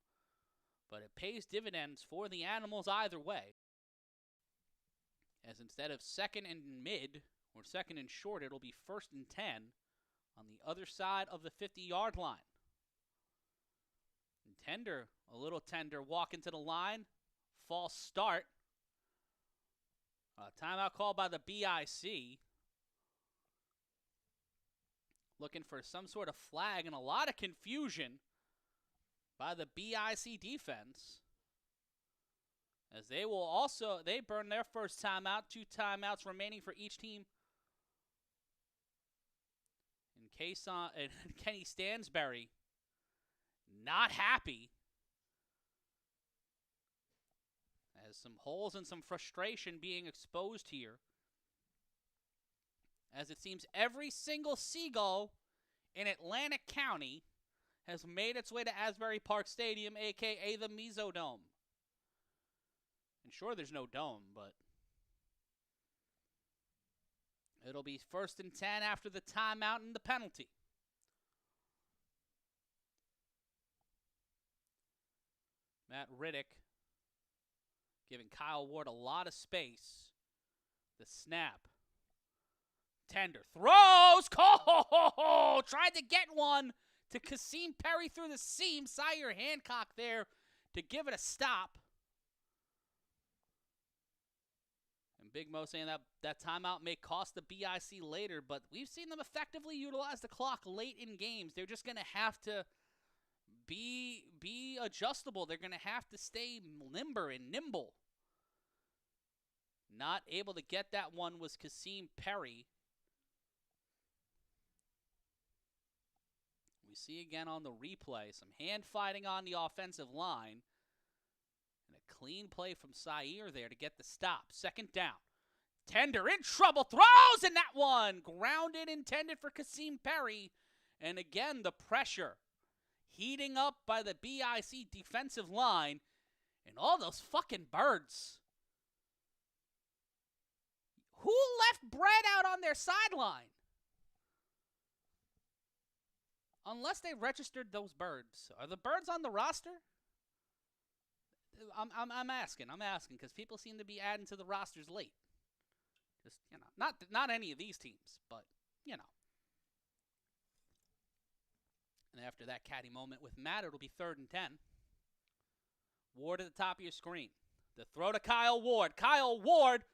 But it pays dividends for the Animals either way. As instead of 2nd and mid, or 2nd and short, it'll be 1st and 10 on the other side of the 50-yard line. And a little tender, walking to the line. False start. Timeout called by the BIC. Looking for some sort of flag and a lot of confusion by the BIC defense. As they burn their first timeout. 2 timeouts remaining for each team. And Kenny Stansberry not happy. As some holes and some frustration being exposed here. As it seems every single seagull in Atlantic County has made its way to Asbury Park Stadium, a.k.a. the Mesodome. And sure, there's no dome, but it'll be 1st and 10 after the timeout and the penalty. Matt Riddick giving Kyle Ward a lot of space. The snap. Tender. Throws! Cole! Tried to get one to Kasim Perry through the seam. Sire Hancock there to give it a stop. And Big Mo saying that timeout may cost the BIC later, but we've seen them effectively utilize the clock late in games. They're just going to have to be adjustable. They're going to have to stay limber and nimble. Not able to get that one was Kasim Perry. We see again on the replay some hand fighting on the offensive line. And a clean play from Sayer there to get the stop. Second down. Tender in trouble. Throws, and that one grounded, intended for Kasim Perry. And again, the pressure heating up by the BIC defensive line. And all those fucking birds. Who left bread out on their sideline? Unless they registered those birds. Are the birds on the roster? I'm asking because people seem to be adding to the rosters late. Just, not any of these teams, but, And after that catty moment with Matt, it'll be 3rd and 10. Ward at the top of your screen. The throw to Kyle Ward. Kyle Ward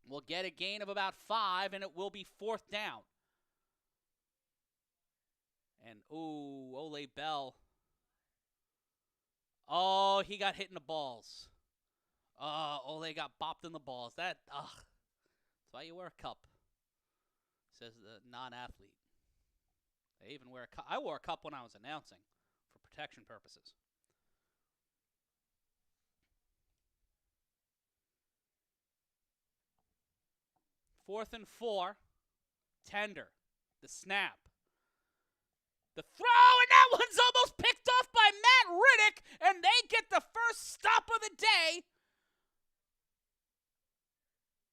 will get a gain of about 5, and it will be 4th down. And, Ole Bell. Oh, he got hit in the balls. Ole got bopped in the balls. That's why you wear a cup, says the non-athlete. They even wear a cup. I wore a cup when I was announcing for protection purposes. Fourth and 4. Tender. The snap. The throw, and that one's almost picked off by Matt Riddick, and they get the first stop of the day.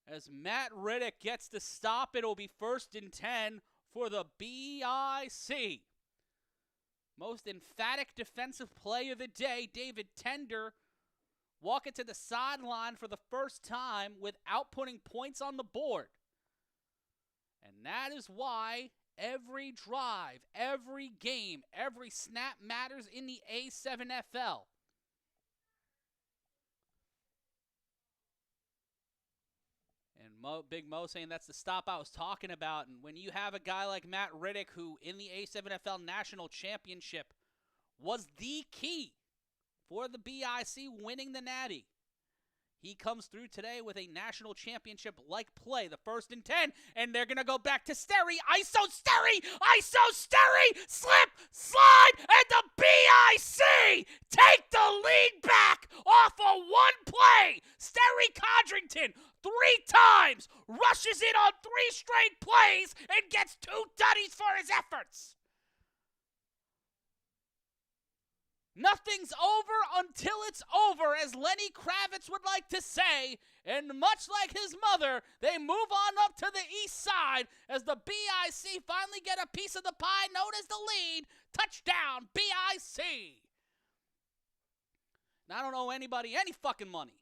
As Matt Riddick gets the stop, it'll be 1st and 10 for the BIC. Most emphatic defensive play of the day, David Tender walking to the sideline for the first time without putting points on the board. And that is why every drive, every game, every snap matters in the A7FL. And Big Mo saying that's the stop I was talking about. And when you have a guy like Matt Riddick, who in the A7FL National Championship was the key for the BIC winning the Natty, he comes through today with a national championship-like play, the 1st and 10, and they're going to go back to Sterry. ISO Sterry, slip, slide, and the BIC take the lead back off of one play. Sterry Codrington 3 times, rushes in on 3 straight plays, and gets 2 tutties for his efforts. Nothing's over until it's over, as Lenny Kravitz would like to say. And much like his mother, they move on up to the east side as the BIC finally get a piece of the pie known as the lead. Touchdown, BIC. And I don't owe anybody any fucking money.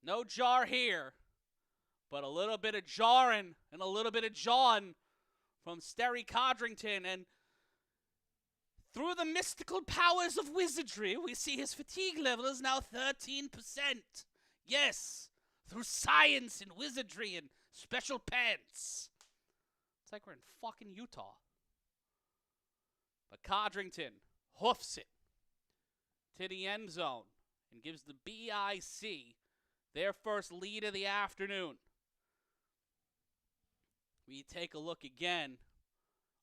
No jar here, but a little bit of jarring and a little bit of jawing from Sterry Codrington. And through the mystical powers of wizardry, we see his fatigue level is now 13%. Yes, through science and wizardry and special pants. It's like we're in fucking Utah. But Codrington hoofs it to the end zone and gives the BIC their first lead of the afternoon. We take a look again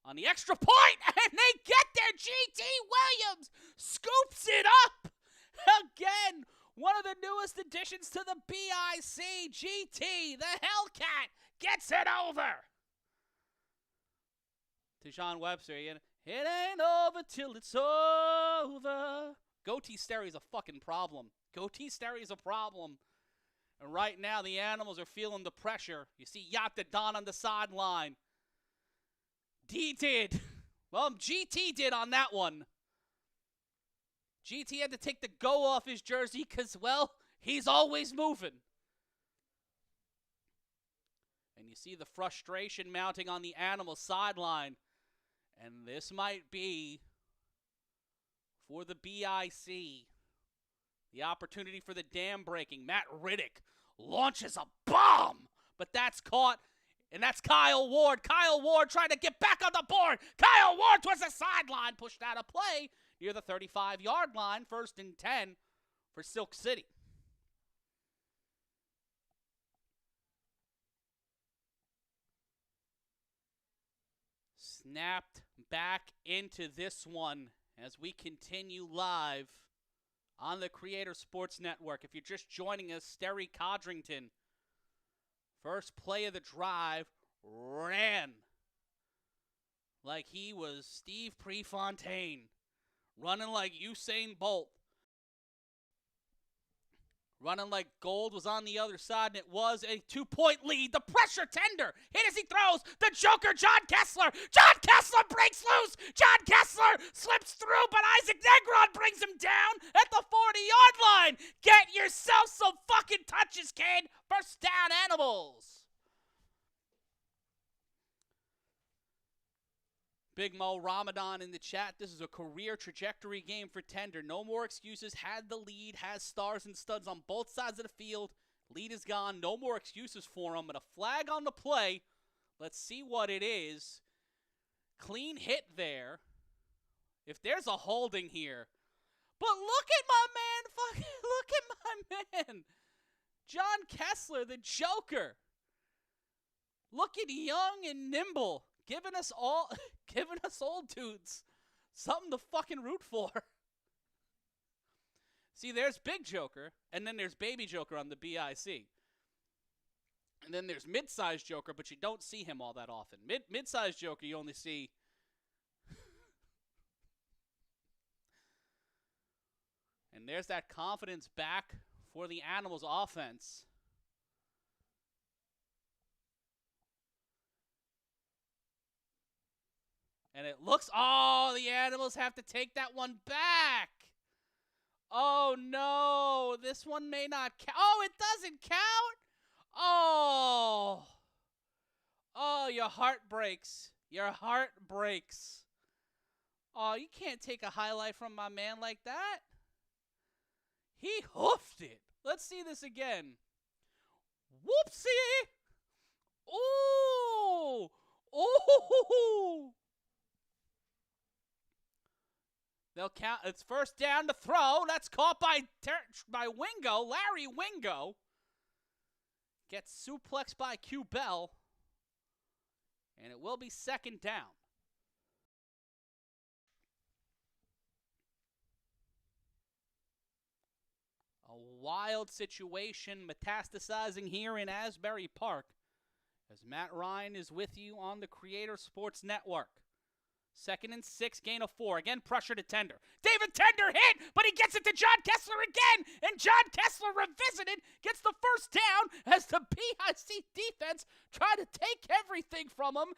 on the extra point, and they get there. G.T. Williams scoops it up. Again, one of the newest additions to the BIC. G.T., the Hellcat, gets it over. To John Webster, it ain't over till it's over. Goatee Sterry's a fucking problem. Goatee Sterry's a problem. And right now, the Animals are feeling the pressure. You see Yatta Don on the sideline. GT did on that one. GT had to take the go off his jersey because, well, he's always moving. And you see the frustration mounting on the Animal sideline. And this might be, for the BIC, the opportunity for the dam breaking. Matt Riddick launches a bomb, but that's caught. And that's Kyle Ward. Kyle Ward trying to get back on the board. Kyle Ward towards the sideline. Pushed out of play near the 35-yard line. 1st and 10 for Silk City. snapped back into this one as we continue live on the Creator Sports Network. If you're just joining us, Sterry Codrington, first play of the drive, ran like he was Steve Prefontaine, running like Usain Bolt, running like gold was on the other side, and it was a 2-point lead. The pressure tender hit as he throws. The Joker, John Kessler. John Kessler breaks loose. John Kessler slips through, but Isaac Negron brings him down at the 40-yard line. Get yourself some fucking touches, kid. First down, Animals. Big Mo Ramadan in the chat. This is a career trajectory game for Tender. No more excuses. Had the lead. Has stars and studs on both sides of the field. Lead is gone. No more excuses for him. But a flag on the play. Let's see what it is. Clean hit there. If there's a holding here. But look at my man. Look at my man. John Kessler, the Joker. Looking young and nimble. Giving us old dudes something to fucking root for. See, there's Big Joker, and then there's Baby Joker on the BIC. And then there's Mid-Size Joker, but you don't see him all that often. Mid-Size Joker, you only see... And there's that confidence back for the Animals offense. And it looks, the Animals have to take that one back. Oh, no. This one may not count. Oh, it doesn't count? Oh, your heart breaks. Your heart breaks. Oh, you can't take a highlight from my man like that. He hoofed it. Let's see this again. Whoopsie. Ooh. Ooh. They'll count. It's first down to throw. That's caught by Wingo. Larry Wingo gets suplexed by Q Bell. And it will be second down. A wild situation metastasizing here in Asbury Park as Matt Ryan is with you on the Creator Sports Network. 2nd and 6, gain of 4. Again, pressure to Tender. David Tender hit, but he gets it to John Kessler again. And John Kessler, revisited, gets the first down as the BIC defense try to take everything from him.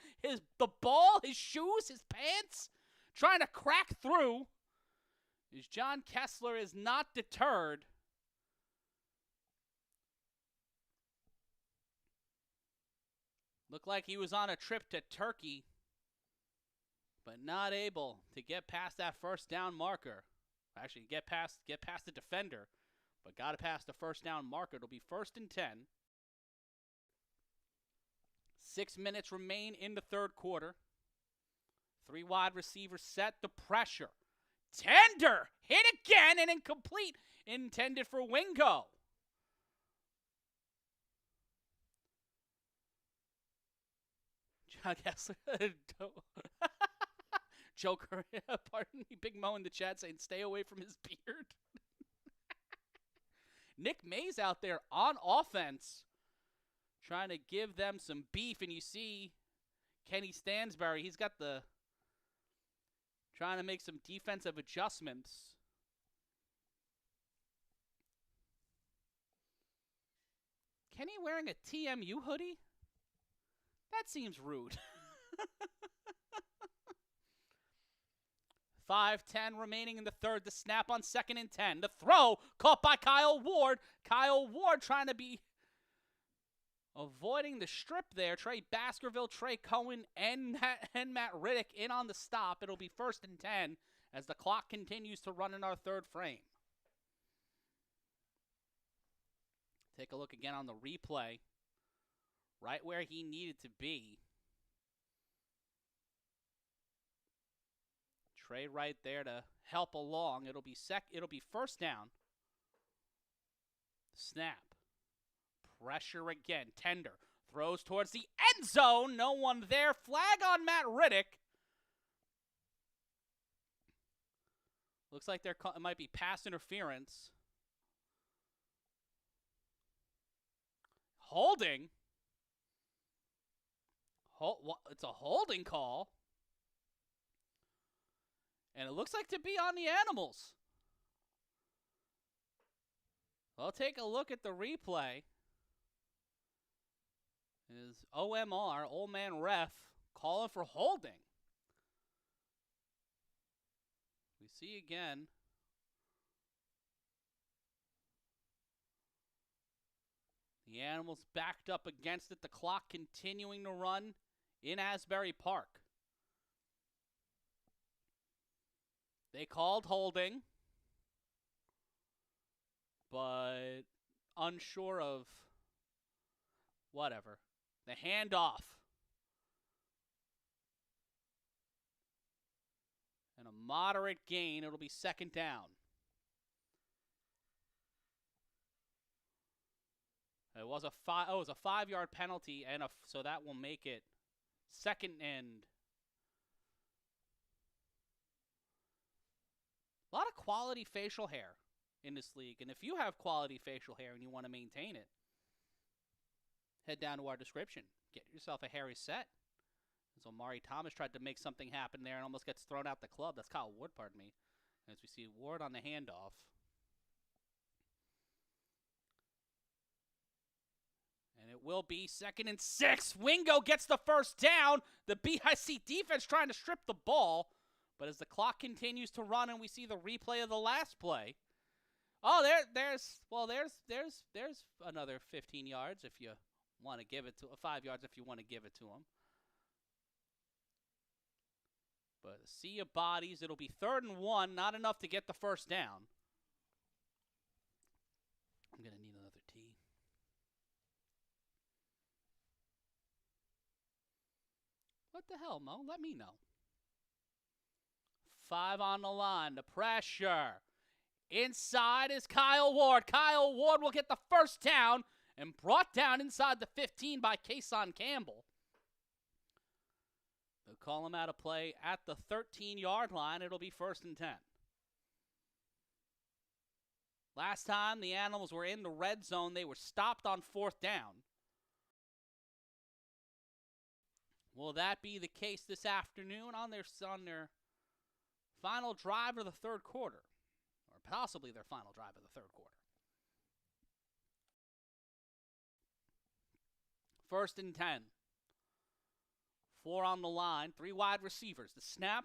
The ball, his shoes, his pants, trying to crack through. As John Kessler is not deterred. Looked like he was on a trip to Turkey, but not able to get past that first down marker. Actually, get past the defender, but got to pass the first down marker. It'll be 1st and 10. 6 minutes remain in the third quarter. 3 wide receivers set the pressure. Tender hit again and incomplete. Intended for Wingo. John Kessler. Joker, pardon me, Big Mo in the chat saying stay away from his beard. Nick Mays out there on offense trying to give them some beef, and you see Kenny Stansbury, he's got trying to make some defensive adjustments. Kenny wearing a TMU hoodie? That seems rude. 5:10 remaining in the third. The snap on 2nd and 10. The throw caught by Kyle Ward. Kyle Ward trying to be avoiding the strip there. Trey Baskerville, Trey Cohen, and Matt Riddick in on the stop. It'll be 1st and 10 as the clock continues to run in our third frame. Take a look again on the replay. Right where he needed to be. Trey right there to help along. It'll be 1st down. Snap. Pressure again. Tender throws towards the end zone. No one there. Flag on Matt Riddick. Looks like it might be pass interference. Holding. It's a holding call. And it looks like to be on the Animals. I'll take a look at the replay. Is OMR, Old Man Ref, calling for holding. We see again. The Animals backed up against it. The clock continuing to run in Asbury Park. They called holding, but unsure of whatever. The handoff. And a moderate gain. It'll be second down. It was a 5-yard penalty, and so that will make it second and. A lot of quality facial hair in this league, and if you have quality facial hair and you want to maintain it, head down to our description. Get yourself a hairy set. So Mari Thomas tried to make something happen there and almost gets thrown out the club. That's Kyle Ward, pardon me. As we see Ward on the handoff. And it will be 2nd and 6. Wingo gets the first down. The BIC defense trying to strip the ball. But as the clock continues to run and we see the replay of the last play. Oh, there's another 15 yards if you want to give it to 5 yards if you want to give it to him. But a sea of bodies. It'll be 3rd and 1. Not enough to get the first down. I'm going to need another tea. What the hell, Mo? Let me know. 5 on the line. The pressure. Inside is Kyle Ward. Kyle Ward will get the first down and brought down inside the 15 by Kason Campbell. They'll call him out of play at the 13-yard line. It'll be 1st and 10. Last time the Animals were in the red zone, they were stopped on 4th down. Will that be the case this afternoon on their final drive of the third quarter? Or possibly their final drive of the third quarter. 1st and 10. 4 on the line. 3 wide receivers. The snap.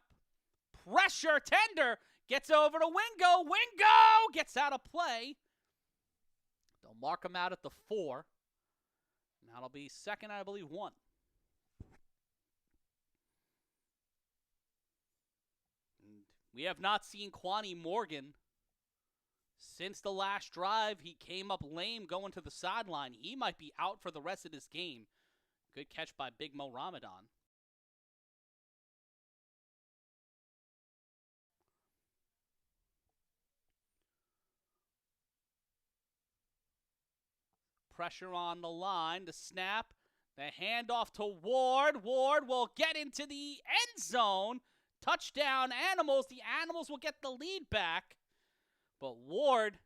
Pressure. Tender. Gets over to Wingo. Wingo gets out of play. They'll mark him out at the 4. And that'll be 2nd, I believe, 1. And we have not seen Quani Morgan since the last drive. He came up lame going to the sideline. He might be out for the rest of this game. Good catch by Big Mo Ramadan. Pressure on the line. The snap. The handoff to Ward. Ward will get into the end zone. Touchdown, Animals. The Animals will get the lead back. But Ward,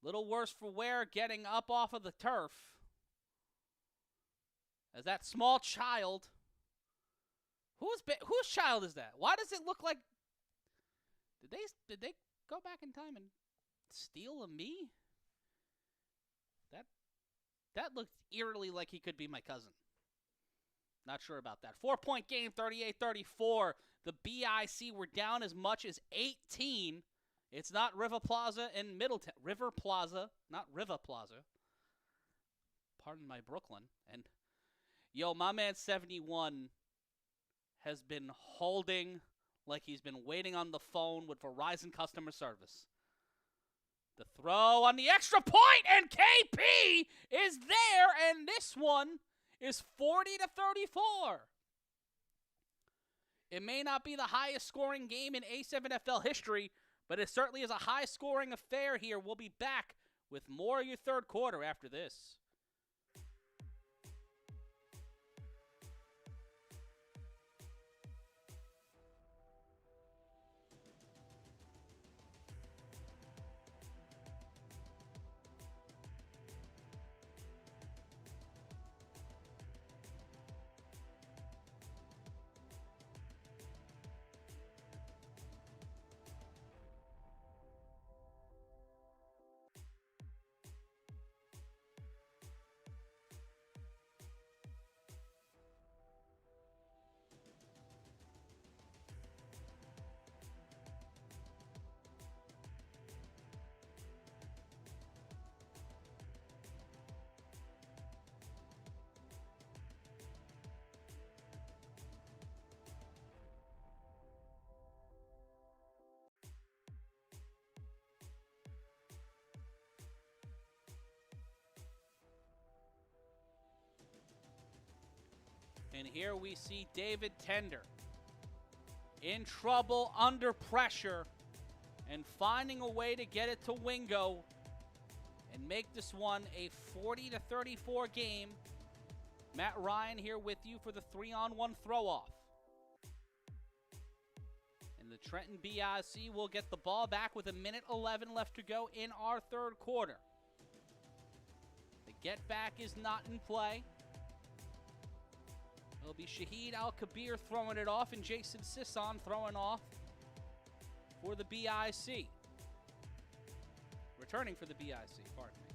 little worse for wear, getting up off of the turf. As that small child. Whose child is that? Why does it look like... Did they go back in time and steal a me? That looked eerily like he could be my cousin. Not sure about that. 4-point game, 38-34. The BIC were down as much as 18. It's not River Plaza in Middletown. River Plaza, not Riva Plaza. Pardon my Brooklyn. And, yo, my man 71 has been holding like he's been waiting on the phone with Verizon customer service. The throw on the extra point, and KP is there, and this one is 40-34. It may not be the highest scoring game in A7FL history, but it certainly is a high scoring affair here. We'll be back with more of your third quarter after this. And here we see David Tender in trouble, under pressure, and finding a way to get it to Wingo and make this one a 40-34 game. Matt Ryan here with you for the 3-on-1 throw-off. And the Trenton BIC will get the ball back with 1:11 left to go in our third quarter. The get back is not in play. It'll be Shahid Al-Kabir throwing it off and Jason Sisson throwing off for the BIC. Returning for the BIC, pardon me.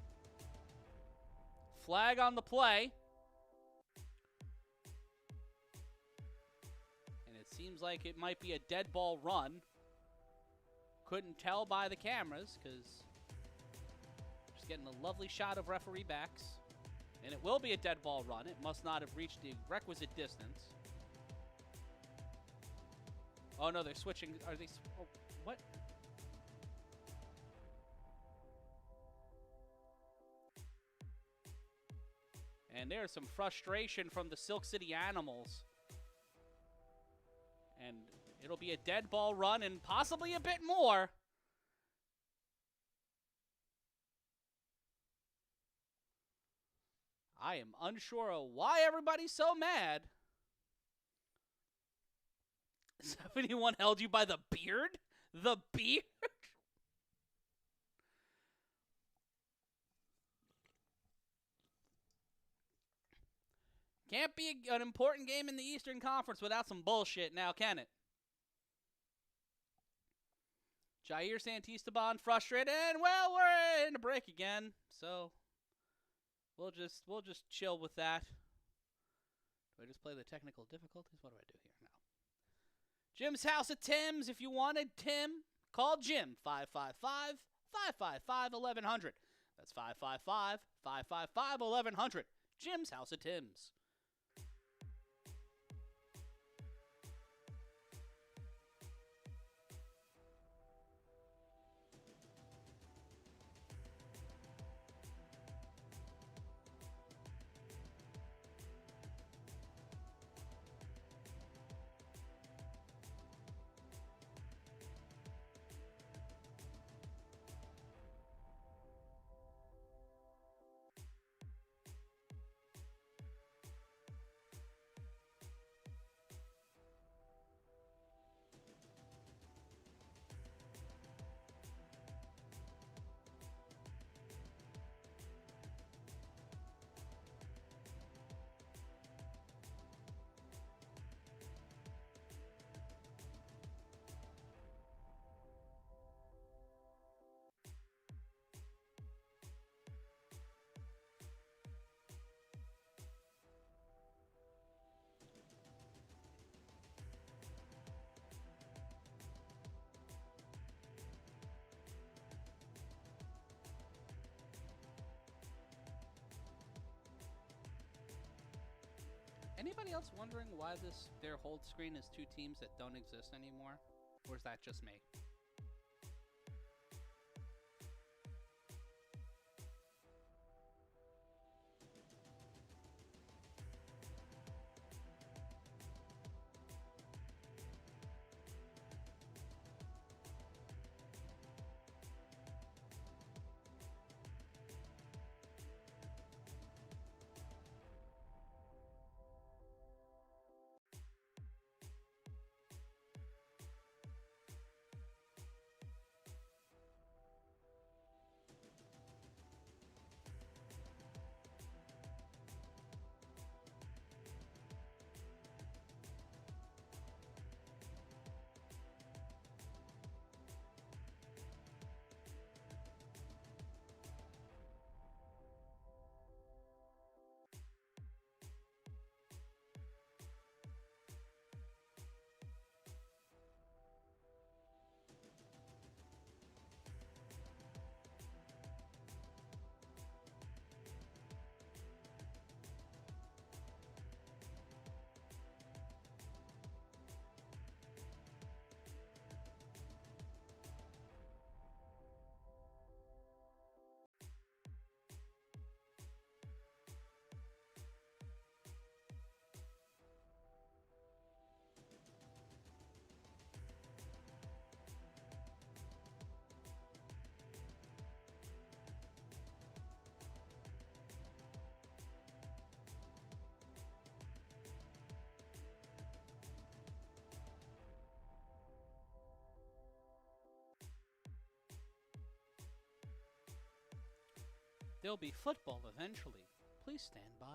Flag on the play. And it seems like it might be a dead ball run. Couldn't tell by the cameras because just getting a lovely shot of referee backs. And it will be a dead ball run. It must not have reached the requisite distance. Oh, no, they're switching. Are they? Oh, what? And there's some frustration from the Silk City Animals. And it'll be a dead ball run and possibly a bit more. I am unsure of why everybody's so mad. 71 held you by the beard? The beard? Can't be an important game in the Eastern Conference without some bullshit now, can it? Jair Santisteban frustrated, and well, we're in a break again, so we'll just chill with that. Do I just play the technical difficulties? What do I do here now? Jim's House of Tim's. If you wanted Tim, call Jim, 555-555-1100. That's 555-555-1100. Jim's House of Tim's. Anybody else wondering why their hold screen is two teams that don't exist anymore? Or is that just me? There'll be football eventually. Please stand by.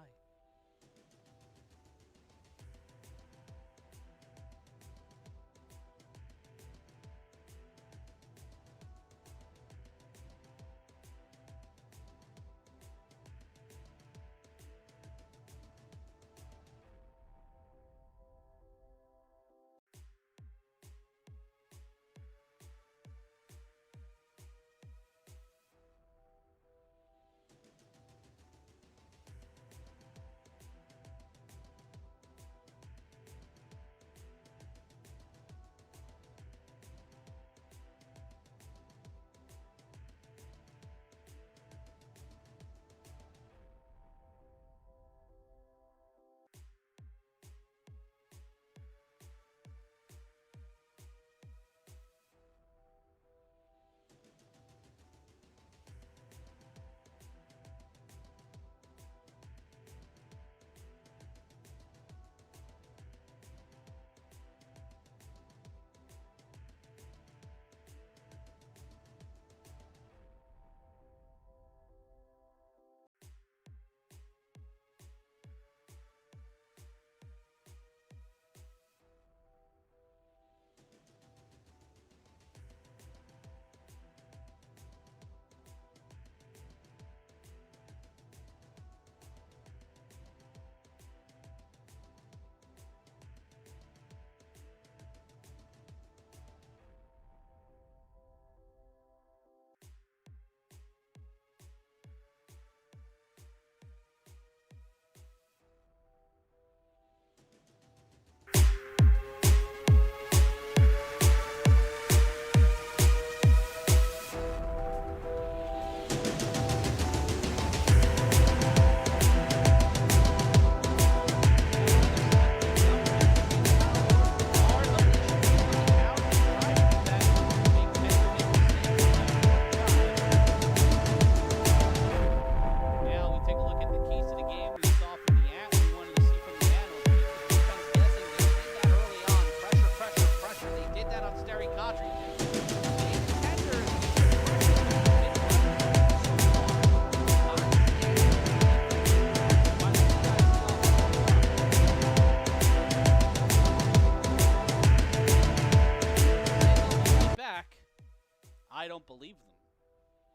I don't believe them,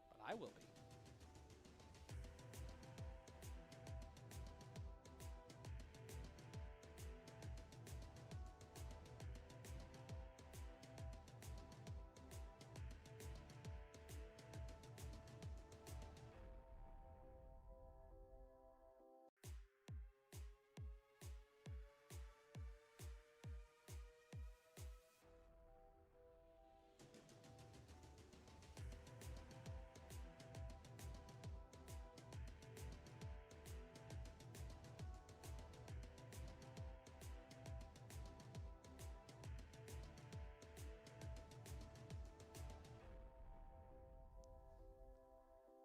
but I will be.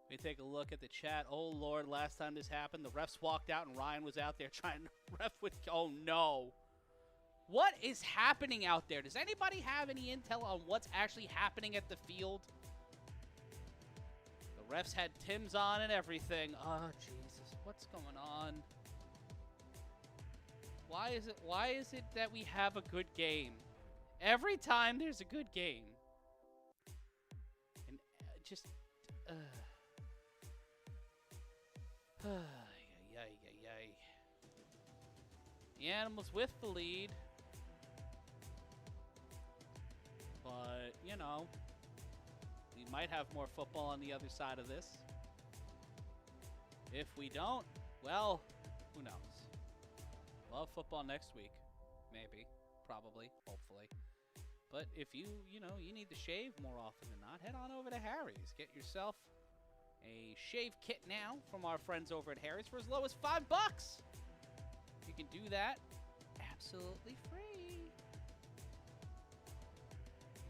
We take a look at the chat. Oh, Lord, last time this happened, the refs walked out and Ryan was out there trying to ref with... Oh, no. What is happening out there? Does anybody have any intel on what's actually happening at the field? The refs had Tims on and everything. Oh, Jesus. What's going on? Why is it that we have a good game? Every time there's a good game. And just... The Animals with the lead. But, you know, we might have more football on the other side of this. If we don't, well, who knows? We'll have football next week. Maybe. Probably. Hopefully. But if you need to shave more often than not, head on over to Harry's. Get yourself a shave kit now from our friends over at Harry's for as low as $5. You can do that absolutely free.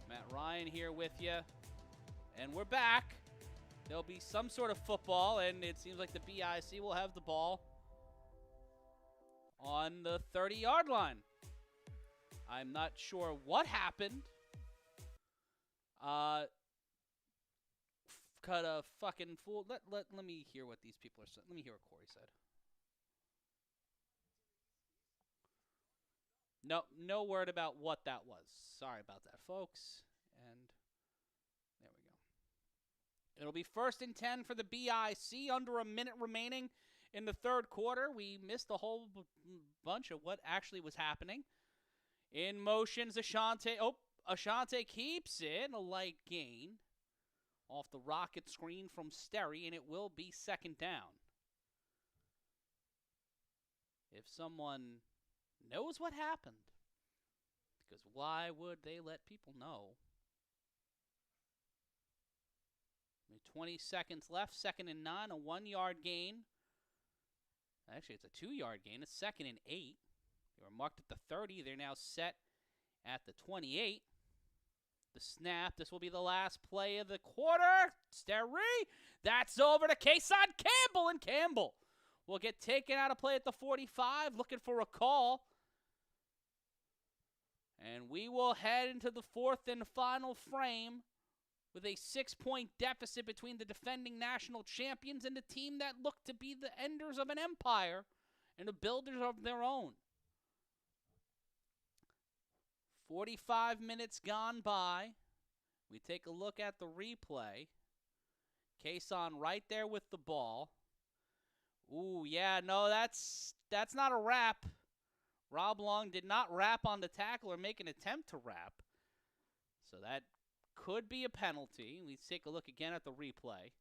Matt Ryan here with you. And we're back. There'll be some sort of football, and it seems like the BIC will have the ball on the 30-yard line. I'm not sure what happened. cut a fucking fool. Let me hear what these people are saying. Let me hear what Corey said. No word about what that was. Sorry about that, folks. And there we go. It'll be 1st and 10 for the BIC. Under a minute remaining in the third quarter. We missed a whole bunch of what actually was happening. In motions, Ashante. Oh, Ashante keeps it. A light gain off the rocket screen from Sterry, and it will be 2nd down. If someone knows what happened, because why would they let people know? 20 seconds left, 2nd and 9, a 1-yard gain. Actually, it's a 2-yard gain. It's 2nd and 8. They were marked at the 30. They're now set at the 28. The snap. This will be the last play of the quarter. Sterry. That's over to Kason Campbell, and Campbell will get taken out of play at the 45, looking for a call. And we will head into the 4th and final frame with a 6-point deficit between the defending national champions and the team that looked to be the enders of an empire and the builders of their own. 45 minutes gone by. We take a look at the replay. Kason right there with the ball. Ooh, yeah, no, that's not a wrap. Rob Long did not wrap on the tackle or make an attempt to wrap. So that could be a penalty. Let's take a look again at the replay.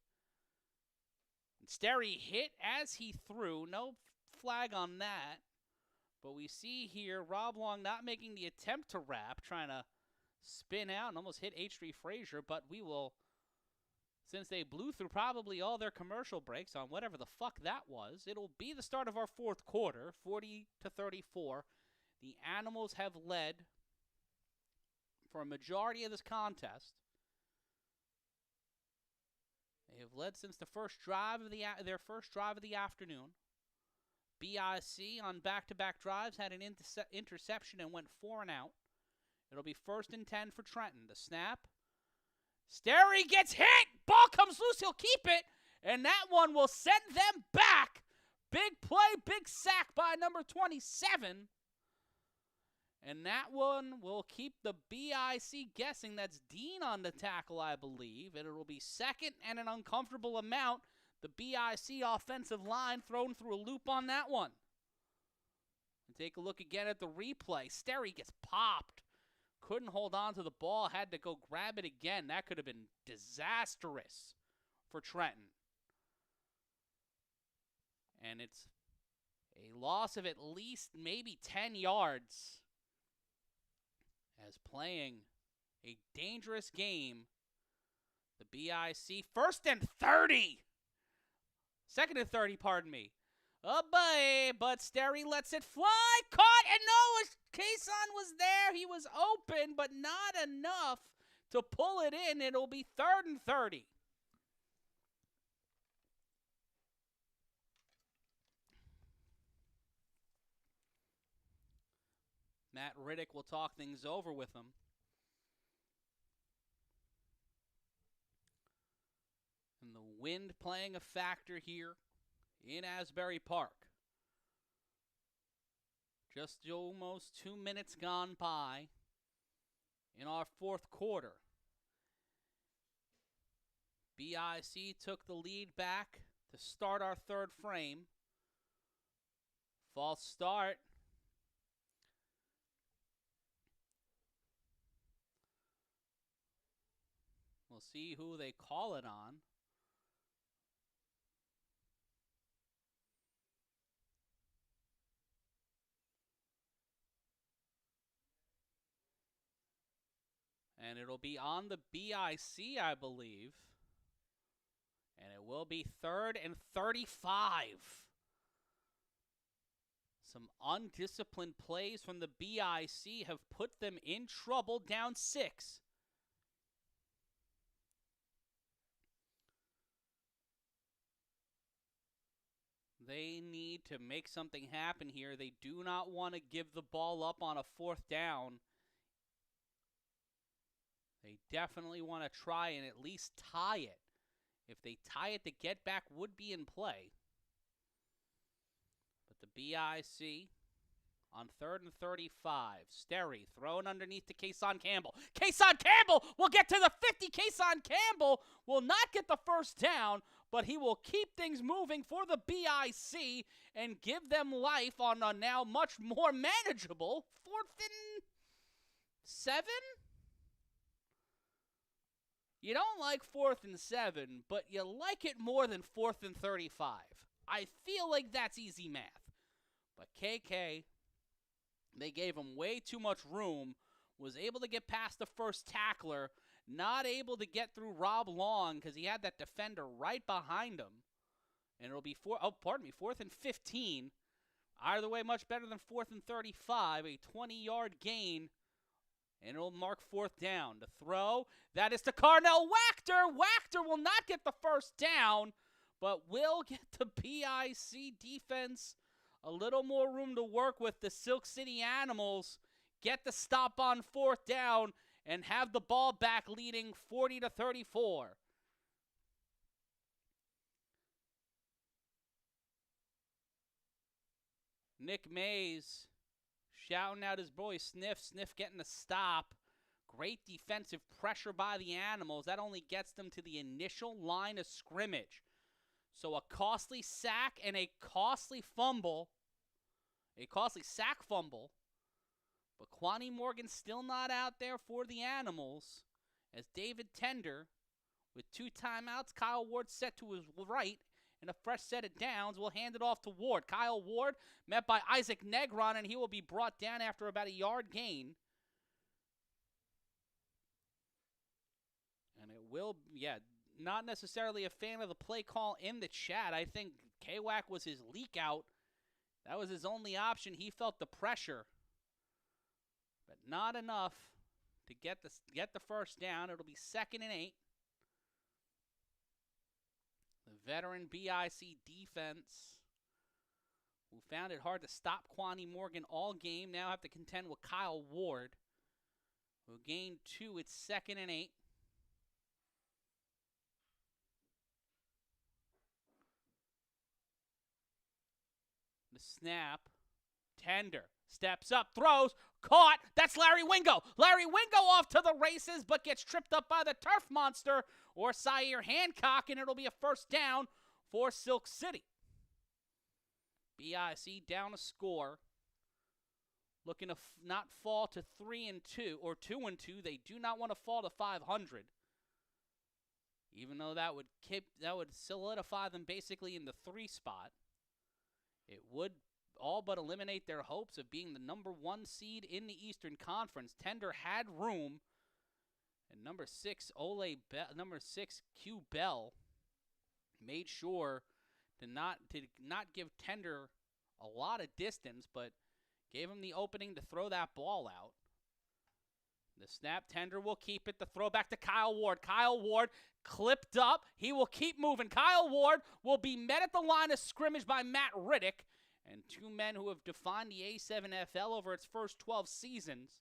And Sterry hit as he threw. No flag on that. But we see here Rob Long not making the attempt to wrap, trying to spin out and almost hit H3 Frazier. But we will, since they blew through probably all their commercial breaks on whatever the fuck that was, it'll be the start of our 4th quarter, 40-34. The Animals have led for a majority of this contest. They have led since the first drive of their first drive of the afternoon. BIC on back-to-back drives had an interception and went 4 and out. It'll be 1st and 10 for Trenton. The snap. Sterry gets hit. Ball comes loose. He'll keep it. And that one will send them back. Big play, big sack by number 27. And that one will keep the BIC guessing. That's Dean on the tackle, I believe. And it will be 2nd and an uncomfortable amount. The BIC offensive line thrown through a loop on that one. And take a look again at the replay. Sterry gets popped. Couldn't hold on to the ball. Had to go grab it again. That could have been disastrous for Trenton. And it's a loss of at least maybe 10 yards. As playing a dangerous game, the BIC 1st and 30. 2nd and 30, pardon me. Oh, boy, but Sterry lets it fly. Caught, and no, Kason was there. He was open, but not enough to pull it in. It'll be 3rd and 30. Matt Riddick will talk things over with him. And the wind playing a factor here in Asbury Park. Just almost 2 minutes gone by in our 4th quarter. BIC took the lead back to start our 3rd frame. False start. We'll see who they call it on. And it'll be on the BIC, I believe. And it will be 3rd and 35. Some undisciplined plays from the BIC have put them in trouble, down 6. They need to make something happen here. They do not want to give the ball up on a 4th down. They definitely want to try and at least tie it If they tie it, the get back would be in play. But the BIC on 3rd and 35. Sterry throwing underneath to Kason Campbell. Kason Campbell will get to the 50. Kason Campbell will not get the first down, but he will keep things moving for the BIC and give them life on a now much more manageable 4th and 7. You don't like 4th and 7, but you like it more than 4th and 35. I feel like that's easy math. But KK, they gave him way too much room, was able to get past the first tackler, not able to get through Rob Long because he had that defender right behind him. And it'll be 4th and 15. Either way, much better than 4th and 35, a 20-yard gain. And it'll mark 4th down. To throw, that is to Carnell Wachter. Wachter will not get the first down, but will get the BIC defense a little more room to work with. The Silk City Animals get the stop on 4th down and have the ball back, leading 40-34. Nick Mays shouting out his boy Sniff. Sniff getting the stop. Great defensive pressure by the Animals. That only gets them to the initial line of scrimmage. So a costly sack and a costly fumble. A costly sack fumble. But Kwani Morgan still not out there for the Animals. As David Tender, with 2 timeouts, Kyle Ward set to his right, and a fresh set of downs, will hand it off to Ward. Kyle Ward met by Isaac Negron, and he will be brought down after about a yard gain. And it will, not necessarily a fan of the play call in the chat. I think K-Wack was his leak out. That was his only option. He felt the pressure, but not enough to get the first down. It'll be 2nd and 8. The veteran BIC defense, who found it hard to stop Kwani Morgan all game, now have to contend with Kyle Ward, who gained 2. It's 2nd and 8. The snap. Tender steps up, throws, caught. That's Larry Wingo. Larry Wingo off to the races, but gets tripped up by the turf monster or Sayer Hancock, and it'll be a first down for Silk City. BIC down a score. Looking to not fall to 3-2 or 2-2. They do not want to fall to 500. Even though that would solidify them basically in the 3 spot. It would all but eliminate their hopes of being the number 1 seed in the Eastern Conference. Tender had room, and number 6 Q Bell made sure to not give Tender a lot of distance, but gave him the opening to throw that ball out. The snap, Tender will keep it. The throw back to Kyle Ward. Kyle Ward clipped up. He will keep moving. Kyle Ward will be met at the line of scrimmage by Matt Riddick, and 2 men who have defined the A7FL over its first 12 seasons.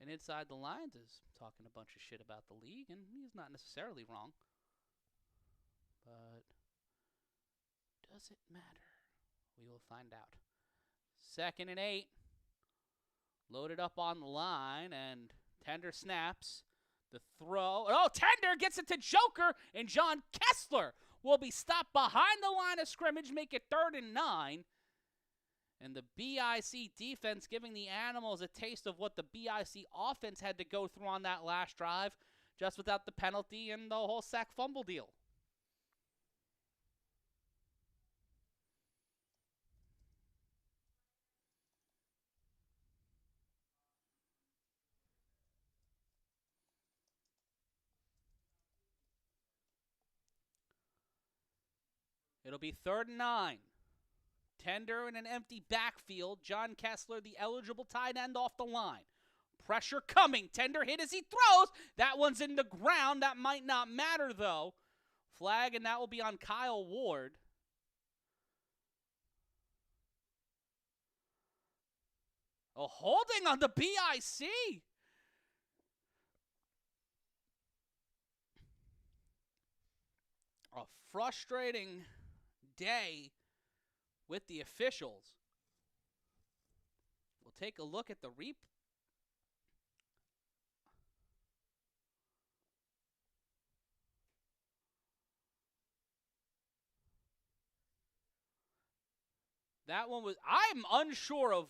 And Inside the Lines is talking a bunch of shit about the league, and he's not necessarily wrong. But does it matter? We will find out. 2nd and 8. Loaded up on the line, and Tender snaps. The throw. Oh, Tender gets it to Joker, and John Kessler will be stopped behind the line of scrimmage, make it 3rd and 9. And the BIC defense giving the Animals a taste of what the BIC offense had to go through on that last drive, just without the penalty and the whole sack fumble deal. It'll be 3rd and 9. Tender in an empty backfield. John Kessler, the eligible tight end, off the line. Pressure coming. Tender hit as he throws. That one's in the ground. That might not matter, though. Flag, and that will be on Kyle Ward. A holding on the BIC. A frustrating day with the officials. We'll take a look at the replay. That one was, I'm unsure of.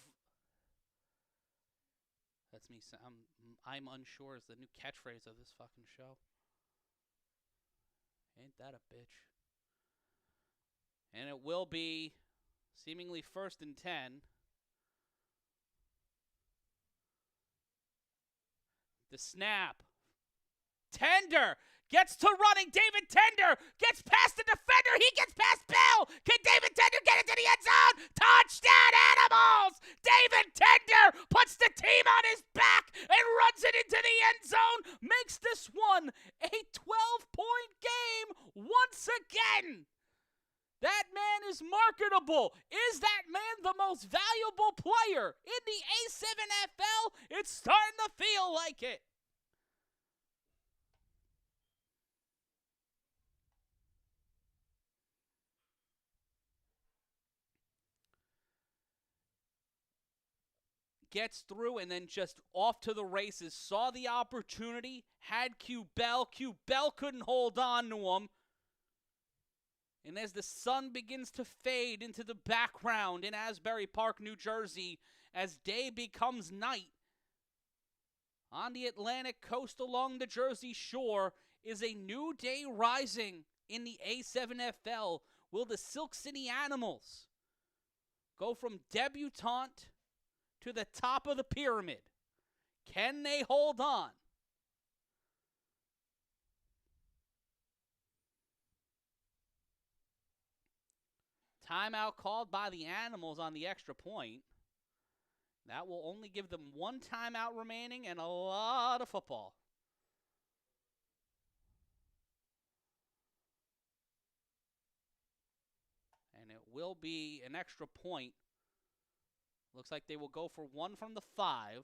That's me. I'm unsure is the new catchphrase of this fucking show. Ain't that a bitch? And it will be seemingly 1st and 10. The snap. Tender gets to running. David Tender gets past the defender. He gets past Bill. Can David Tender get into the end zone? Touchdown, Animals! David Tender puts the team on his back and runs it into the end zone. Makes this one a 12-point game once again. That man is marketable. Is that man the most valuable player in the A7FL? It's starting to feel like it. Gets through and then just off to the races. Saw the opportunity, had Q Bell. Q Bell couldn't hold on to him. And as the sun begins to fade into the background in Asbury Park, New Jersey, as day becomes night, on the Atlantic coast along the Jersey Shore is a new day rising in the A7FL. Will the Silk City Animals go from debutante to the top of the pyramid? Can they hold on? Timeout called by the Animals on the extra point. That will only give them one timeout remaining and a lot of football. And it will be an extra point. Looks like they will go for one from the 5.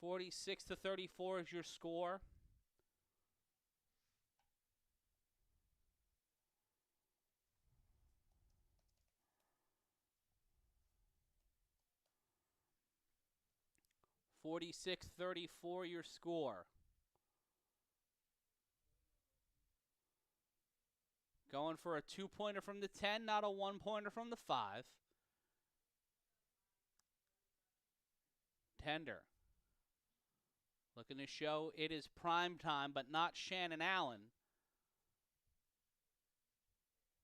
(46-34) is your score. (46-34) your score. Going for a 2-pointer from the 10, not a 1-pointer from the 5. Tender. Looking to show it is prime time, but not Shannon Allen.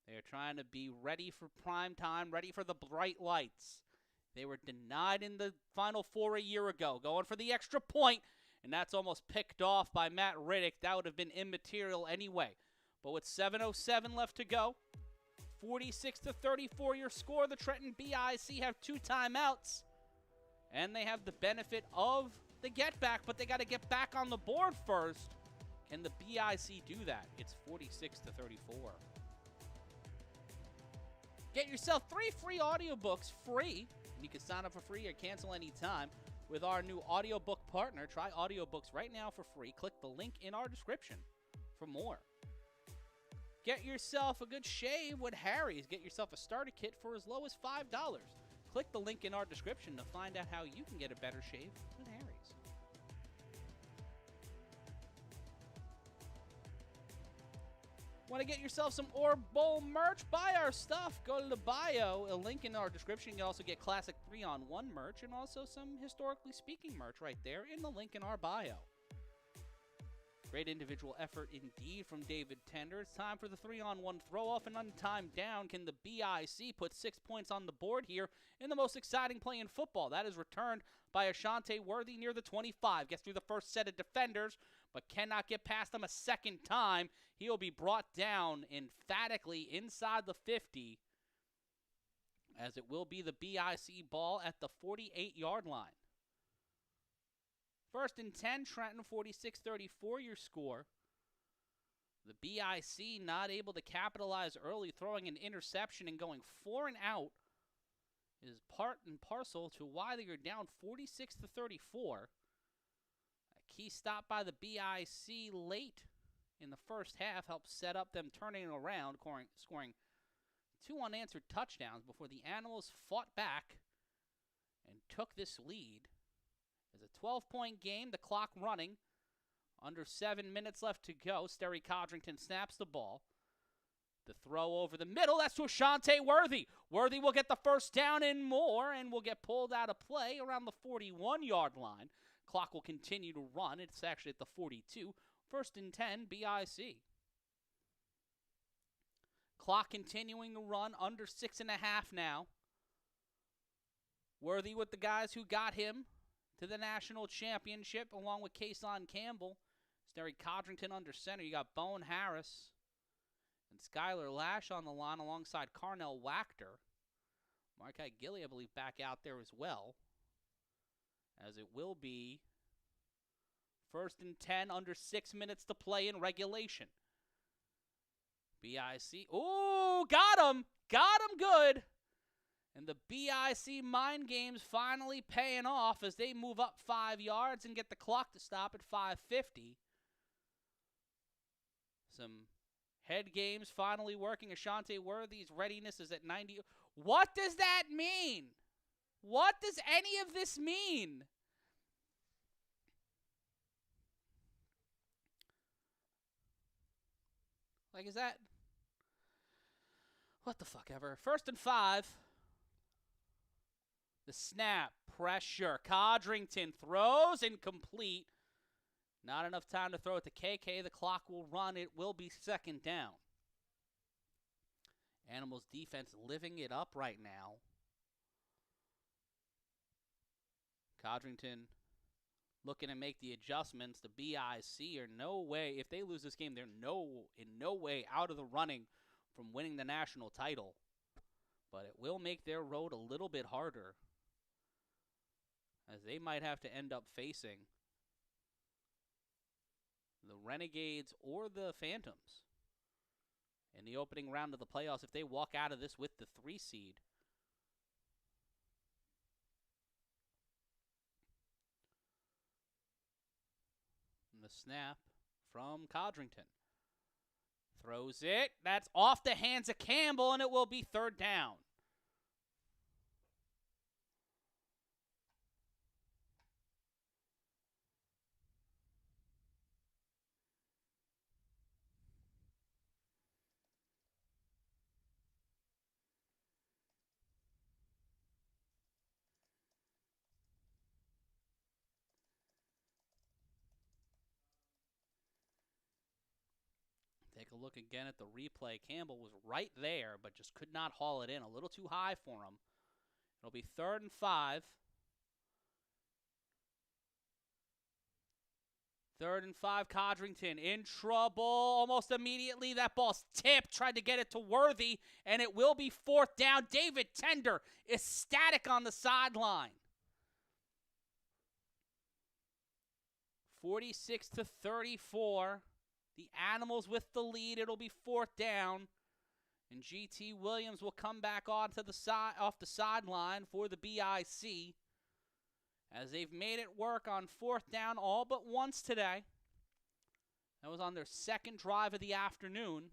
They are trying to be ready for prime time, ready for the bright lights. They were denied in the Final Four a year ago, going for the extra point, and that's almost picked off by Matt Riddick. That would have been immaterial anyway. But with 7:07 left to go, 46-34 your score. The Trenton BIC have 2 timeouts, and they have the benefit of the get back, but they got to get back on the board first. Can the BIC do that? It's 46-34. Get yourself 3 free audiobooks free. You can sign up for free or cancel anytime with our new audiobook partner. Try audiobooks right now for free. Click the link in our description for more. Get yourself a good shave with Harry's. Get yourself a starter kit for as low as $5. Click the link in our description to find out how you can get a better shave with Harry's. Want to get yourself some Orb Bowl merch? Buy our stuff. Go to the bio, a link in our description. You can also get classic 3-on-1 merch and also some historically speaking merch right there in the link in our bio. Great individual effort indeed from David Tender. It's time for the 3-on-1 throw-off and untimed down. Can the BIC put 6 points on the board here in the most exciting play in football? That is returned by Ashante Worthy near the 25. Gets through the first set of defenders. but cannot get past him a second time. He'll be brought down emphatically inside the 50, as it will be the BIC ball at the 48-yard line. 1st and 10, Trenton 46-34, your score. The BIC not able to capitalize early, throwing an interception and going 4 and out is part and parcel to why they are down 46-34. A key stop by the BIC late in the first half helped set up them turning around, scoring 2 unanswered touchdowns before the Animals fought back and took this lead. It's a 12-point game, the clock running. Under 7 minutes left to go. Sterry Codrington snaps the ball. The throw over the middle, that's to Ashante Worthy. Worthy will get the first down and more, and will get pulled out of play around the 41-yard line. Clock will continue to run. It's actually at the 42. 1st and 10, BIC. Clock continuing to run, under 6.5 now. Worthy with the guys who got him to the national championship, along with Kason Campbell. Sterry Codrington under center. You got Bowen Harris and Skylar Lash on the line alongside Carnell Wachter. Marquette Gilly, I believe, back out there as well. As it will be 1st and 10, under 6 minutes to play in regulation. BIC, ooh, got him good. And the BIC mind games finally paying off as they move up 5 yards and get the clock to stop at 5:50. Some head games finally working. Ashante Worthy's readiness is at 90. What does that mean? What does any of this mean? Like, is that... What the fuck ever. 1st and 5. The snap, pressure. Codrington throws incomplete. Not enough time to throw it to KK. The clock will run. It will be 2nd down. Animals defense living it up right now. Codrington looking to make the adjustments. The BIC are no way, if they lose this game, they're in no way out of the running from winning the national title. But it will make their road a little bit harder, as they might have to end up facing the Renegades or the Phantoms in the opening round of the playoffs if they walk out of this with the 3 seed. And the snap from Codrington. Throws it. That's off the hands of Campbell, and it will be 3rd down. Take a look again at the replay. Campbell was right there, but just could not haul it in. A little too high for him. It'll be 3rd and 5. 3rd and 5, Codrington in trouble almost immediately. That ball's tipped. Tried to get it to Worthy, and it will be 4th down. David Tender is static on the sideline. 46-34. The Animals with the lead. It'll be 4th down. And G.T. Williams will come back onto the off the sideline for the BIC, as they've made it work on 4th down all but once today. That was on their 2nd drive of the afternoon.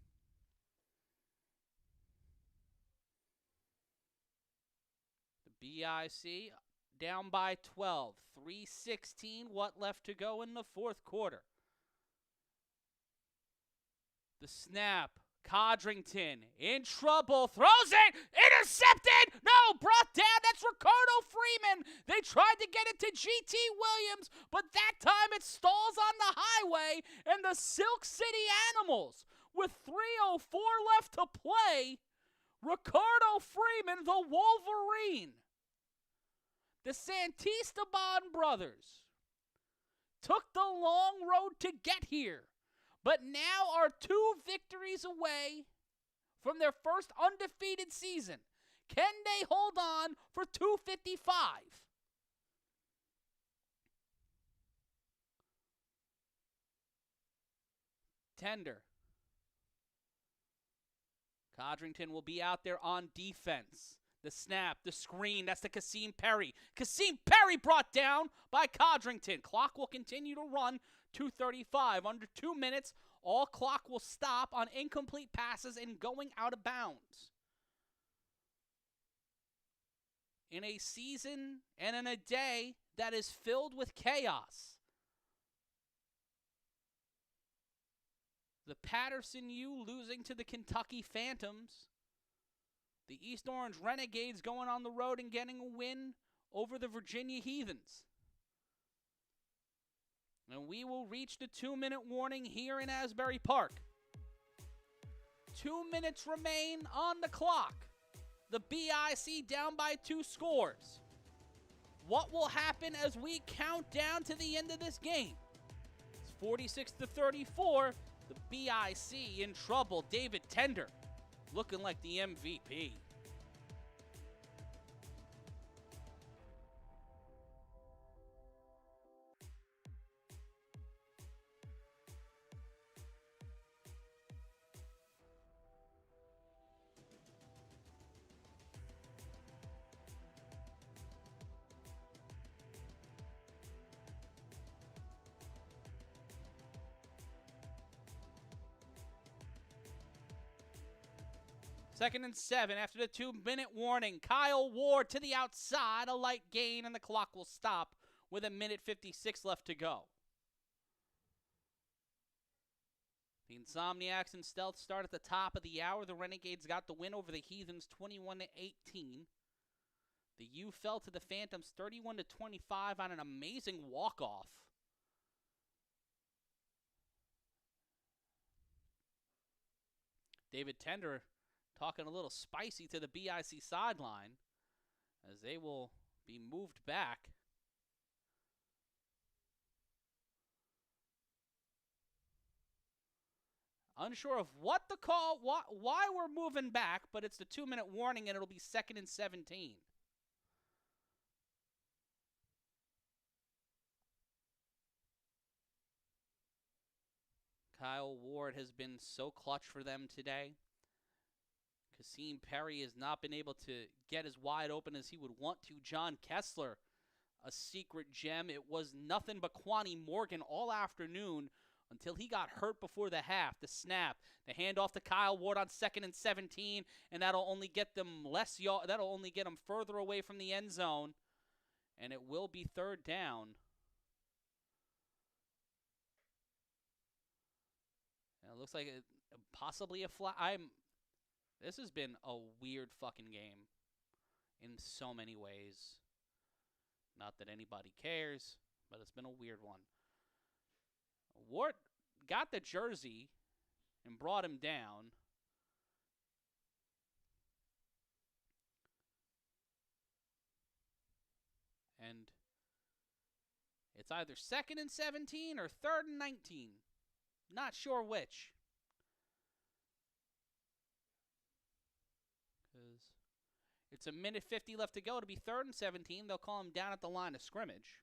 The BIC down by 12. 3:16, what left to go in the 4th quarter. The snap, Codrington in trouble, throws it, intercepted, no, brought down, that's Ricardo Freeman. They tried to get it to G.T. Williams, but that time it stalls on the highway, and the Silk City Animals, with 3:04 left to play, Ricardo Freeman, the Wolverine, the Santisteban brothers, took the long road to get here, but now are 2 victories away from their first undefeated season. Can they hold on for 255? Tender. Codrington will be out there on defense. The snap, the screen, that's the Kasim Perry. Kasim Perry brought down by Codrington. Clock will continue to run, 2:35. Under 2 minutes, all clock will stop on incomplete passes and going out of bounds. In a season and in a day that is filled with chaos, the Patterson U losing to the Kentucky Phantoms, the East Orange Renegades going on the road and getting a win over the Virginia Heathens. And we will reach the 2-minute warning here in Asbury Park. 2 minutes remain on the clock. The BIC down by 2 scores. What will happen as we count down to the end of this game? It's 46-34. The BIC in trouble. David Tender looking like the MVP. Second and 7 after the 2-minute warning. Kyle Ward to the outside, a light gain, and the clock will stop with 1:56 left to go. The Insomniacs and Stealth start at the top of the hour. The Renegades got the win over the Heathens 21-18. The U fell to the Phantoms 31-25 on an amazing walk-off. David Tender talking a little spicy to the BIC sideline as they will be moved back. Unsure of what the call, why we're moving back, but it's the 2-minute warning and it'll be 2nd and 17. Kyle Ward has been so clutch for them today. Kasim Perry has not been able to get as wide open as he would want to. John Kessler, a secret gem. It was nothing but Kwani Morgan all afternoon until he got hurt before the half. The snap, the handoff to Kyle Ward on 2nd and 17, and that'll only get them that'll only get them further away from the end zone, and it will be 3rd down. And it looks like possibly a flat. This has been a weird fucking game in so many ways. Not that anybody cares, but it's been a weird one. Ward got the jersey and brought him down. And it's either 2nd and 17 or 3rd and 19. Not sure which. It's 1:50 left to go. To be 3rd and 17. They'll call him down at the line of scrimmage.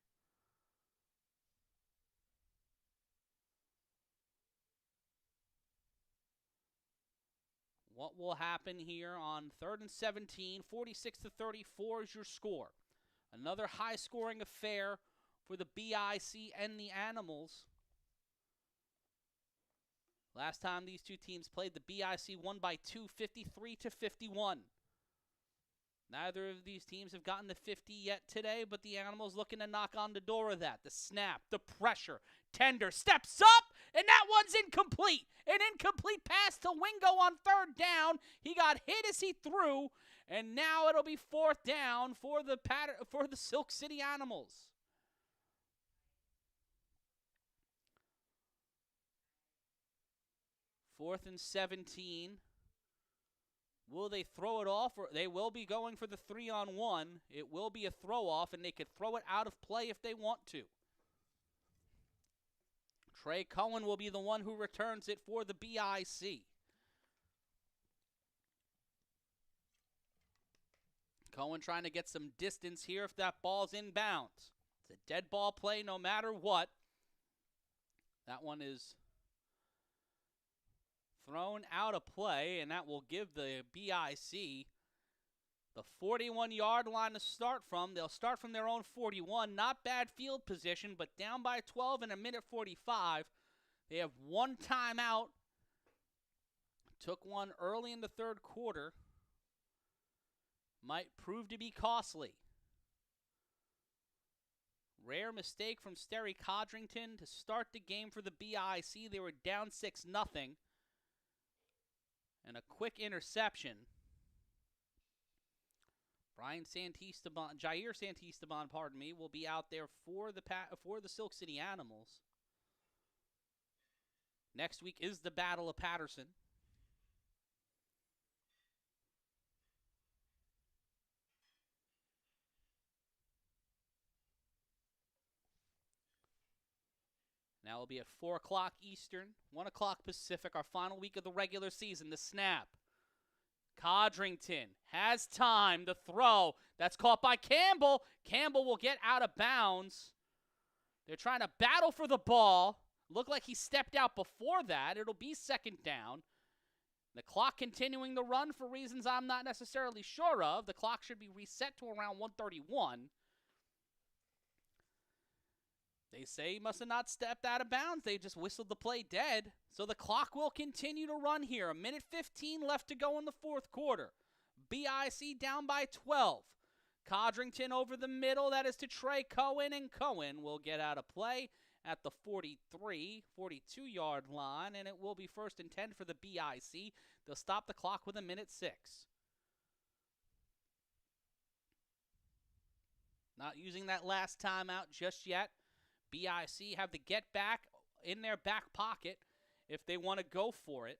What will happen here on 3rd and 17? 46-34 is your score. Another high-scoring affair for the BIC and the Animals. Last time these two teams played, the BIC won by 2, 53-51. Neither of these teams have gotten to 50 yet today, but the Animals looking to knock on the door of that. The snap, the pressure. Tender steps up, and that one's incomplete. An incomplete pass to Wingo on 3rd down. He got hit as he threw, and now it'll be 4th down for the Silk City Animals. Fourth and 17. Will they throw it off? Or they will be going for the 3-on-1. It will be a throw-off, and they could throw it out of play if they want to. Trey Cohen will be the one who returns it for the BIC. Cohen trying to get some distance here if that ball's inbounds. It's a dead ball play no matter what. That one is thrown out of play, and that will give the BIC the 41-yard line to start from. They'll start from their own 41. Not bad field position, but down by 12 in a minute 45. They have one timeout. Took one early in the third quarter. Might prove to be costly. Rare mistake from Sterry Codrington to start the game for the BIC. They were down 6-0. And a quick interception. Jair Santisteban, will be out there for the Silk City Animals. Next week is the Battle of Patterson. Now it'll be at 4 o'clock Eastern, 1 o'clock Pacific, our final week of the regular season. The snap. Codrington has time to throw. That's caught by Campbell. Campbell will get out of bounds. They're trying to battle for the ball. Looked like he stepped out before that. It'll be second down. The clock continuing to run for reasons I'm not necessarily sure of. The clock should be reset to around 1:31. They say he must have not stepped out of bounds. They just whistled the play dead. So the clock will continue to run here. 1:15 left to go in the fourth quarter. BIC down by 12. Codrington over the middle. That is to Trey Cohen, and Cohen will get out of play at the 42-yard line, and it will be 1st and 10 for the BIC. They'll stop the clock with 1:06. Not using that last timeout just yet. BIC have the get back in their back pocket if they want to go for it.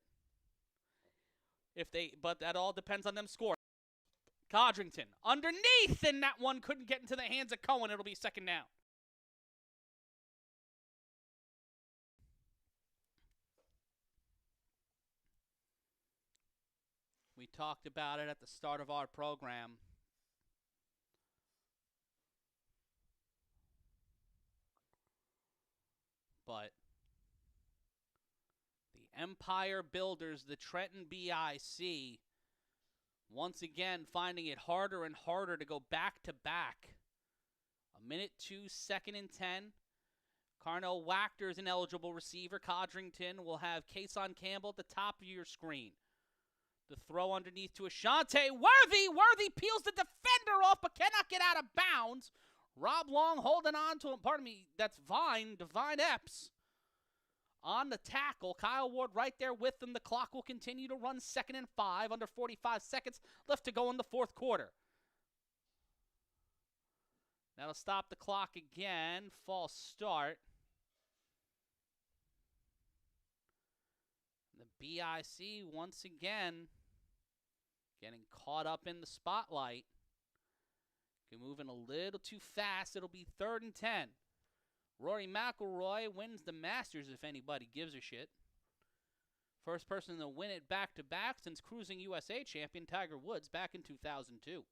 But that all depends on them scoring. Codrington underneath, and that one couldn't get into the hands of Cohen. It'll be second down. We talked about it at the start of our program. But the Empire Builders, the Trenton BIC, once again finding it harder and harder to go back-to-back. 1:02, 2nd and 10. Carnell Wachter is an eligible receiver. Codrington will have Kason Campbell at the top of your screen. The throw underneath to Ashante. Worthy peels the defender off but cannot get out of bounds. Rob Long holding on to him. That's Divine Epps. On the tackle. Kyle Ward right there with them. The clock will continue to run 2nd and 5. Under 45 seconds left to go in the fourth quarter. That'll stop the clock again. False start. The BIC once again getting caught up in the spotlight. Moving a little too fast. It'll be 3rd and 10. Rory McIlroy wins the Masters if anybody gives a shit. First person to win it back-to-back since Cruising USA champion Tiger Woods back in 2002.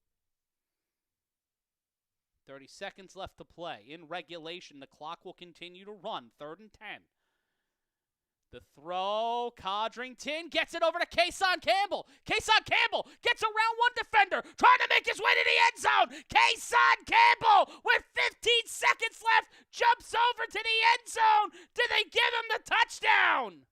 30 seconds left to play. In regulation, the clock will continue to run. 3rd and 10. The throw, Codrington gets it over to Kason Campbell. Kason Campbell gets around one defender, trying to make his way to the end zone. Kason Campbell, with 15 seconds left, jumps over to the end zone. Do they give him the touchdown?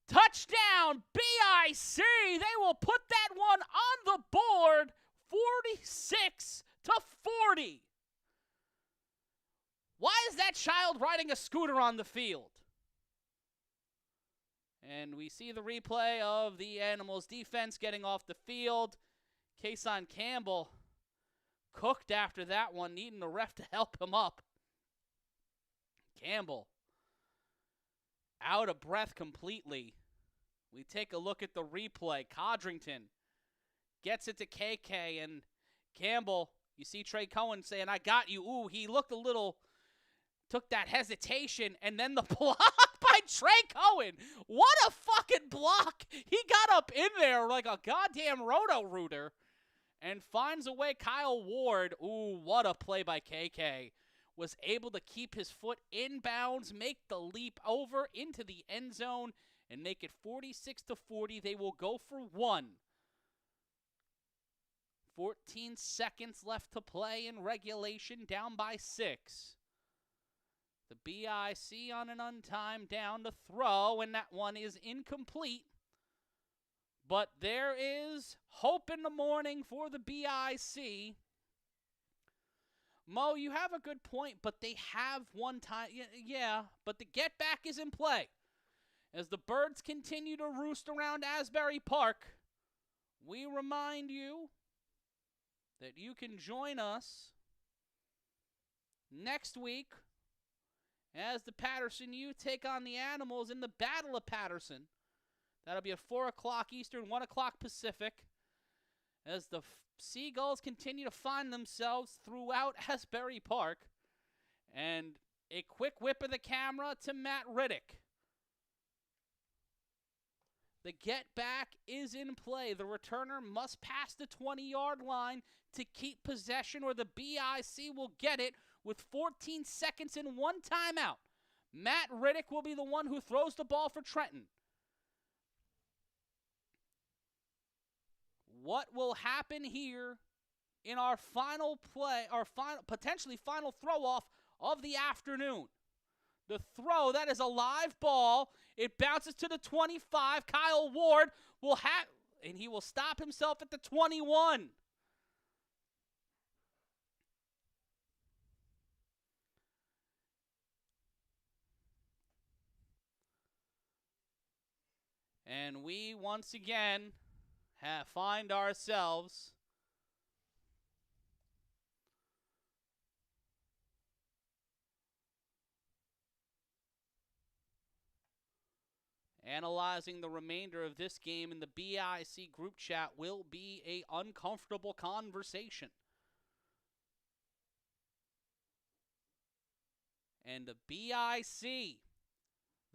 Touchdown, BIC. They will put that one on the board, 46-40. Why is that child riding a scooter on the field? And we see the replay of the Animals defense getting off the field. Kason Campbell cooked after that one, needing the ref to help him up. Campbell out of breath completely. We take a look at the replay. Codrington gets it to KK, and Campbell You see Trey Cohen saying, I got you. Ooh, he looked a little, took that hesitation, and then the block by Trey Cohen. What a fucking block. He got up in there like a goddamn roto-rooter and finds a way. Kyle Ward, ooh, what a play by KK. Was able to keep his foot inbounds, make the leap over into the end zone, and make it 46-40. They will go for one. 14 seconds left to play in regulation, down by 6. The BIC on an untimed down to throw, and that one is incomplete. But there is hope in the morning for the BIC. Mo, you have a good point, but they have one time. Yeah, but the get back is in play. As the birds continue to roost around Asbury Park, we remind you that you can join us next week as the Patterson U take on the Animals in the Battle of Patterson. That'll be at 4 o'clock Eastern, 1 o'clock Pacific, as the Seagulls continue to find themselves throughout Asbury Park. And a quick whip of the camera to Matt Riddick. The get back is in play. The returner must pass the 20-yard line to keep possession, or the BIC will get it with 14 seconds and one timeout. Matt Riddick will be the one who throws the ball for Trenton. What will happen here in our final play, our potentially final throw-off of the afternoon? The throw, that is a live ball. It bounces to the 25. Kyle Ward will have, and he will stop himself at the 21. And we once again find ourselves analyzing the remainder of this game in the BIC group chat will be a uncomfortable conversation. And the BIC,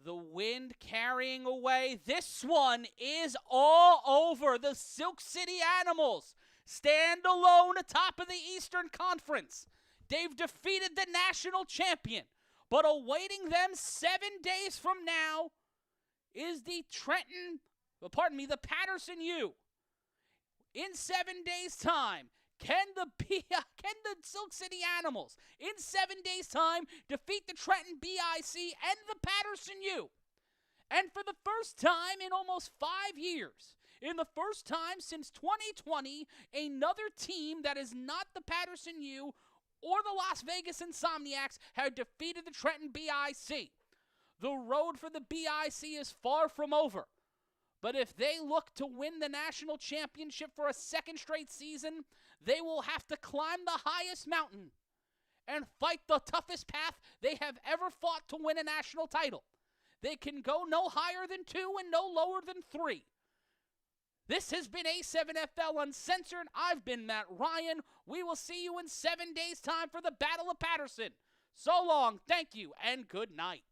the wind carrying away. This one is all over. The Silk City Animals stand alone atop of the Eastern Conference. They've defeated the national champion. But awaiting them 7 days from now is the the Patterson U. In 7 days' time, can the Silk City Animals, in 7 days' time, defeat the Trenton BIC and the Patterson U? And for the first time in almost 5 years, in the first time since 2020, another team that is not the Patterson U or the Las Vegas Insomniacs have defeated the Trenton BIC. The road for the BIC is far from over. But if they look to win the national championship for a second straight season, they will have to climb the highest mountain and fight the toughest path they have ever fought to win a national title. They can go no higher than 2 and no lower than 3. This has been A7FL Uncensored. I've been Matt Ryan. We will see you in 7 days' time for the Battle of Patterson. So long, thank you, and good night.